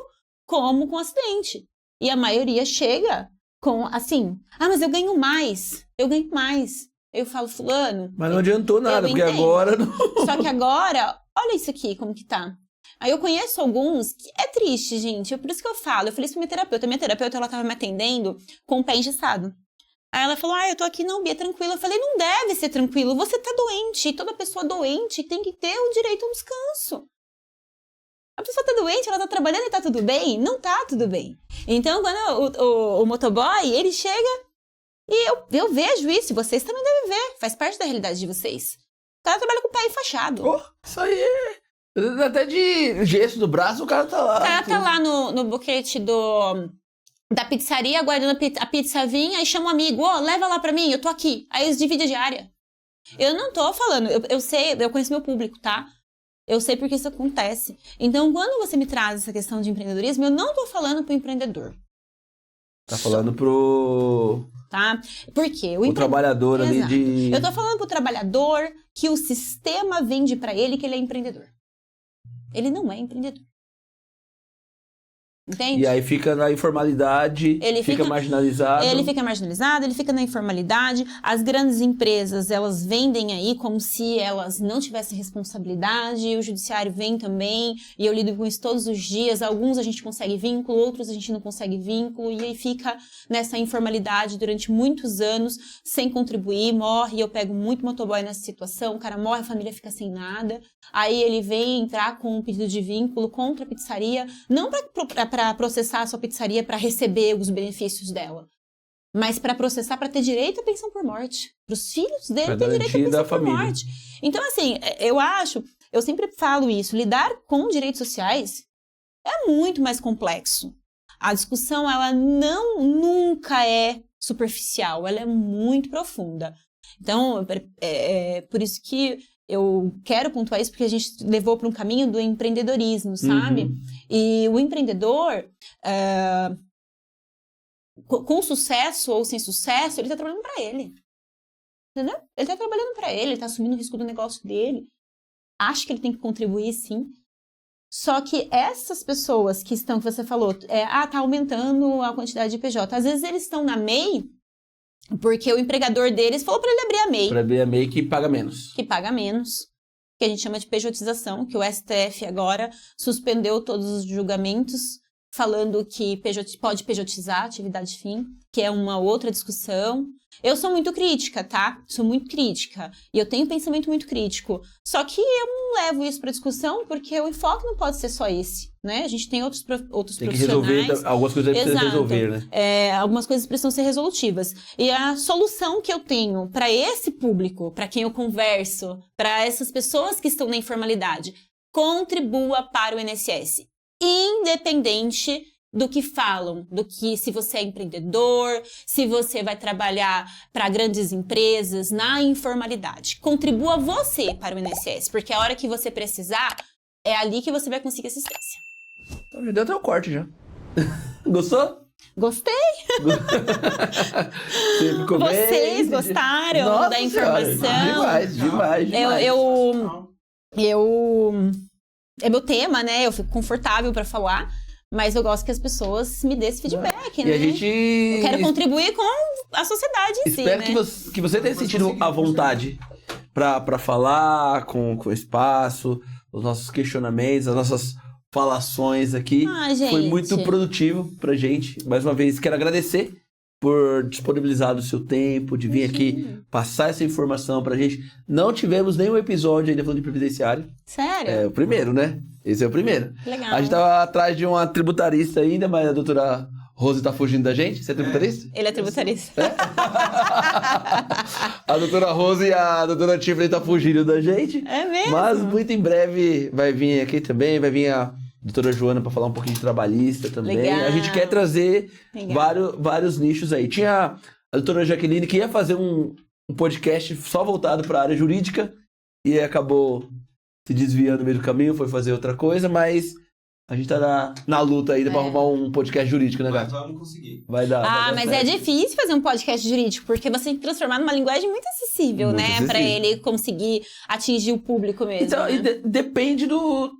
como com acidente. E a maioria chega com, assim, mas eu ganho mais. Eu falo, fulano... Mas não adiantou nada, porque agora... Não... Só que agora, olha isso aqui, como que tá. Aí eu conheço alguns que é triste, gente. Por isso que eu falo, eu falei isso pra minha terapeuta. Minha terapeuta, ela tava me atendendo com o pé engessado. Aí ela falou, eu tô aqui, não, Bia, tranquila. Eu falei, não deve ser tranquilo, você tá doente. Toda pessoa doente tem que ter o direito ao descanso. A pessoa tá doente, ela tá trabalhando e tá tudo bem? Não tá tudo bem. Então, quando o motoboy, ele chega e eu vejo isso, e vocês também devem ver, faz parte da realidade de vocês. O cara trabalha com o pé enfaixado. Isso aí até de gesso do braço, o cara tá lá. O cara tá lá no boquete da pizzaria, aguardando a pizza vir, aí chama um amigo, leva lá pra mim, eu tô aqui. Aí eles dividem a diária. Eu não tô falando, eu sei, eu conheço meu público, tá? Eu sei porque isso acontece. Então, quando você me traz essa questão de empreendedorismo, eu não tô falando pro empreendedor. Tá falando pro... Tá? Por quê? O trabalhador ali Exato. de... Eu tô falando pro trabalhador que o sistema vende pra ele que ele é empreendedor. Ele não é empreendedor. Entende? E aí fica na informalidade, Ele fica fica- marginalizado. Ele fica marginalizado, ele fica na informalidade. As grandes empresas, elas vendem aí como se elas não tivessem responsabilidade. O judiciário vem também, e eu lido com isso todos os dias. Alguns a gente consegue vínculo, outros a gente não consegue vínculo. E aí fica nessa informalidade durante muitos anos, sem contribuir, morre. E eu pego muito motoboy nessa situação. O cara morre, a família fica sem nada. Aí ele vem entrar com um pedido de vínculo contra a pizzaria, não para processar a sua pizzaria para receber os benefícios dela, mas para processar, para ter direito à pensão por morte, para os filhos dele ter direito à garantia da pensão por família. morte. Então, assim, eu sempre falo isso, lidar com direitos sociais é muito mais complexo. A discussão, ela nunca é superficial, ela é muito profunda. Então, por isso que eu quero pontuar isso, porque a gente levou para um caminho do empreendedorismo, sabe? E o empreendedor, com sucesso ou sem sucesso, ele está trabalhando para ele. Entendeu? Ele está trabalhando para ele está assumindo o risco do negócio dele. Acho que ele tem que contribuir, sim. Só que essas pessoas que você falou, tá aumentando a quantidade de PJ. Às vezes eles estão na MEI, porque o empregador deles falou para ele abrir a MEI. Para abrir a MEI que paga menos. Que paga menos, que a gente chama de pejotização, que o STF agora suspendeu todos os julgamentos, falando que pode pejotizar a atividade fim, que é uma outra discussão. Eu sou muito crítica, tá? Sou muito crítica. E eu tenho pensamento muito crítico. Só que eu não levo isso para discussão, porque o enfoque não pode ser só esse, né? A gente tem outros Tem que profissionais. resolver, algumas coisas aí precisa Exato. resolver, né? Algumas coisas precisam ser resolutivas. E a solução que eu tenho para esse público, para quem eu converso, para essas pessoas que estão na informalidade, contribua para o INSS. Independente do que falam, do que se você é empreendedor, se você vai trabalhar para grandes empresas, na informalidade. Contribua você para o INSS, porque a hora que você precisar, é ali que você vai conseguir assistência. Então, já deu até o corte já. Gostou? Gostei? Você ficou bem? Vocês gostaram Nossa da Senhora, informação? demais. É meu tema, né? Eu fico confortável para falar, mas eu gosto que as pessoas me dêem esse feedback, E né? a gente... Eu quero contribuir com a sociedade em si, Espero né? que você tenha sentido a vontade pra falar com o espaço, os nossos questionamentos, as nossas falações aqui. Gente. Foi muito produtivo pra gente. Mais uma vez, quero agradecer por disponibilizar o seu tempo, de vir aqui passar essa informação pra gente. Não tivemos nenhum episódio ainda falando de previdenciário. Sério? É o primeiro, né? Esse é o primeiro. Legal. A gente tava atrás de uma tributarista ainda, mas a doutora Rose tá fugindo da gente. Você é tributarista? Ele é tributarista. A doutora Rose e a doutora Tiffany tá fugindo da gente. É mesmo? Mas muito em breve vai vir aqui também, vai vir a doutora Joana para falar um pouquinho de trabalhista também. Legal. A gente quer trazer Legal. vários nichos aí. Tinha a doutora Jaqueline que ia fazer um podcast só voltado para a área jurídica e acabou se desviando no meio do caminho, foi fazer outra coisa, mas a gente tá na luta ainda para arrumar um podcast jurídico, né, Mas gato? vamos conseguir. Vai dar. vai dar Mas certo. é difícil fazer um podcast jurídico, porque você tem que transformar numa linguagem muito acessível, Muito né? acessível. Pra ele conseguir atingir o público mesmo. Então, né? e depende do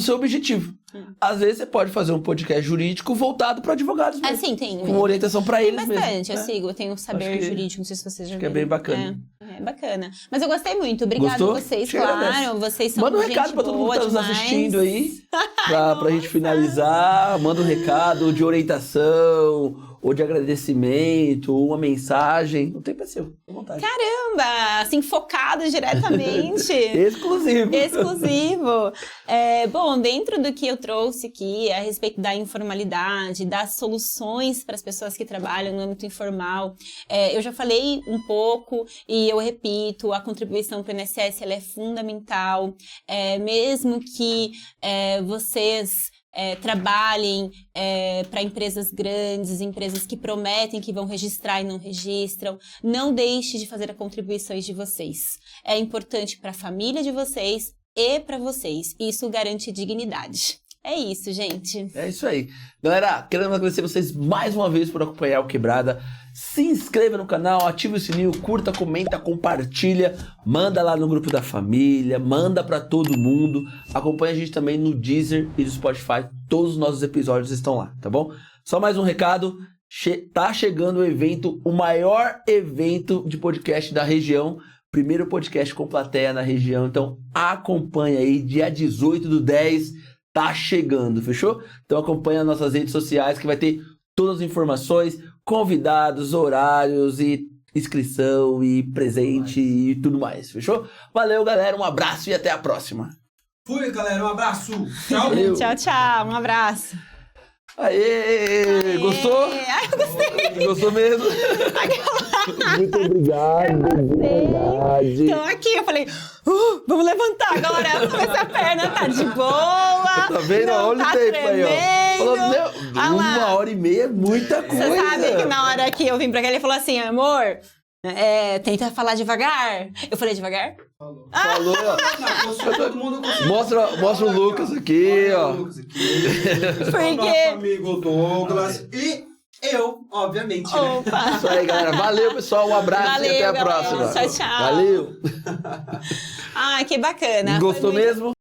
seu objetivo. Às vezes você pode fazer um podcast jurídico voltado para advogados mesmo. Sim, tem. Com orientação para Tem eles mesmo. bastante, eu né? sigo. Eu tenho um saber Acho que- jurídico, não sei se vocês já acho que é viram. bem bacana. É bacana. Mas eu gostei muito. Obrigada Gostou? a vocês, Te agradeço. claro. Vocês são Manda um gente recado para todo mundo que boa tá nos demais. assistindo aí, pra gente finalizar. Manda um recado de orientação, ou de agradecimento, ou uma mensagem. O tempo é seu, à vontade. Caramba, assim, focado diretamente. Exclusivo. Exclusivo. Bom, dentro do que eu trouxe aqui a respeito da informalidade, das soluções para as pessoas que trabalham no âmbito informal, eu já falei um pouco e eu repito, a contribuição para o INSS ela é fundamental, mesmo que vocês trabalhem para empresas grandes, empresas que prometem que vão registrar e não registram, não deixe de fazer as contribuições de vocês. É importante para a família de vocês e para vocês. Isso garante dignidade. É isso, gente. É isso aí. Galera, queremos agradecer vocês mais uma vez por acompanhar o Quebrada. Se inscreva no canal, ative o sininho, curta, comenta, compartilha, manda lá no grupo da família, manda pra todo mundo. Acompanha a gente também no Deezer e no Spotify, todos os nossos episódios estão lá, tá bom? Só mais um recado, tá chegando o evento, o maior evento de podcast da região, primeiro podcast com plateia na região, então acompanha aí, dia 18/10, tá chegando, fechou? Então acompanha nas nossas redes sociais que vai ter todas as informações, convidados, horários e inscrição e presente e tudo mais, fechou? Valeu, galera, um abraço e até a próxima. Fui, galera, um abraço. Tchau. Valeu. Tchau, tchau. Um abraço. Aê! Gostou? Ai, eu gostei. Gostou mesmo? Muito obrigado, de verdade. Tô aqui, eu falei, vamos levantar agora. Essa perna tá de boa. Tá vendo? Não Olha tá o tempo aí, ó. tremendo. Falando, meu, Ah lá. 1h30 é muita coisa. Você sabe que na hora que eu vim pra cá, ele falou assim, amor, tenta falar devagar. Eu falei devagar? Falou. Falou, ó. Não, todo mundo conseguiu. Mostra o Lucas aqui, ó. Lucas aqui. Porque- Nosso amigo Douglas. E eu, obviamente, né? Opa. Isso aí, galera. Valeu, pessoal. Um abraço Valeu, e até a galera. próxima. Tchau, tchau. Valeu. Ai, que bacana. Gostou Foi muito- mesmo?